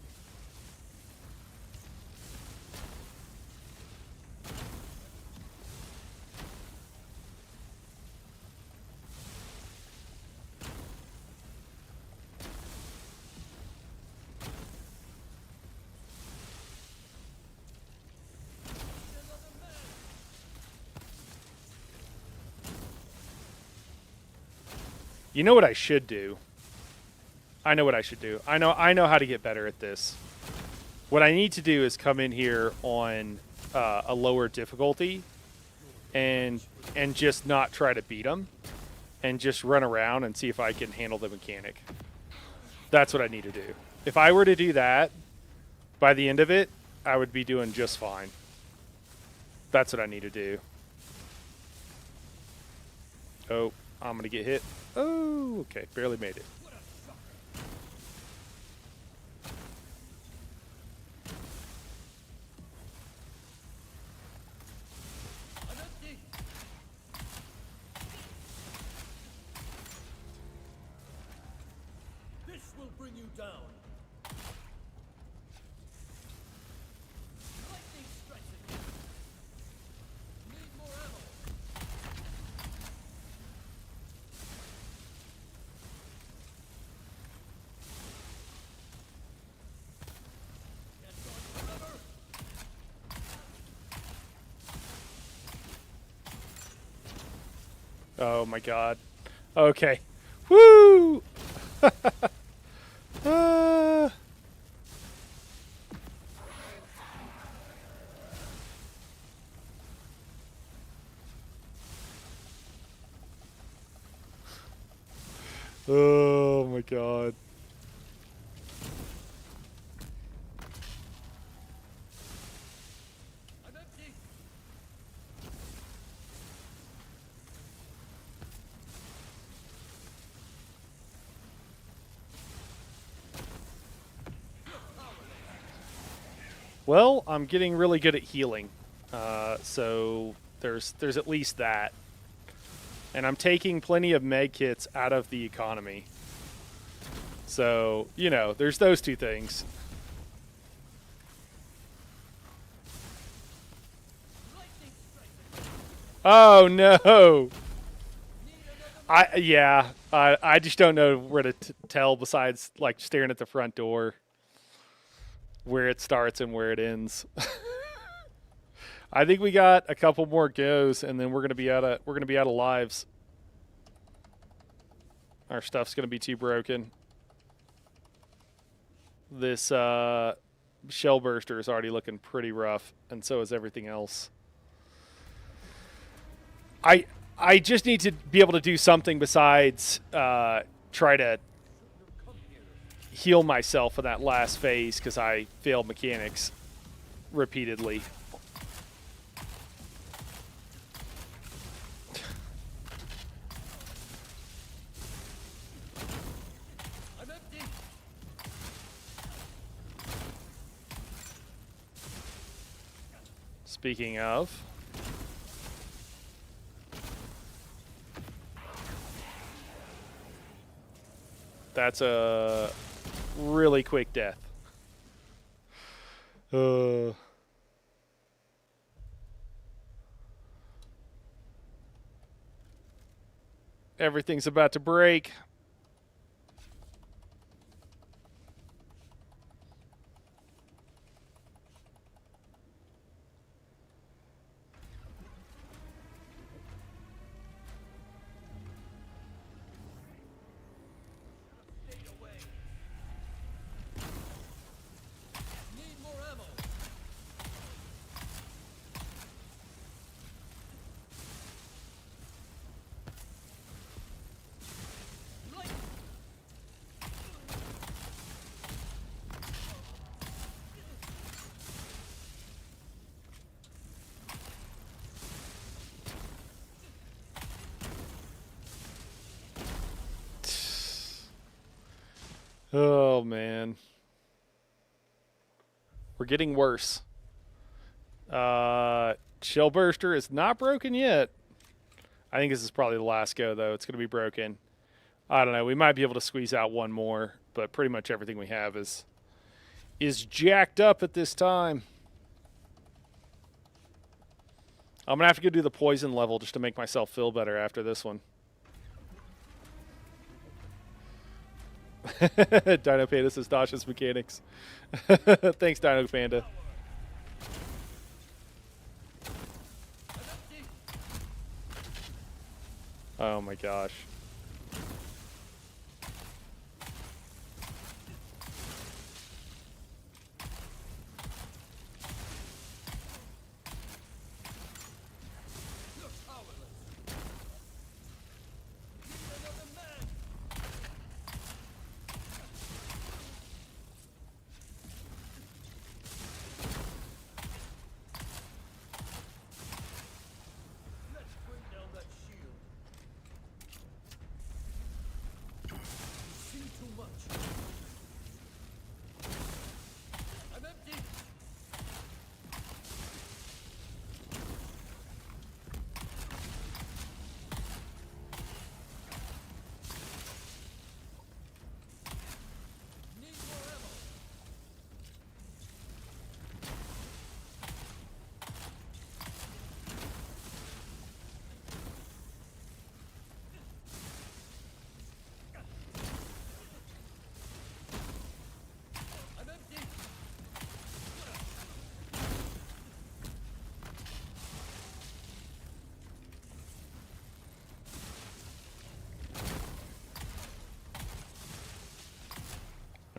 You know what I should do? I know what I should do. I know how to get better at this. What I need to do is come in here on a lower difficulty and just not try to beat them and just run around and see if I can handle the mechanic. That's what I need to do. If I were to do that, by the end of it, I would be doing just fine. That's what I need to do. Oh, I'm going to get hit. Oh, okay. Barely made it. I'm empty. This will bring you down. Lightning strikes again. Need more ammo. Can't dodge forever. Oh my god. Okay. Woo! Ah. Oh my god. I'm empty. Well, I'm getting really good at healing. So there's at least that. And I'm taking plenty of med kits out of the economy. So, you know, there's those two things. Lightning strikes again. Oh no. I just don't know where to tell besides like staring at the front door where it starts and where it ends. I think we got a couple more goes and then we're going to be out of lives. Our stuff's going to be too broken. This shell burster is already looking pretty rough and so is everything else. I just need to be able to do something besides try to heal myself in that last phase because I failed mechanics repeatedly. I'm empty. Speaking of, that's a really quick death. Everything's about to break. Stay away. Need more ammo. Light. Oh man, we're getting worse. Shell burster is not broken yet. I think this is probably the last go though. It's going to be broken. I don't know. We might be able to squeeze out one more, but pretty much everything we have is jacked up at this time. I'm going to have to go do the poison level just to make myself feel better after this one. Dino Panda says Dasha's mechanics. Thanks, Dino Panda. I'm empty. Oh my gosh.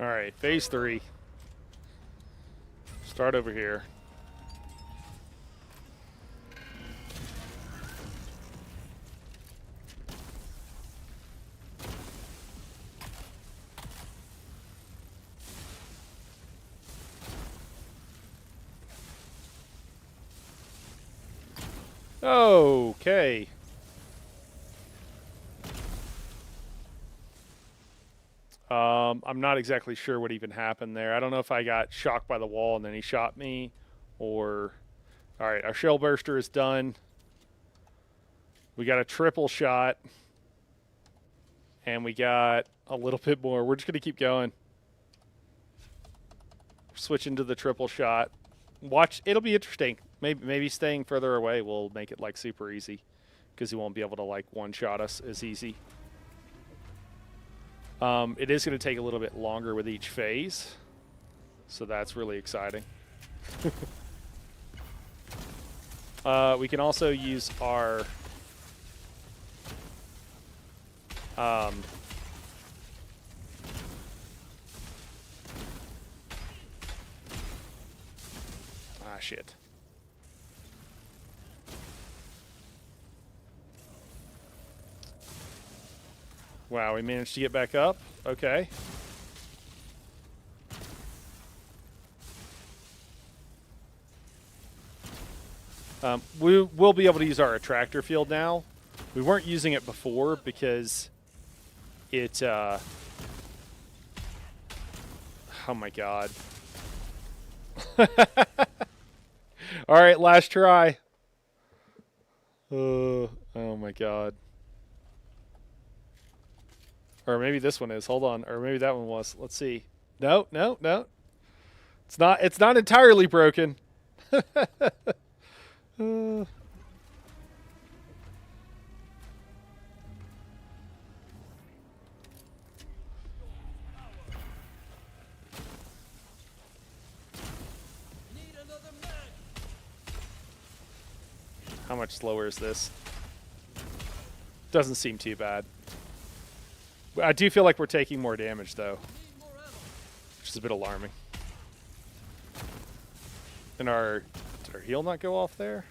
All right, phase 3. Start over here. Okay. I'm not exactly sure what even happened there. I don't know if I got shocked by the wall and then he shot me, or... All right, our shell burster is done. We got a triple shot, and we got a little bit more. We're just going to keep going. Switching to the triple shot. Watch, it'll be interesting. Maybe staying further away will make it like super easy, because he won't be able to like one-shot us as easy. It is going to take a little bit longer with each phase, so that's really exciting. We can also use our ah, shit. Wow, we managed to get back up. Okay. We will be able to use our attractor field now. We weren't using it before because it... oh my god. Alright, last try. Oh my god. Or maybe this one is. Hold on. Or maybe that one was. Let's see. No. It's not entirely broken. How much slower is this? Doesn't seem too bad. I do feel like we're taking more damage, though, which is a bit alarming. And did our heal not go off there?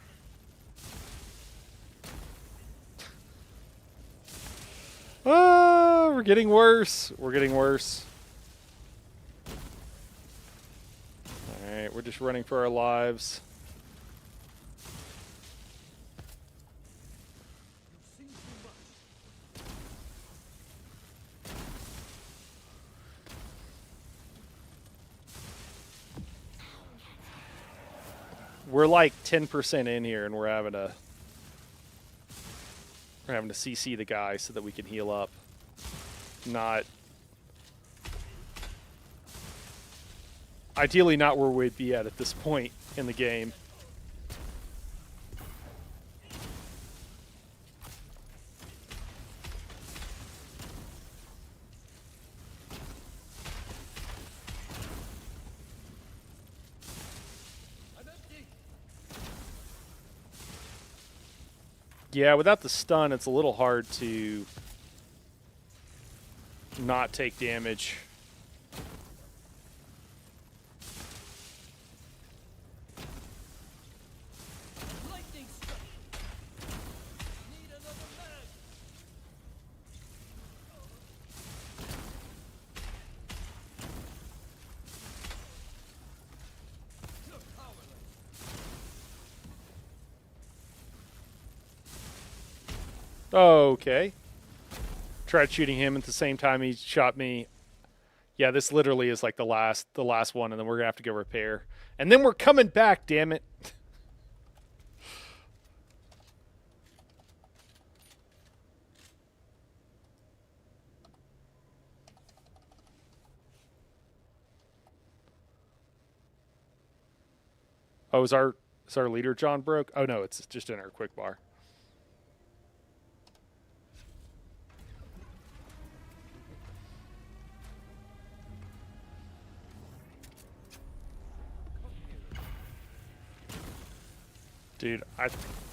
Ah, we're getting worse. We're getting worse. All right, we're just running for our lives. We're like 10% in here, and we're having to CC the guy so that we can heal up. Ideally not where we'd be at this point in the game. Yeah, without the stun, it's a little hard to not take damage. Lightning strike. Need another mag. You're powerless. Okay. Tried shooting him at the same time he shot me. Yeah, this literally is like the last one, and then we're gonna have to go repair. And then we're coming back, damn it. Oh, is our leader John broke? Oh no, it's just in our quick bar. Dude,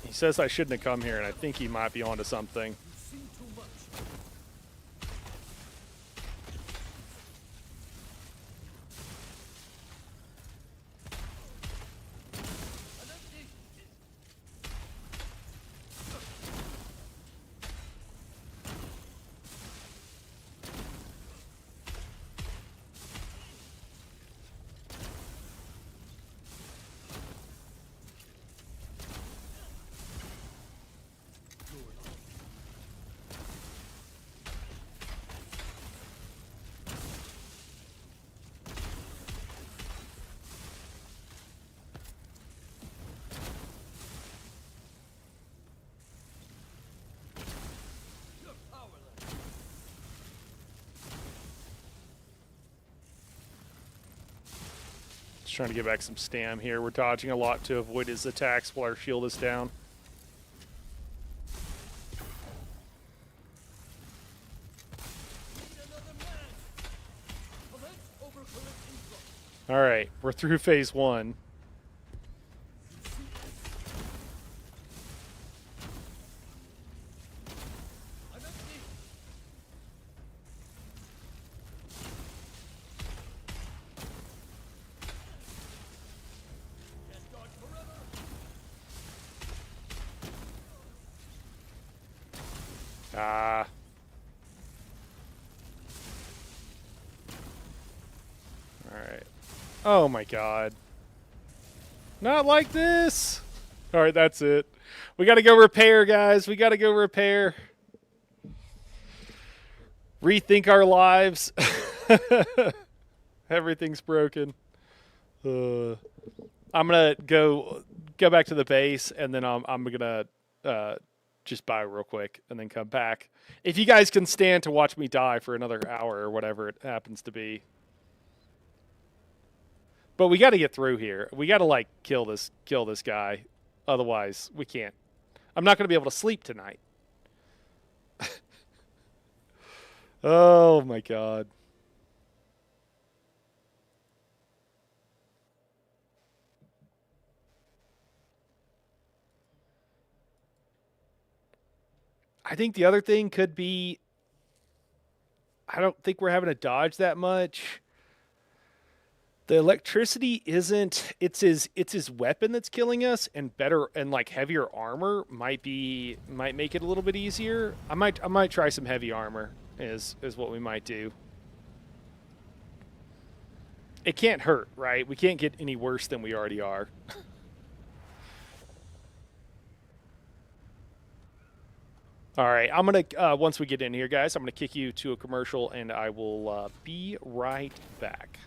he says I shouldn't have come here, and I think he might be onto something. You've seen too much. trying to get back some stam here. We're dodging a lot to avoid his attacks while our shield is down. Need another man. Commence overcurrent influx. All right, we're through phase 1. I'm empty. Can't dodge forever. Ah. All right. Oh my god. Not like this. All right, that's it. We got to go repair, guys. We got to go repair. Rethink our lives. Everything's broken. I'm gonna go back to the base, and then I'm gonna just buy real quick, and then come back. If you guys can stand to watch me die for another hour or whatever it happens to be. But we got to get through here. We got to like kill this guy. Otherwise, we can't. I'm not going to be able to sleep tonight. Oh my god. I think the other thing could be I don't think we're having to dodge that much. The electricity isn't it's his weapon that's killing us, and better and like heavier armor might make it a little bit easier. I might try some heavy armor is what we might do. It can't hurt, right? We can't get any worse than we already are. All right, I'm gonna once we get in here, guys, I'm gonna kick you to a commercial, and I will be right back.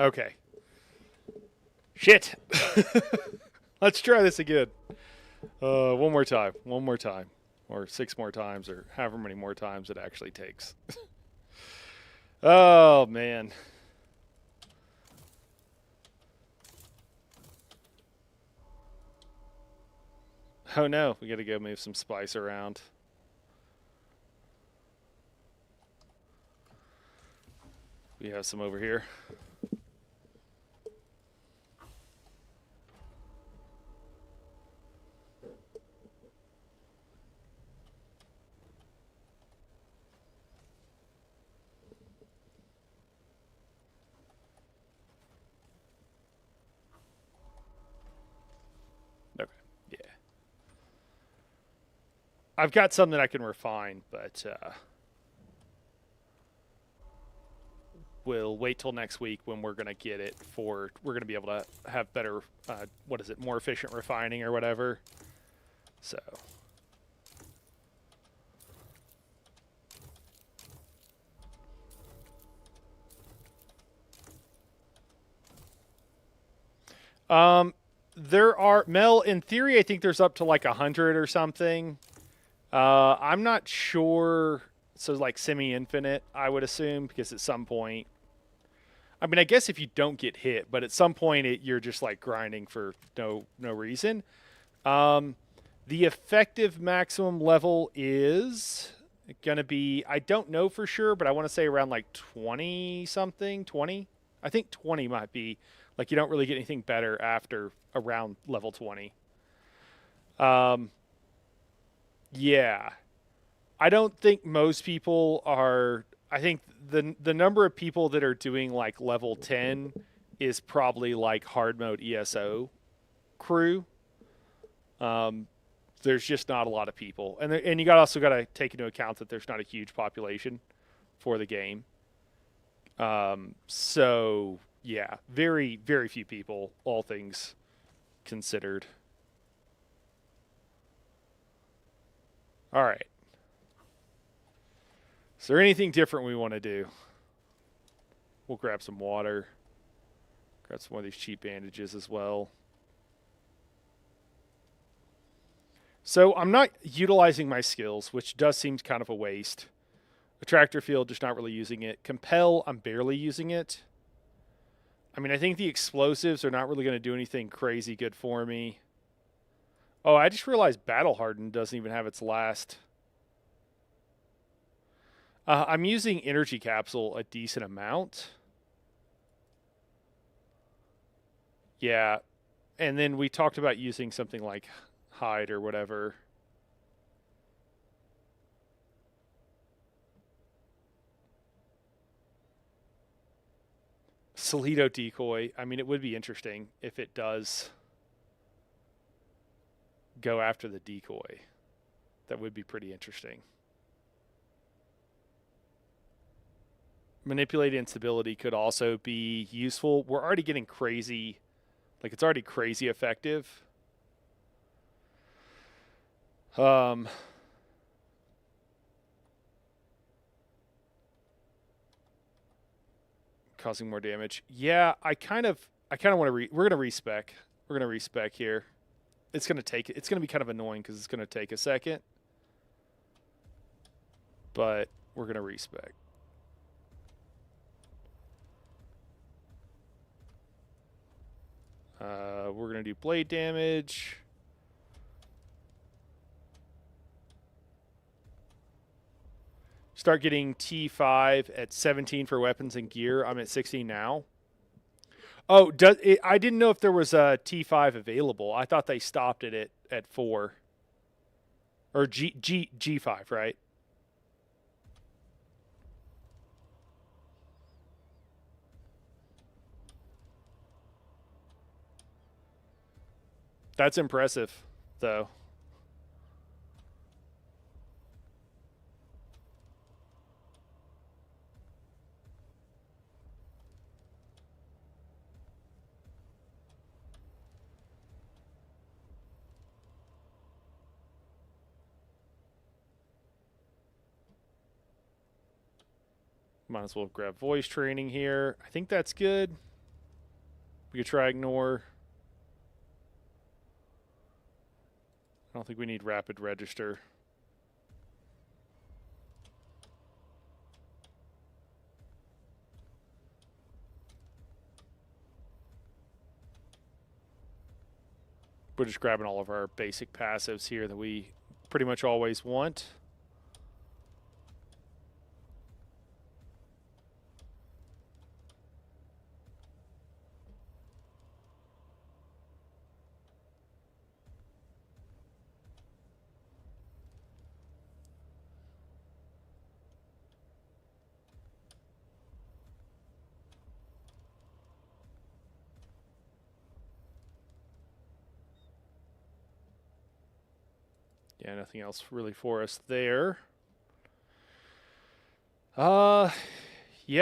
Okay. Shit. Let's try this again. One more time. One more time. Or 6 more times, or however many more times it actually takes. Oh, man. Oh, no. We gotta go move some spice around. We have some over here. Okay. Yeah. I've got some that I can refine, but we'll wait till next week when we're gonna get it for. We're gonna be able to have better, what is it, more efficient refining or whatever. So. There are Mel. In theory, I think there's up to like 100 or something. I'm not sure. So like semi-infinite, I would assume, because at some point, I mean, I guess if you don't get hit, but at some point you're just like grinding for no reason. Um, the effective maximum level is gonna be, I don't know for sure, but I want to say around like 20 something, 20. I think 20 might be like you don't really get anything better after around level 20. Um, yeah, I don't think most people are. I think the number of people that are doing like level 10 is probably like hard mode ESO crew. Um, there's just not a lot of people, and you got also got to take into account that there's not a huge population for the game. So yeah, very few people, all things considered. All right. Is there anything different we want to do? We'll grab some water. Grab some of these cheap bandages as well. So I'm not utilizing my skills, which does seem kind of a waste. Attractor field, just not really using it. Compel, I'm barely using it. I mean, I think the explosives are not really going to do anything crazy good for me. Oh, I just realized Battle Hardened doesn't even have its last. I'm using Energy Capsule a decent amount. Yeah. And then we talked about using something like Hide or whatever. Solito Decoy. I mean, it would be interesting if it does go after the decoy. That would be pretty interesting. Manipulate instability could also be useful. We're already getting crazy. Like, it's already crazy effective. Causing more damage. Yeah, I kind of want to we're going to respec. We're going to respec here. It's going to be kind of annoying cuz it's going to take a second. But we're going to respec. We're going to do blade damage. Start getting T5 at 17 for weapons and gear. I'm at 16 now. Oh, I didn't know if there was a T5 available. I thought they stopped it at 4. Or G5, right? That's impressive, though. Might as well grab voice training here. I think that's good. We could try ignore. I don't think we need rapid register. We're just grabbing all of our basic passives here that we pretty much always want. Yeah, nothing else really for us there. Yeah,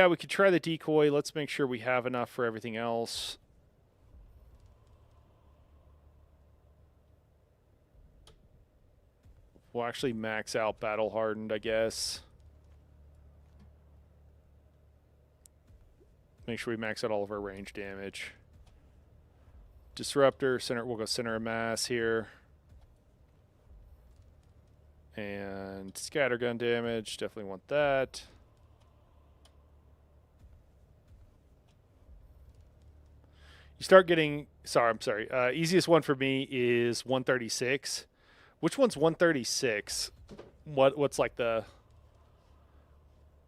we could try the decoy. Let's make sure we have enough for everything else. We'll actually max out battle hardened, I guess. Make sure we max out all of our range damage. Disruptor, center. We'll go center of mass here. And scattergun damage, definitely want that. You start getting, I'm sorry. Easiest one for me is 136. Which one's 136? What's like the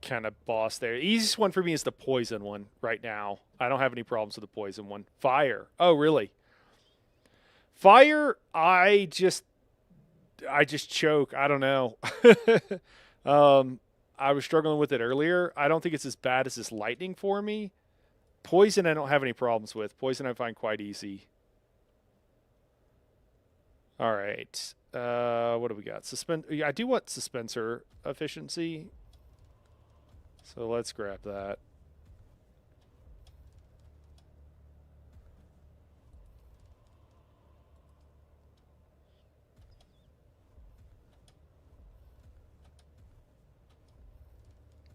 kind of boss there? Easiest one for me is the poison one right now. I don't have any problems with the poison one. Fire. Oh, really? Fire, I just choke. I don't know. I was struggling with it earlier. I don't think it's as bad as this lightning for me. Poison, I don't have any problems with. Poison, I find quite easy. All right. What do we got? I do want suspensor efficiency. So let's grab that.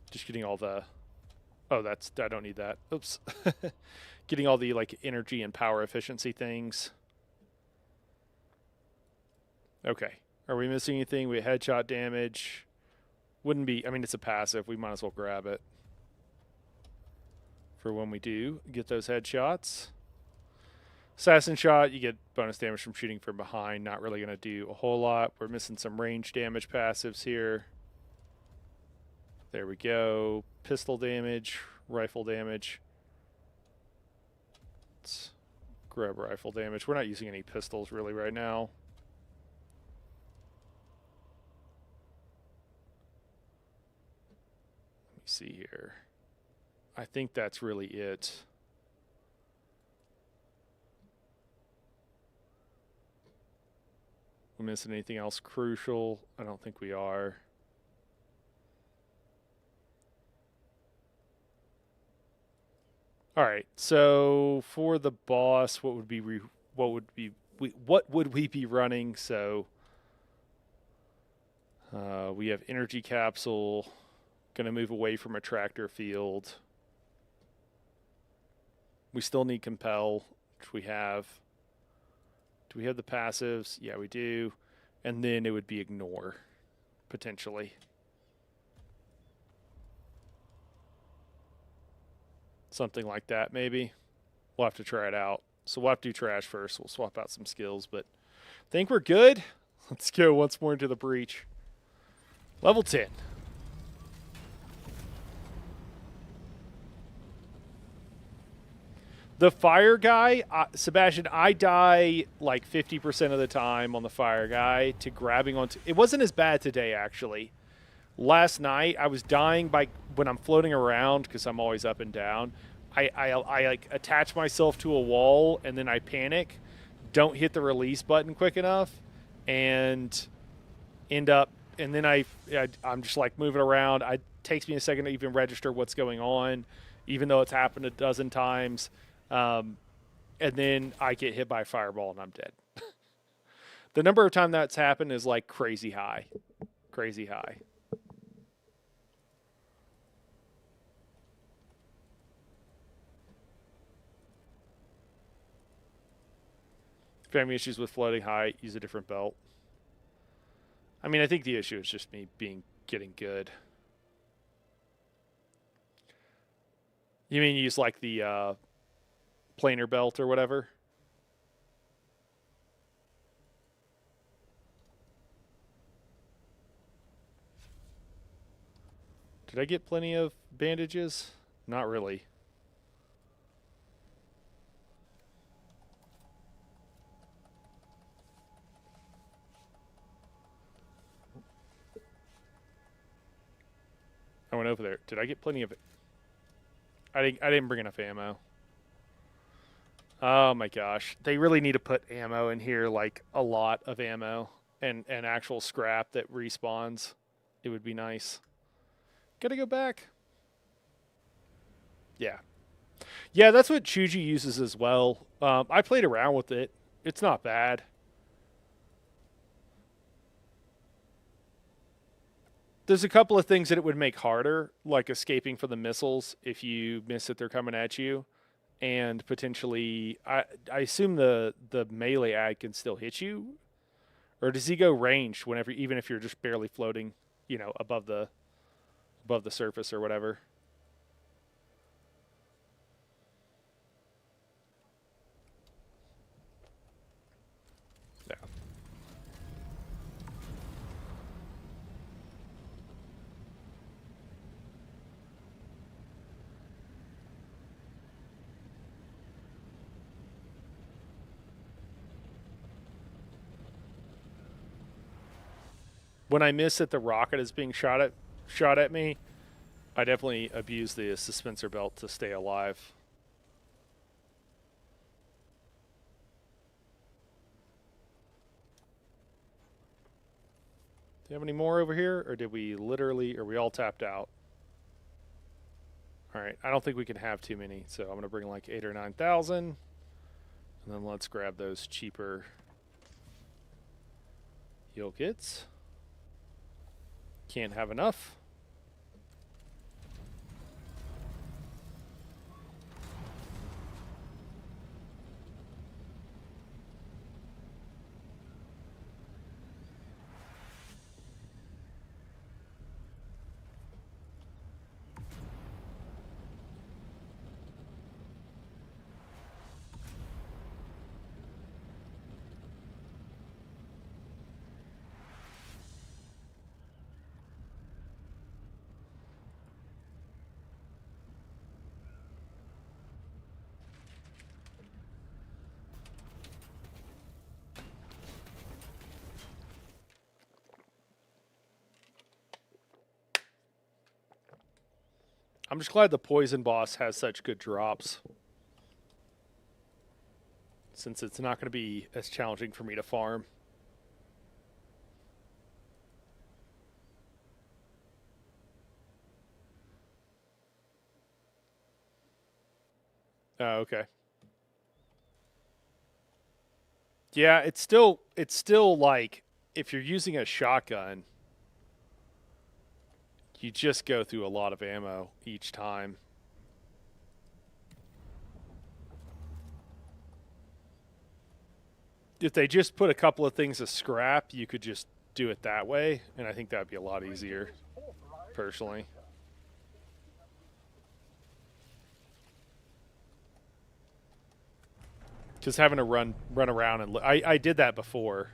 Just getting all the... Oh, I don't need that. Oops. Getting all the like energy and power efficiency things. Okay. Are we missing anything? We had headshot damage. Wouldn't be... I mean, it's a passive. We might as well grab it. For when we do get those headshots. Assassin shot, you get bonus damage from shooting from behind. Not really going to do a whole lot. We're missing some range damage passives here. There we go. Pistol damage, rifle damage. Let's grab rifle damage. We're not using any pistols really right now. Let me see here. I think that's really it. We missing anything else crucial? I don't think we are. All right. So for the boss, what would we be running? So we have energy capsule. Going to move away from attractor field. We still need compel, which we have. Do we have the passives? Yeah, we do. And then it would be ignore, potentially. Something like that, maybe. We'll have to try it out. So we'll have to do trash first. We'll swap out some skills, but I think we're good. Let's go once more into the breach. Level 10. The fire guy, Sebastian, I die like 50% of the time on the fire guy to grabbing onto... It wasn't as bad today, actually. Last night, I was dying by when I'm floating around because I'm always up and down. I like attach myself to a wall and then I panic, don't hit the release button quick enough, and end up... And then I'm just like moving around. It takes me a second to even register what's going on, even though it's happened a dozen times. And then I get hit by a fireball and I'm dead. The number of times that's happened is like crazy high. Crazy high. If you're having issues with floating height, use a different belt. I mean, I think the issue is just me getting good. You mean use like the planar belt or whatever? Did I get plenty of bandages? Not really. I went over there. Did I get plenty of it? I didn't bring enough ammo. Oh my gosh. They really need to put ammo in here, like a lot of ammo and actual scrap that respawns. It would be nice. Gotta go back. Yeah. Yeah, that's what Chuji uses as well. I played around with it. It's not bad. There's a couple of things that it would make harder, like escaping from the missiles if you miss that they're coming at you, and potentially, I assume the melee ag can still hit you, or does he go ranged whenever, even if you're just barely floating, you know, above the surface or whatever? Yeah. When I miss that the rocket is being shot at me, I definitely abuse the suspensor belt to stay alive. Do you have any more over here, or did we literally, are we all tapped out? All right, I don't think we can have too many, so I'm gonna bring like 8,000 or 9,000, and then let's grab those cheaper heal kits. Can't have enough. I'm just glad the poison boss has such good drops, since it's not going to be as challenging for me to farm. Oh, okay. Yeah, it's still like if you're using a shotgun, you just go through a lot of ammo each time. If they just put a couple of things of scrap, you could just do it that way, and I think that'd be a lot easier, personally. Just having to run around and I did that before.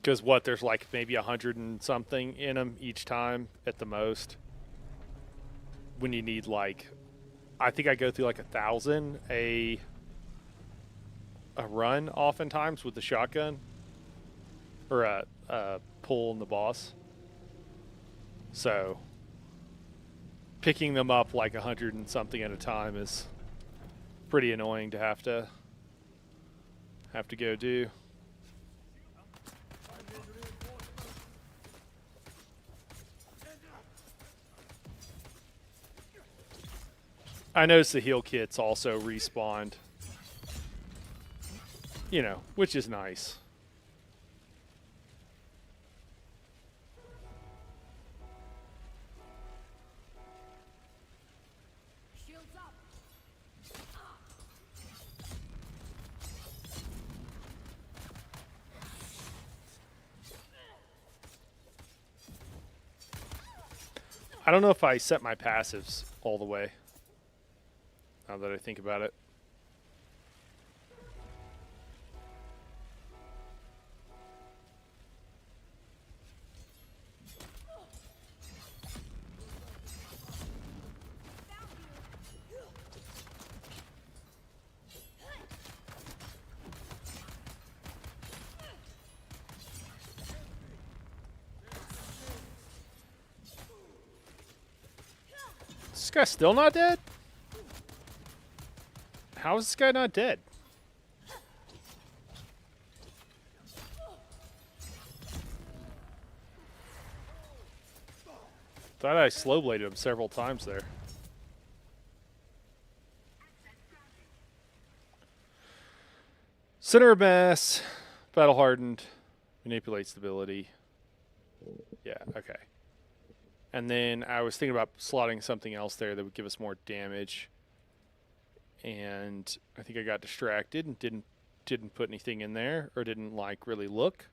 Because what, there's like maybe 100 and something in them each time at the most. When you need like, I think I go through like 1,000 a run oftentimes with the shotgun, or a pull in the boss. So picking them up like 100 and something at a time is pretty annoying to have to go do. I noticed the heal kits also respawned, you know, which is nice. I don't know if I set my passives all the way. Now that I think about it. Is this guy still not dead? How is this guy not dead? Thought I slow bladed him several times there. Center of mass, battle hardened, manipulate stability. Yeah, okay. And then I was thinking about slotting something else there that would give us more damage. And I think I got distracted and didn't put anything in there, or didn't like really look.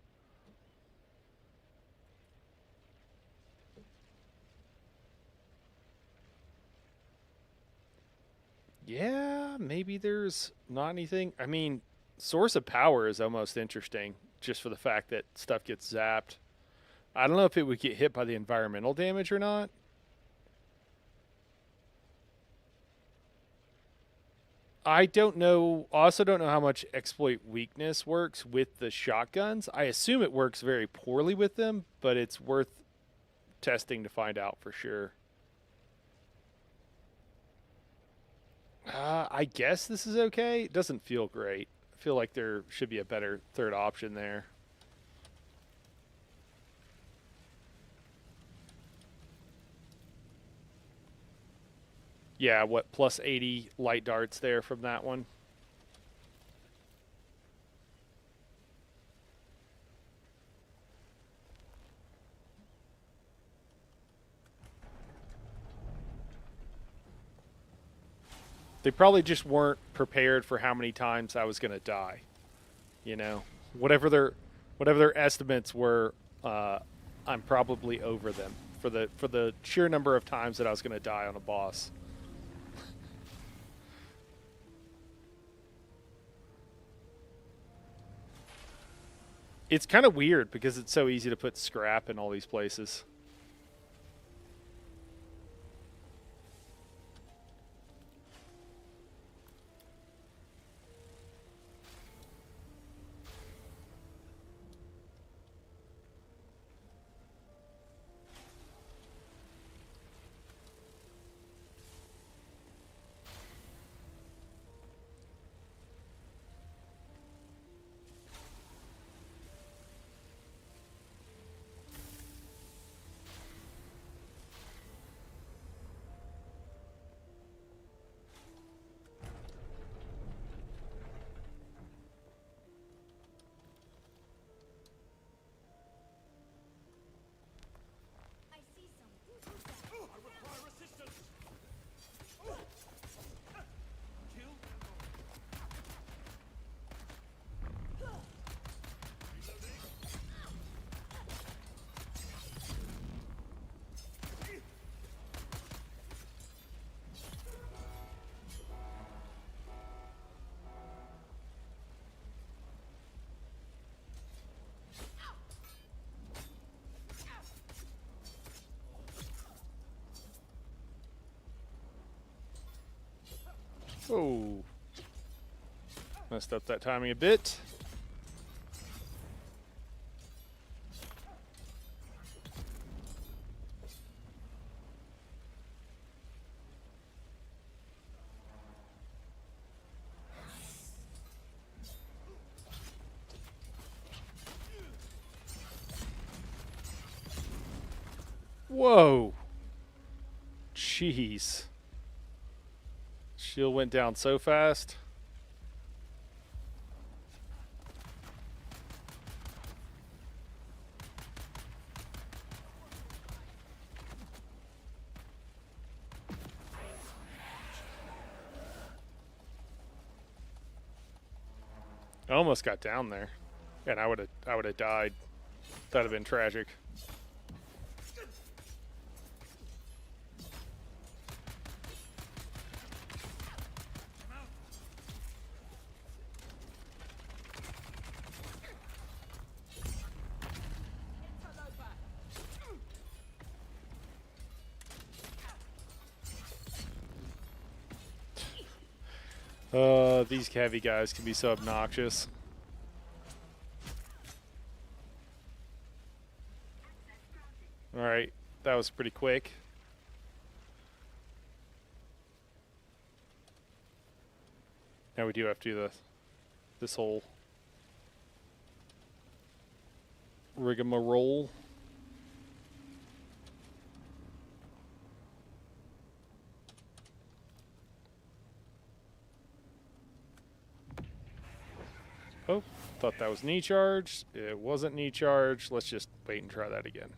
Yeah, maybe there's not anything. I mean, source of power is almost interesting just for the fact that stuff gets zapped. I don't know if it would get hit by the environmental damage or not. I don't know. Also, don't know how much exploit weakness works with the shotguns. I assume it works very poorly with them, but it's worth testing to find out for sure. I guess this is okay. It doesn't feel great. I feel like there should be a better third option there. Yeah, what, plus 80 light darts there from that one? They probably just weren't prepared for how many times I was going to die. You know, whatever their estimates were, I'm probably over them for the sheer number of times that I was going to die on a boss. It's kind of weird because it's so easy to put scrap in all these places. I see some. Who's that? I require assistance. Kill. Oh, messed up that timing a bit. Whoa. Jeez. Shield went down so fast. I almost got down there, and I would have died. That'd have been tragic. These heavy guys can be so obnoxious. Alright, that was pretty quick. Now we do have to do this whole rigmarole. Oh, thought that was knee charge. It wasn't knee charge. Let's just wait and try that again.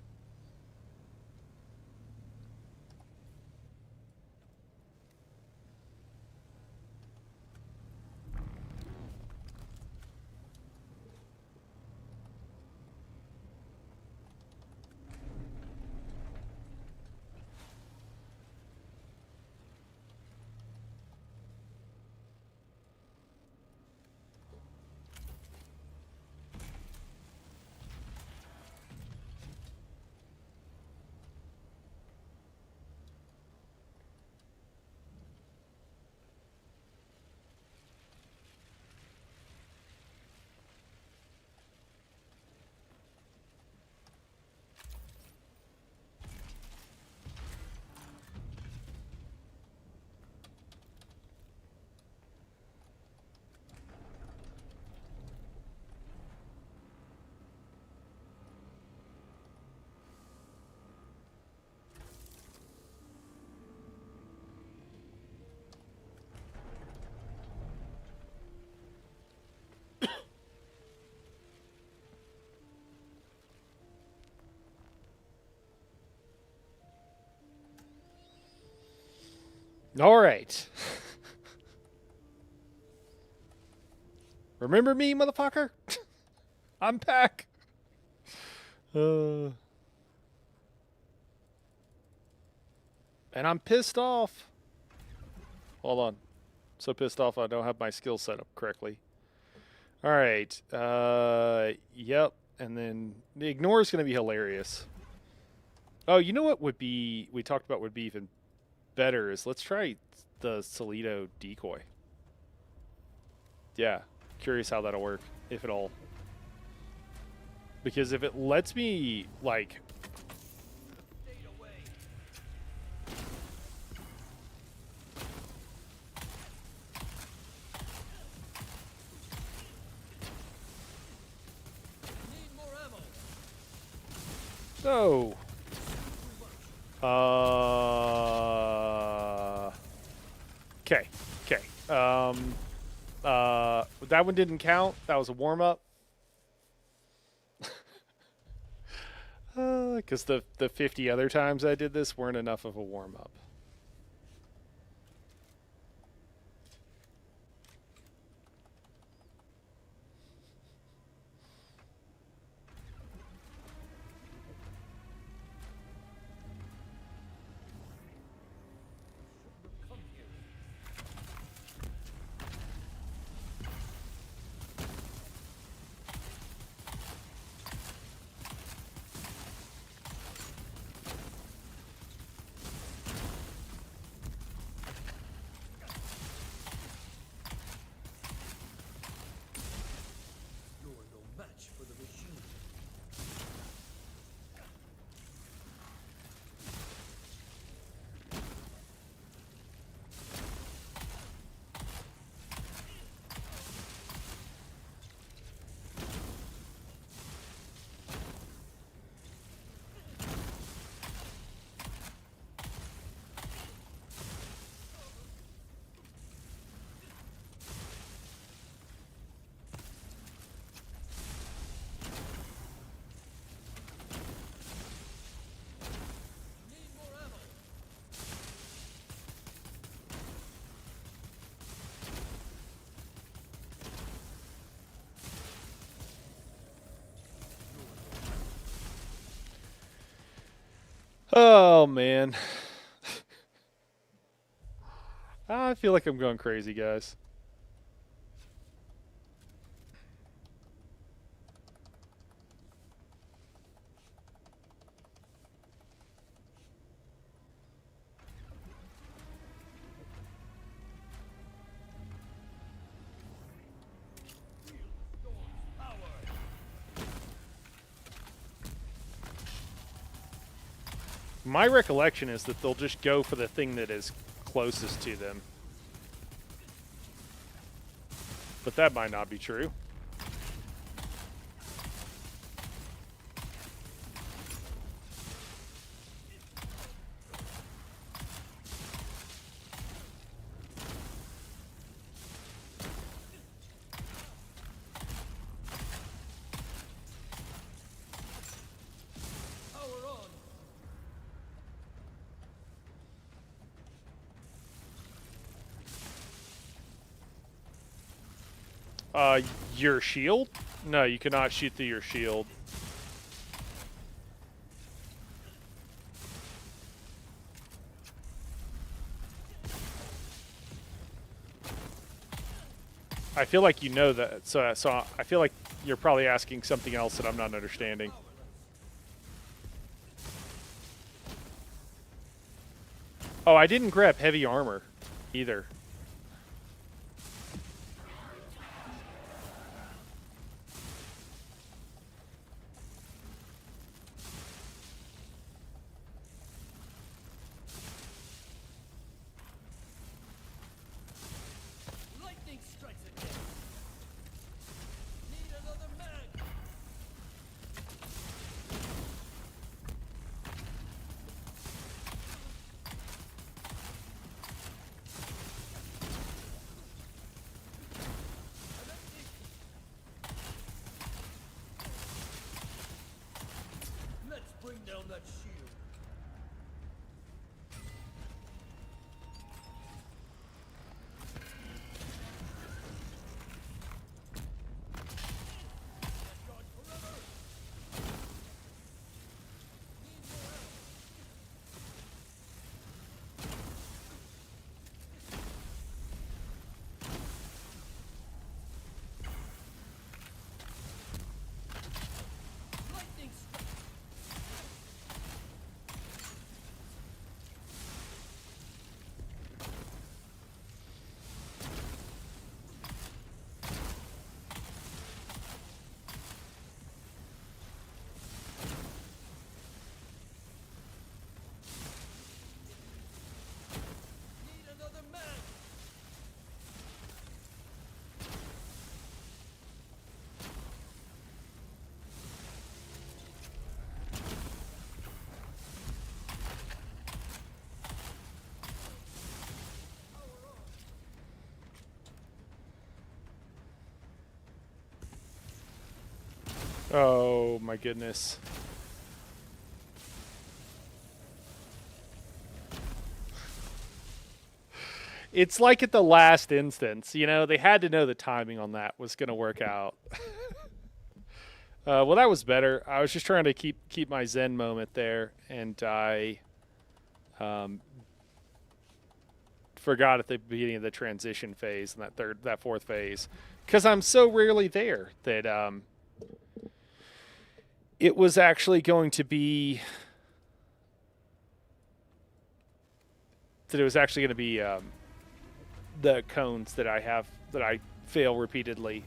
All right. Remember me, motherfucker? I'm back. And I'm pissed off. Hold on. So pissed off I don't have my skill set up correctly. All right. Yep. And then the ignore is going to be hilarious. Oh, you know what would be, we talked about would be even better is let's try the Solito decoy. Yeah. Curious how that'll work, if at all. Because if it lets me, like, Need more ammo. so, okay, okay. That one didn't count. That was a warm up. Because the 50 other times I did this weren't enough of a warm up. Come here. You're no match for the machine. Need more ammo. Oh, man. I feel like I'm going crazy, guys. My recollection is that they'll just go for the thing that is closest to them. But that might not be true. Power on. Your shield? No, you cannot shoot through your shield. I feel like you know that, so I feel like you're probably asking something else that I'm not understanding. Oh, I didn't grab heavy armor either. Lightning strikes again. Need another mag. I'm empty. Let's bring down that shield. God forever. Need more ammo. Lightning strike. Need another mag. Oh my goodness. It's like at the last instance, you know, they had to know the timing on that was going to work out. Well, that was better. I was just trying to keep my zen moment there, and I forgot at the beginning of the transition phase and that fourth phase, because I'm so rarely there that it was actually going to be the cones that I have that I fail repeatedly.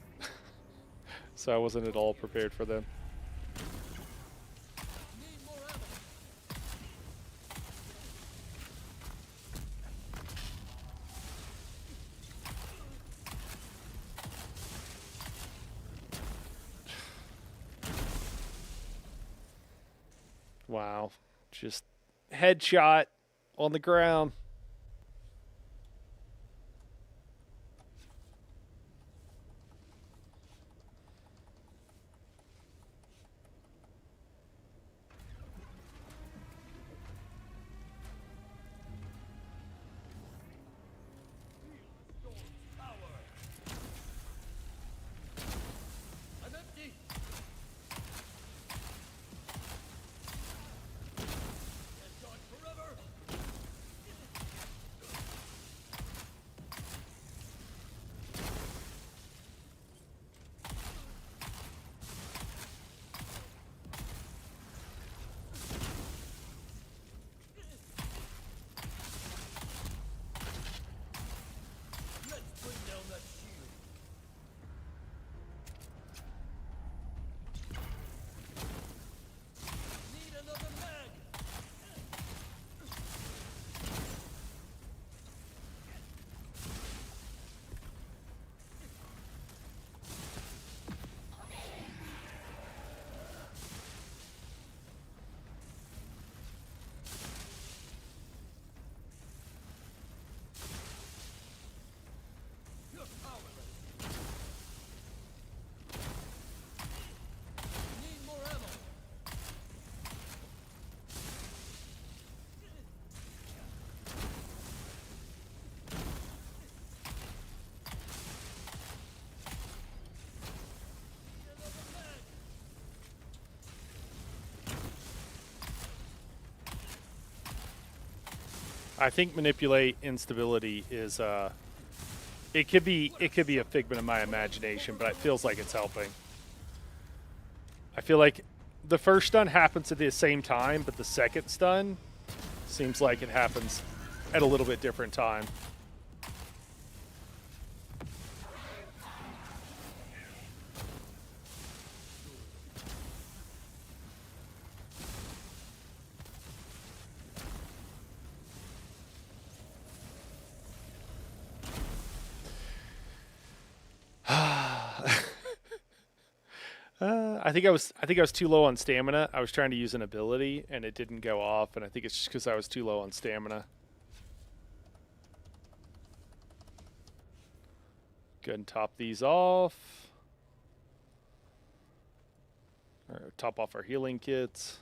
So I wasn't at all prepared for them. Need more ammo. Wow. Just headshot on the ground. I'm empty. And God forever. I think manipulate instability is it could be a figment of my imagination, but it feels like it's helping. I feel like the first stun happens at the same time, but the second stun seems like it happens at a little bit different time. I think I was too low on stamina. I was trying to use an ability and it didn't go off, and I think it's just because I was too low on stamina. Go ahead and top these off. Or top off our healing kits.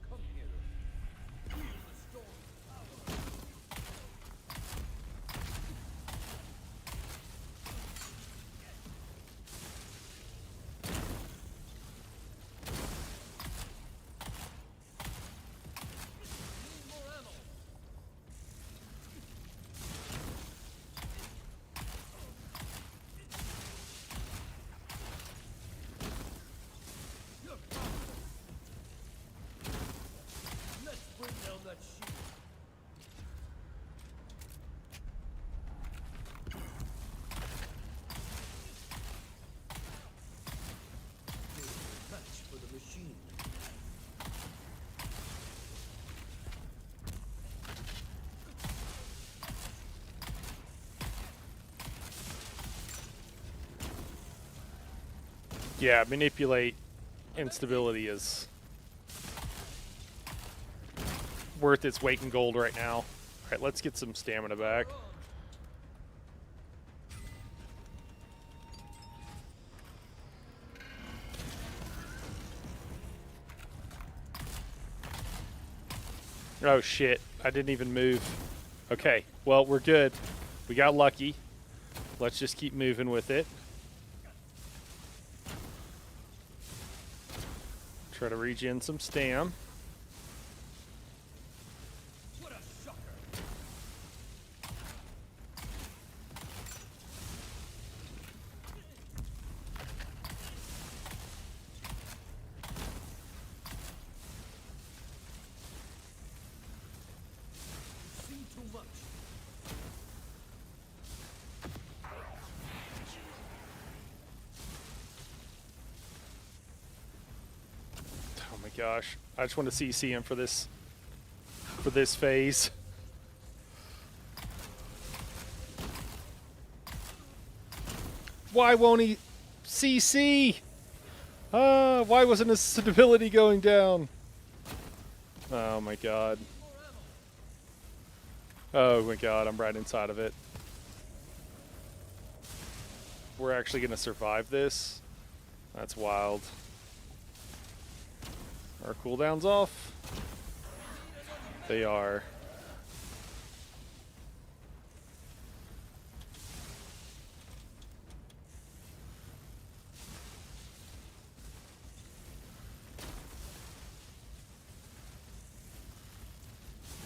Come here. Feel the storm. Need more ammo. You're powerful. Let's bring down that shield. Match for the machine. Yeah, manipulate instability is worth its weight in gold right now. All right, let's get some stamina back. Oh shit, I didn't even move. Okay, well, we're good. We got lucky. Let's just keep moving with it. Try to regen some stam. What a shocker. Seen too much. Oh my gosh. I just want to CC him for this phase. Why won't he CC? Why wasn't his stability going down? Oh my god. Oh my god, I'm right inside of it. We're actually going to survive this? That's wild. Our cooldowns off? They are.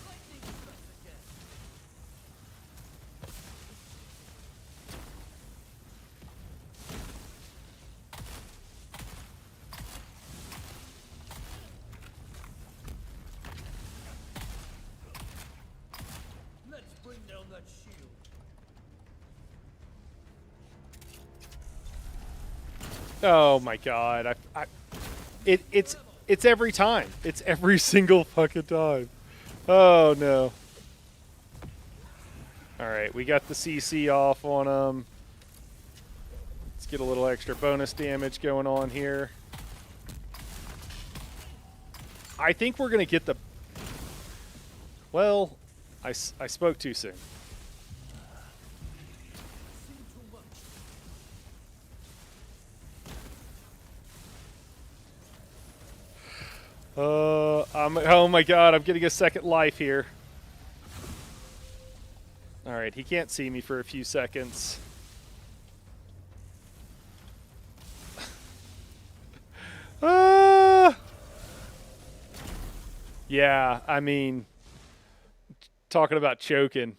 Lightning strikes again. Let's bring down that shield. Oh my god. It's every time. It's every single fucking time. Oh no. Alright, we got the CC off on him. Let's get a little extra bonus damage going on here. I think we're going to get the... Well, I spoke too soon. Seen too much. Oh my god, I'm getting a second life here. Alright, he can't see me for a few seconds. Yeah, I mean, talking about choking.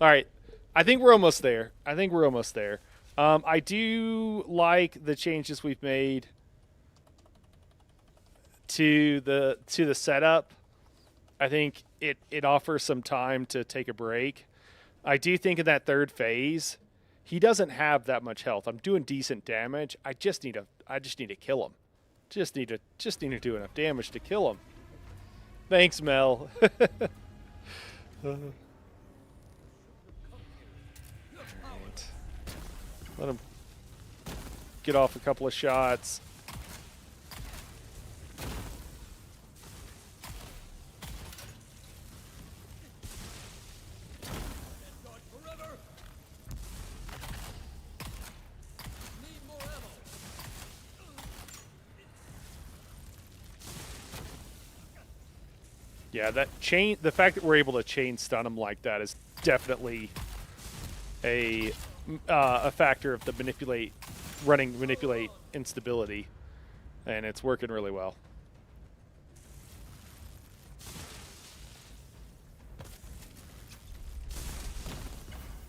All right, I think we're almost there. I think we're almost there. I do like the changes we've made to the setup. I think it offers some time to take a break. I do think in that third phase, he doesn't have that much health. I'm doing decent damage. I just need to kill him. Just need to do enough damage to kill him. Thanks, Mel. Let him get off a couple of shots. Dodge forever. Need more ammo. Yeah, the fact that we're able to chain stun him like that is definitely a factor of the manipulate instability, and it's working really well.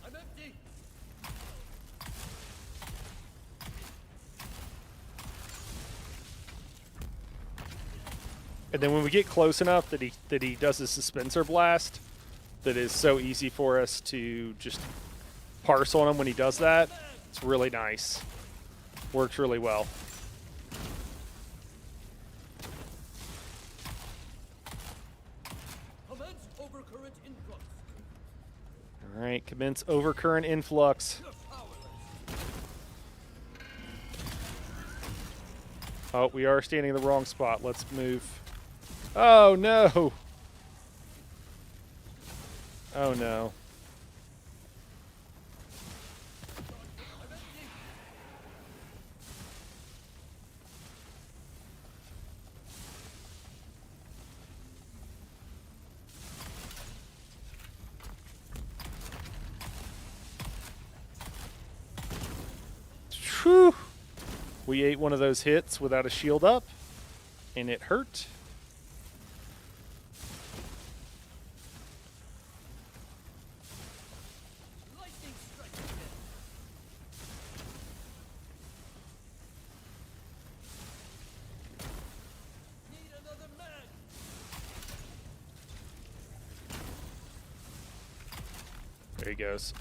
I'm empty. And then when we get close enough that he does his suspensor blast, that is so easy for us to just parse on him when he does that. It's really nice. Works really well. Commence overcurrent influx. All right, commence overcurrent influx. You're powerless. Oh, we are standing in the wrong spot. Let's move. Oh, no. Oh, no. I'm empty. Whew. We ate one of those hits without a shield up, and it hurt. Lightning strike again. Need another mag. There he goes.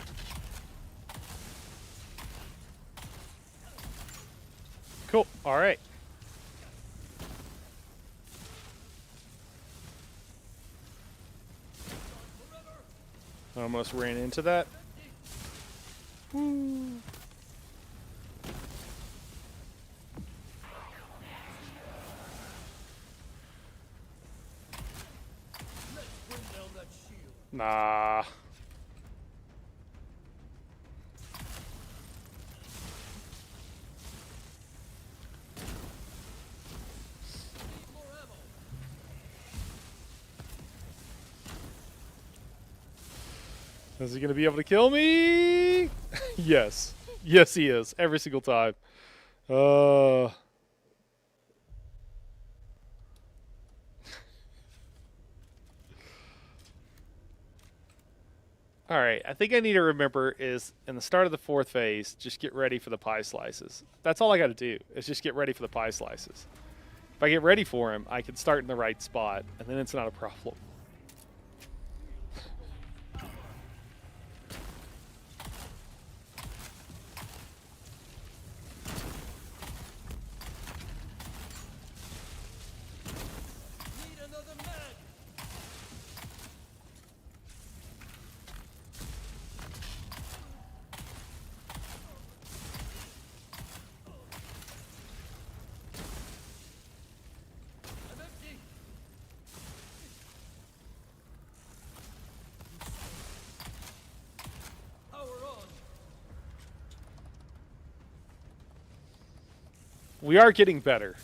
Cool. All right. Almost ran into that. Woo. Let's bring down that shield. Nah. Need more ammo. Is he going to be able to kill me? Yes. Yes, he is. Every single time. All right. I think I need to remember is in the start of the fourth phase, just get ready for the pie slices. That's all I got to do is just get ready for the pie slices. If I get ready for him, I can start in the right spot, and then it's not a problem. Need another mag. I'm empty. Power on. We are getting better.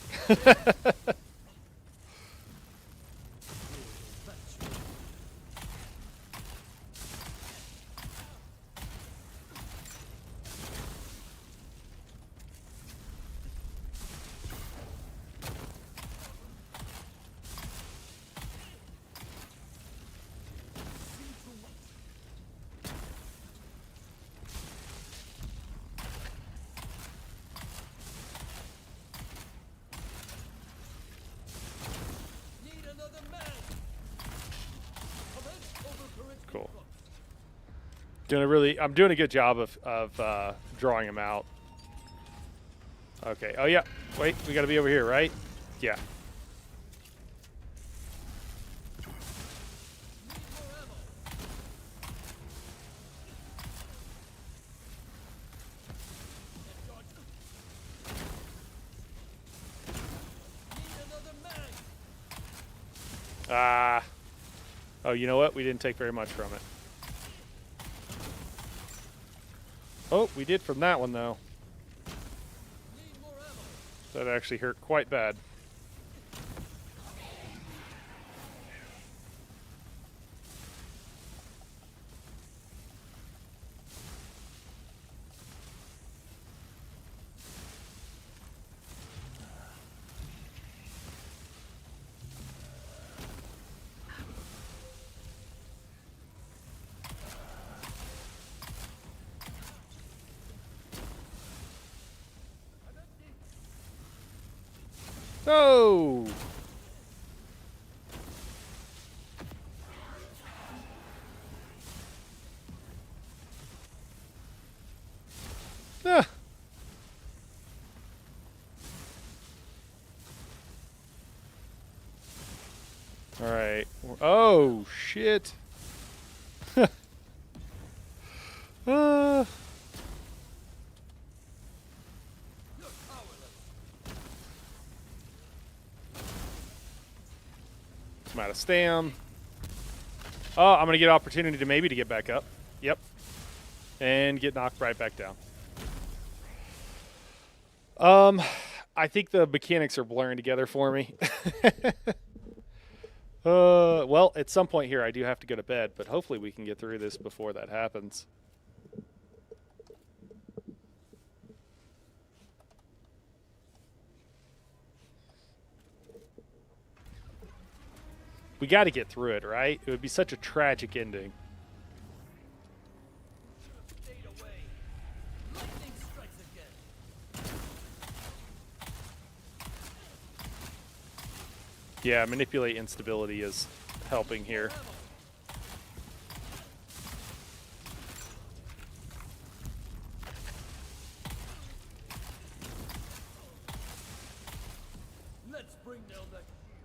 I'm doing a good job of drawing them out. Okay. Oh yeah. Wait, we got to be over here, right? Yeah. Ah. Oh, you know what? We didn't take very much from it. Oh, we did from that one though. That actually hurt quite bad. Oh! Ah. All right. Oh shit. uh. I'm out of stam. Oh, I'm gonna get opportunity to maybe to get back up. Yep. And get knocked right back down. I think the mechanics are blurring together for me. Well, at some point here I do have to go to bed, but hopefully we can get through this before that happens. We got to get through it, right? It would be such a tragic ending. Yeah, manipulate instability is helping here. Let's bring down that shield.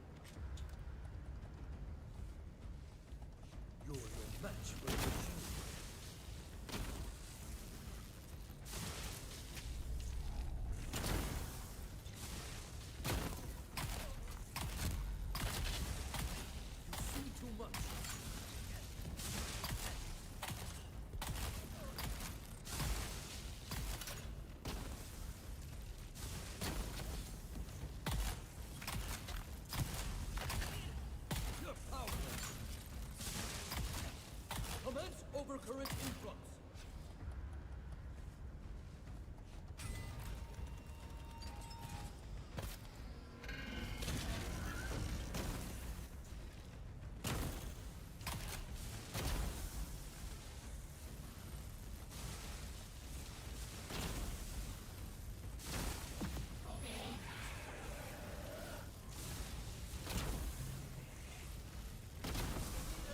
You're no match for the shield. You see too much. You're powerless. Commence overcurrent influx.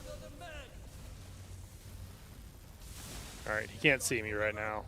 Another man. All right, he can't see me right now.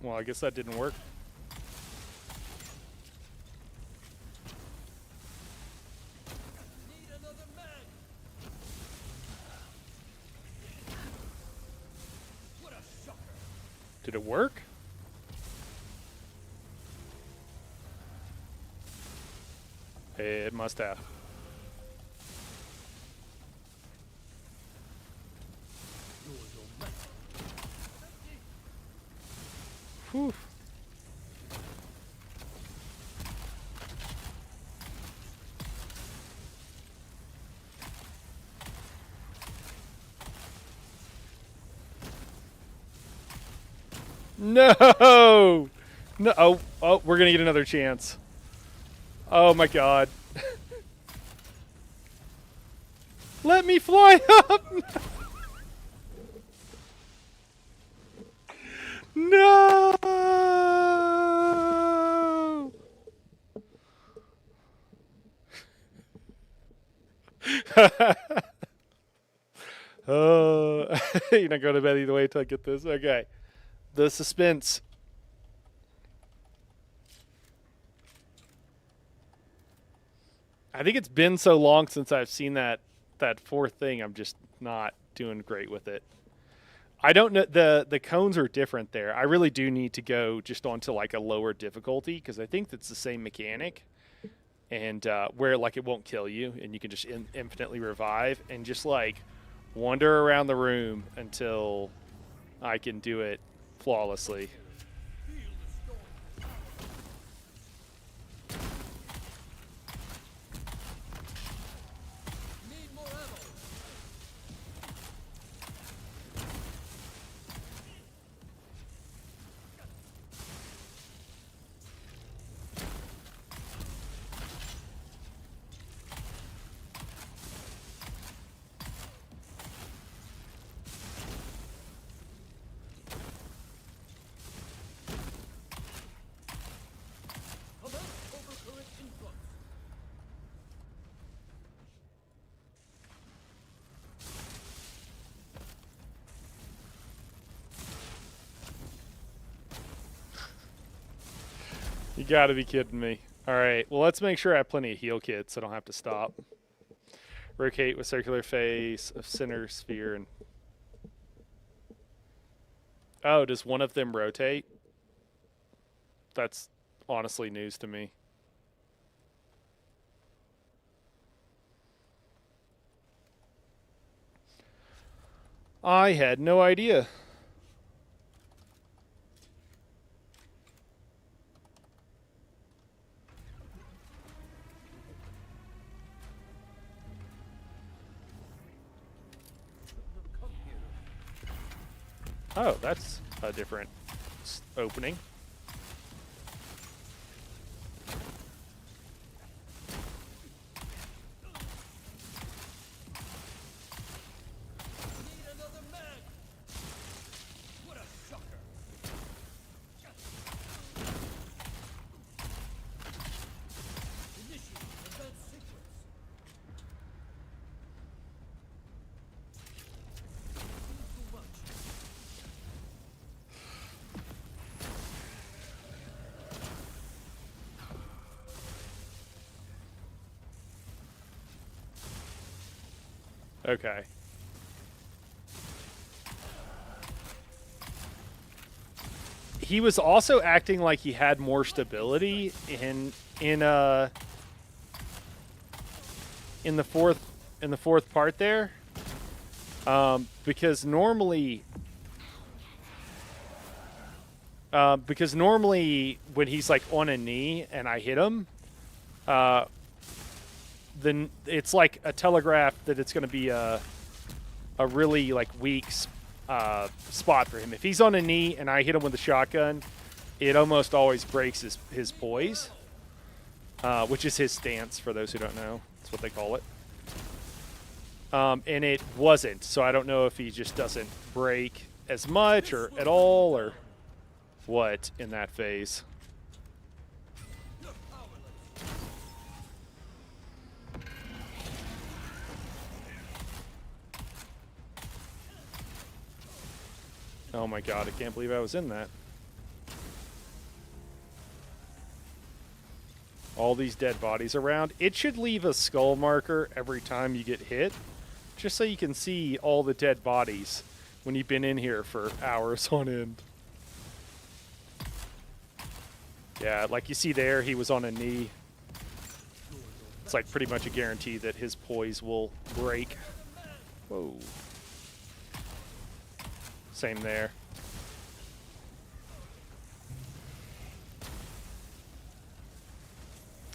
Well, I guess that didn't work. Need another mag. What a shocker. Did it work? It must have. You're no match. Whew. No! No! Oh, we're gonna get another chance. Oh my god. Let me fly up! No! Oh, you're not going to bed either way until I get this. Okay. The suspense. I think it's been so long since I've seen that fourth thing. I'm just not doing great with it. I don't know, the cones are different there. I really do need to go just onto like a lower difficulty because I think that's the same mechanic, and where like it won't kill you and you can just infinitely revive and just like wander around the room until I can do it flawlessly. Feel the storm. Need more ammo. Commence overcurrent influx. You gotta be kidding me. Alright, well let's make sure I have plenty of heal kits so I don't have to stop. Rotate with circular face of center sphere and oh, does one of them rotate? That's honestly news to me. I had no idea. Come here. Oh, that's a different opening. Need another mag. What a shocker. Initiate advanced sequence. Too much. Okay. He was also acting like he had more stability in the fourth part there, because normally when he's like on a knee and I hit him, then it's like a telegraph that it's going to be a really like weak spot for him. If he's on a knee and I hit him with a shotgun, it almost always breaks his poise, which is his stance for those who don't know. That's what they call it. And it wasn't, so I don't know if he just doesn't break as much or at all or what in that phase. You're powerless. Oh my god, I can't believe I was in that. All these dead bodies around. It should leave a skull marker every time you get hit, just so you can see all the dead bodies when you've been in here for hours on end. Yeah, like you see there, he was on a knee. It's like pretty much a guarantee that his poise will break. Whoa. Same there.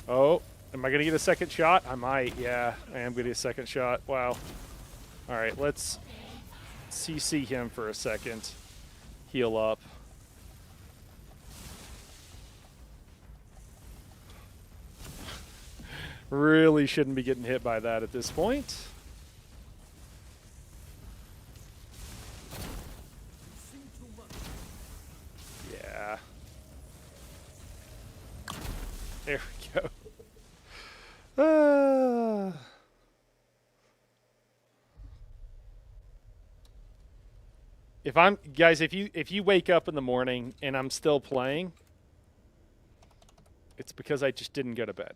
Oh, am I going to get a second shot? I might, yeah. I am going to get a second shot. Wow. All right, let's CC him for a second. Heal up. Really shouldn't be getting hit by that at this point. Yeah. There we go. If I'm guys, if you wake up in the morning and I'm still playing, it's because I just didn't go to bed.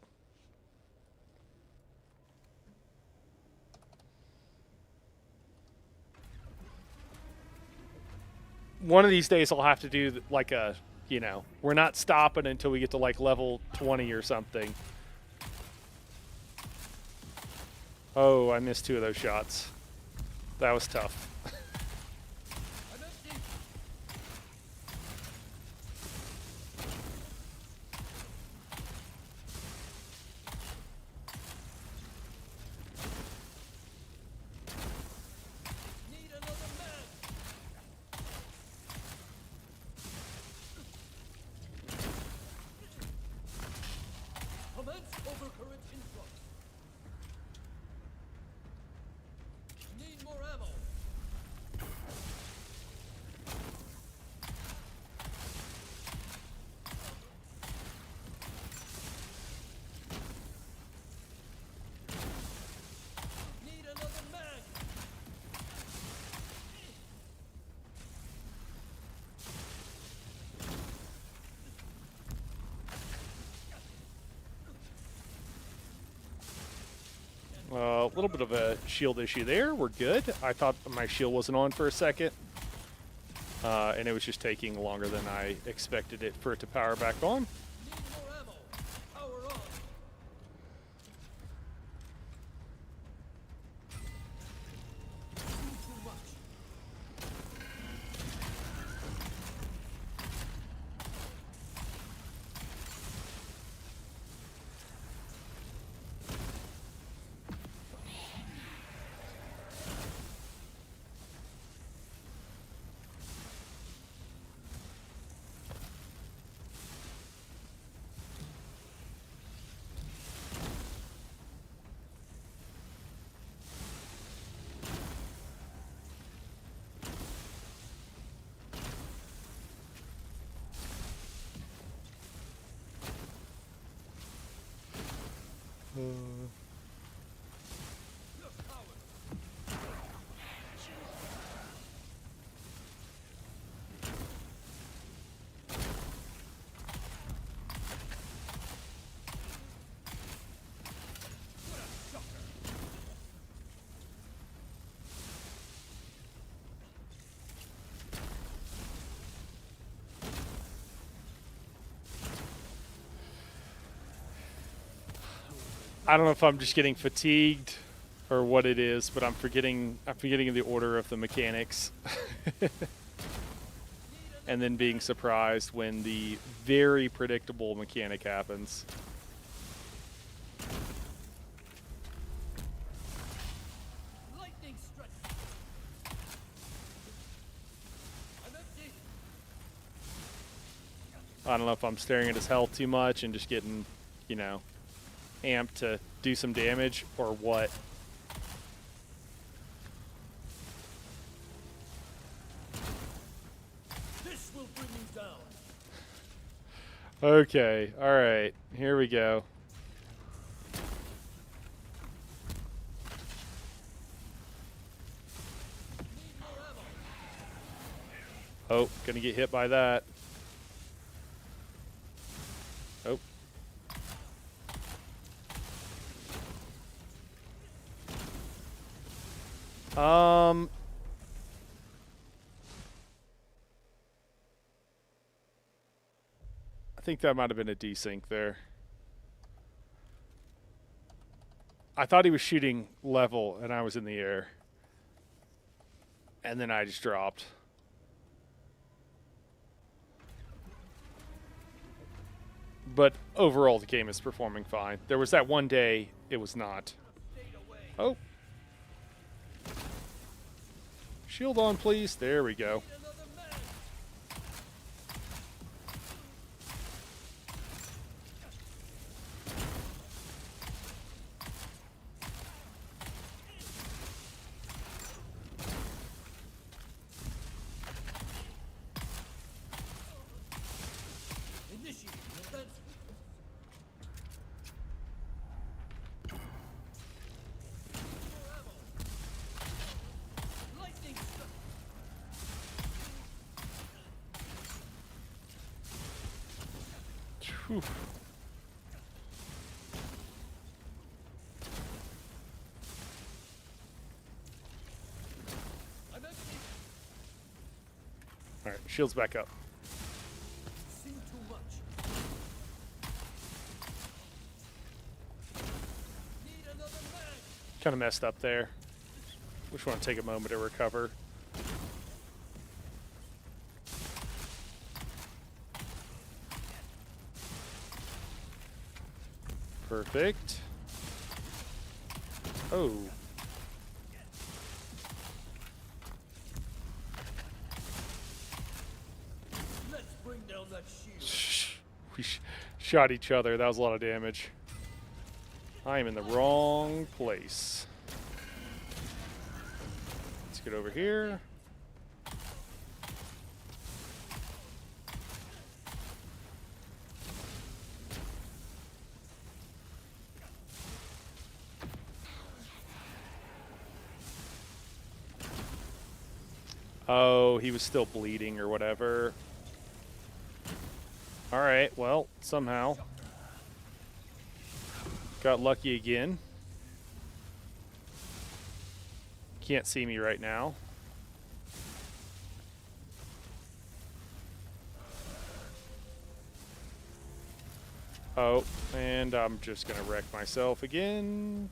One of these days I'll have to do like a, you know, we're not stopping until we get to like level 20 or something. Oh, I missed 2 of those shots. That was tough. A little bit of a shield issue there. We're good. I thought my shield wasn't on for a second. And it was just taking longer than I expected it for it to power back on. I don't know if I'm just getting fatigued or what it is, but I'm forgetting the order of the mechanics. And then being surprised when the very predictable mechanic happens. I don't know if I'm staring at his health too much and just getting, you know, amped to do some damage or what. This will bring you down. Okay, all right, here we go. Oh, gonna get hit by that. Oh. Um, I think that might have been a desync there. I thought he was shooting level and I was in the air. And then I just dropped. But overall, the game is performing fine. There was that one day it was not. Oh. Shield on, please. There we go. Initiate advance. More ammo. Lightning strike. Whew. I'm empty. All right, shield's back up. Seen too much. Need another mag. Kind of messed up there. Just want to take a moment to recover. Perfect. Oh. Let's bring down that shield. We shot each other. That was a lot of damage. I am in the wrong place. Let's get over here. Oh, he was still bleeding or whatever. All right, well, somehow got lucky again. Can't see me right now. Oh, and I'm just gonna wreck myself again.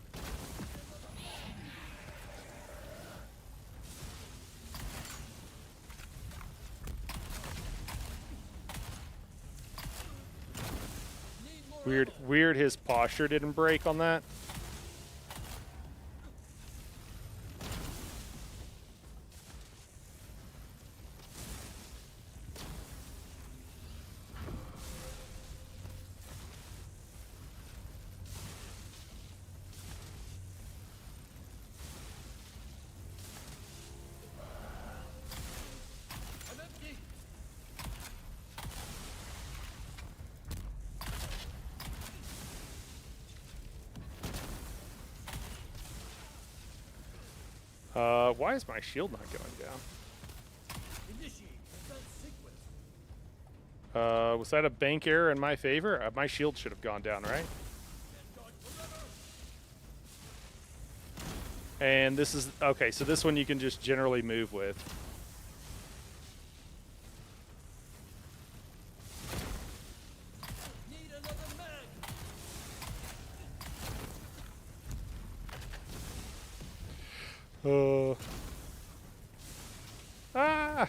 Weird his posture didn't break on that. I'm empty. Why is my shield not going down? Initiate advance sequence. Was that a bank error in my favor? My shield should have gone down, right? Dodge forever. And this is okay, so this one you can just generally move with. Need another mag. Ah!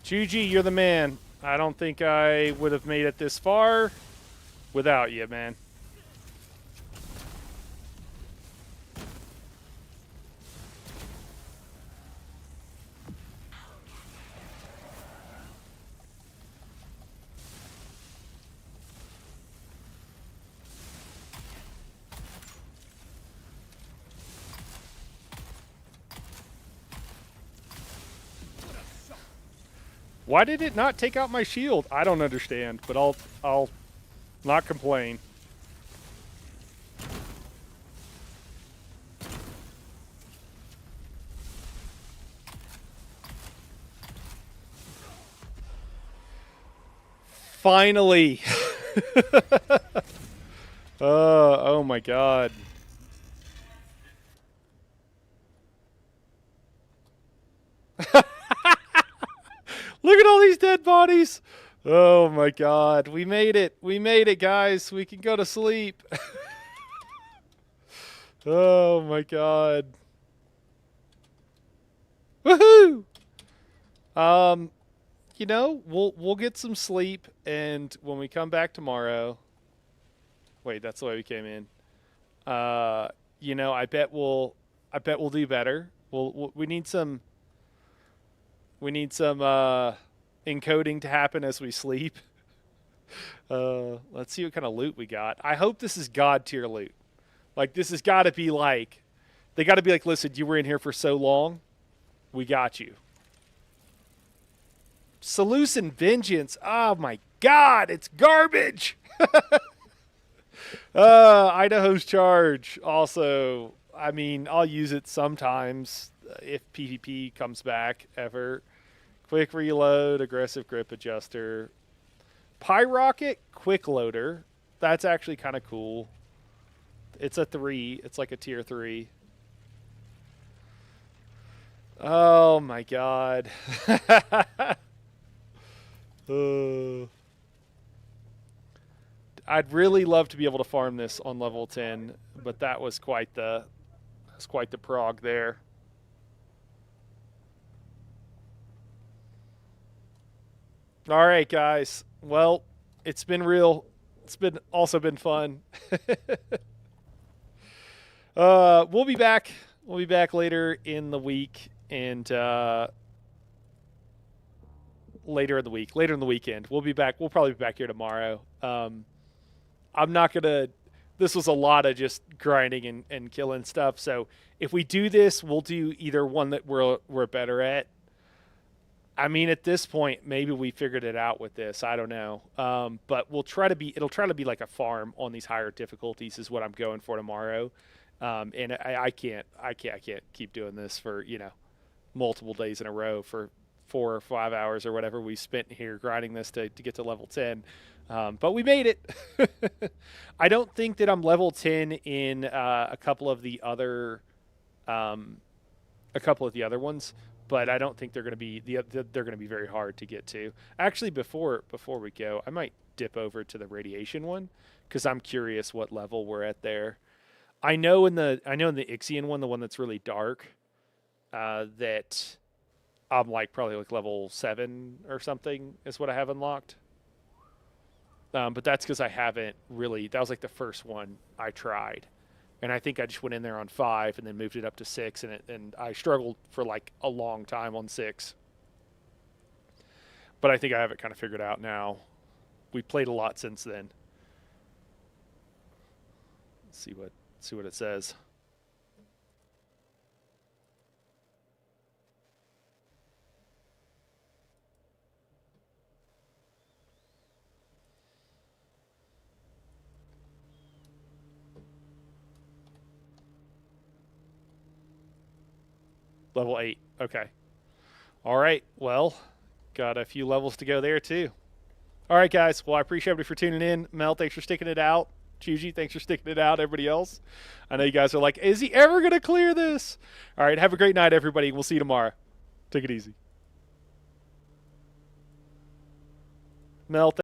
Juji, you're the man. I don't think I would have made it this far without you, man. Why did it not take out my shield? I don't understand, but I'll not complain. Finally. Oh my god. Look at all these dead bodies. Oh my god. We made it. We made it, guys. We can go to sleep. Oh my god. Woohoo! You know, we'll get some sleep, and when we come back tomorrow. Wait, that's the way we came in. You know, I bet we'll do better. We need some encoding to happen as we sleep. Let's see what kind of loot we got. I hope this is god tier loot. Like, this has got to be like, they got to be like, listen, you were in here for so long, we got you. Seleucid Vengeance. Oh my god, it's garbage. Idaho's Charge. Also, I mean, I'll use it sometimes if PvP comes back ever. Quick reload, aggressive grip adjuster. Pyrocket quick loader. That's actually kind of cool. It's a 3. It's like a tier 3. Oh my god. I'd really love to be able to farm this on level 10, but that was quite the prog there. All right, guys. Well, it's been real. It's been also been fun. We'll be back. We'll be back later in the week and later in the weekend. We'll be back. We'll probably be back here tomorrow. I'm not gonna. This was a lot of just grinding and killing stuff. So if we do this, we'll do either one that we're better at. I mean, at this point, maybe we figured it out with this. I don't know. But we'll try to be. It'll try to be like a farm on these higher difficulties. Is what I'm going for tomorrow. And I can't keep doing this for multiple days in a row for 4 or 5 hours or whatever we spent here grinding this to get to level 10. But we made it. I don't think that I'm level 10 in a couple of the other ones, but I don't think they're going to be they're going to be very hard to get to. Actually, before we go, I might dip over to the radiation one because I'm curious what level we're at there. I know in the Ixion one, the one that's really dark, that I'm probably level 7 or something is what I have unlocked. But that's because I haven't really. That was the first one I tried, and I think I just went in there on 5 and then moved it up to 6, and I struggled for a long time on 6. But I think I have it kind of figured out now. We played a lot since then. Let's see what it says. Level 8. Okay. All right. Well, got a few levels to go there too. All right, guys. Well, I appreciate everybody for tuning in. Mel, thanks for sticking it out. Chuji, thanks for sticking it out. Everybody else, I know you guys are like, is he ever going to clear this? All right. Have a great night, everybody. We'll see you tomorrow. Take it easy. Mel,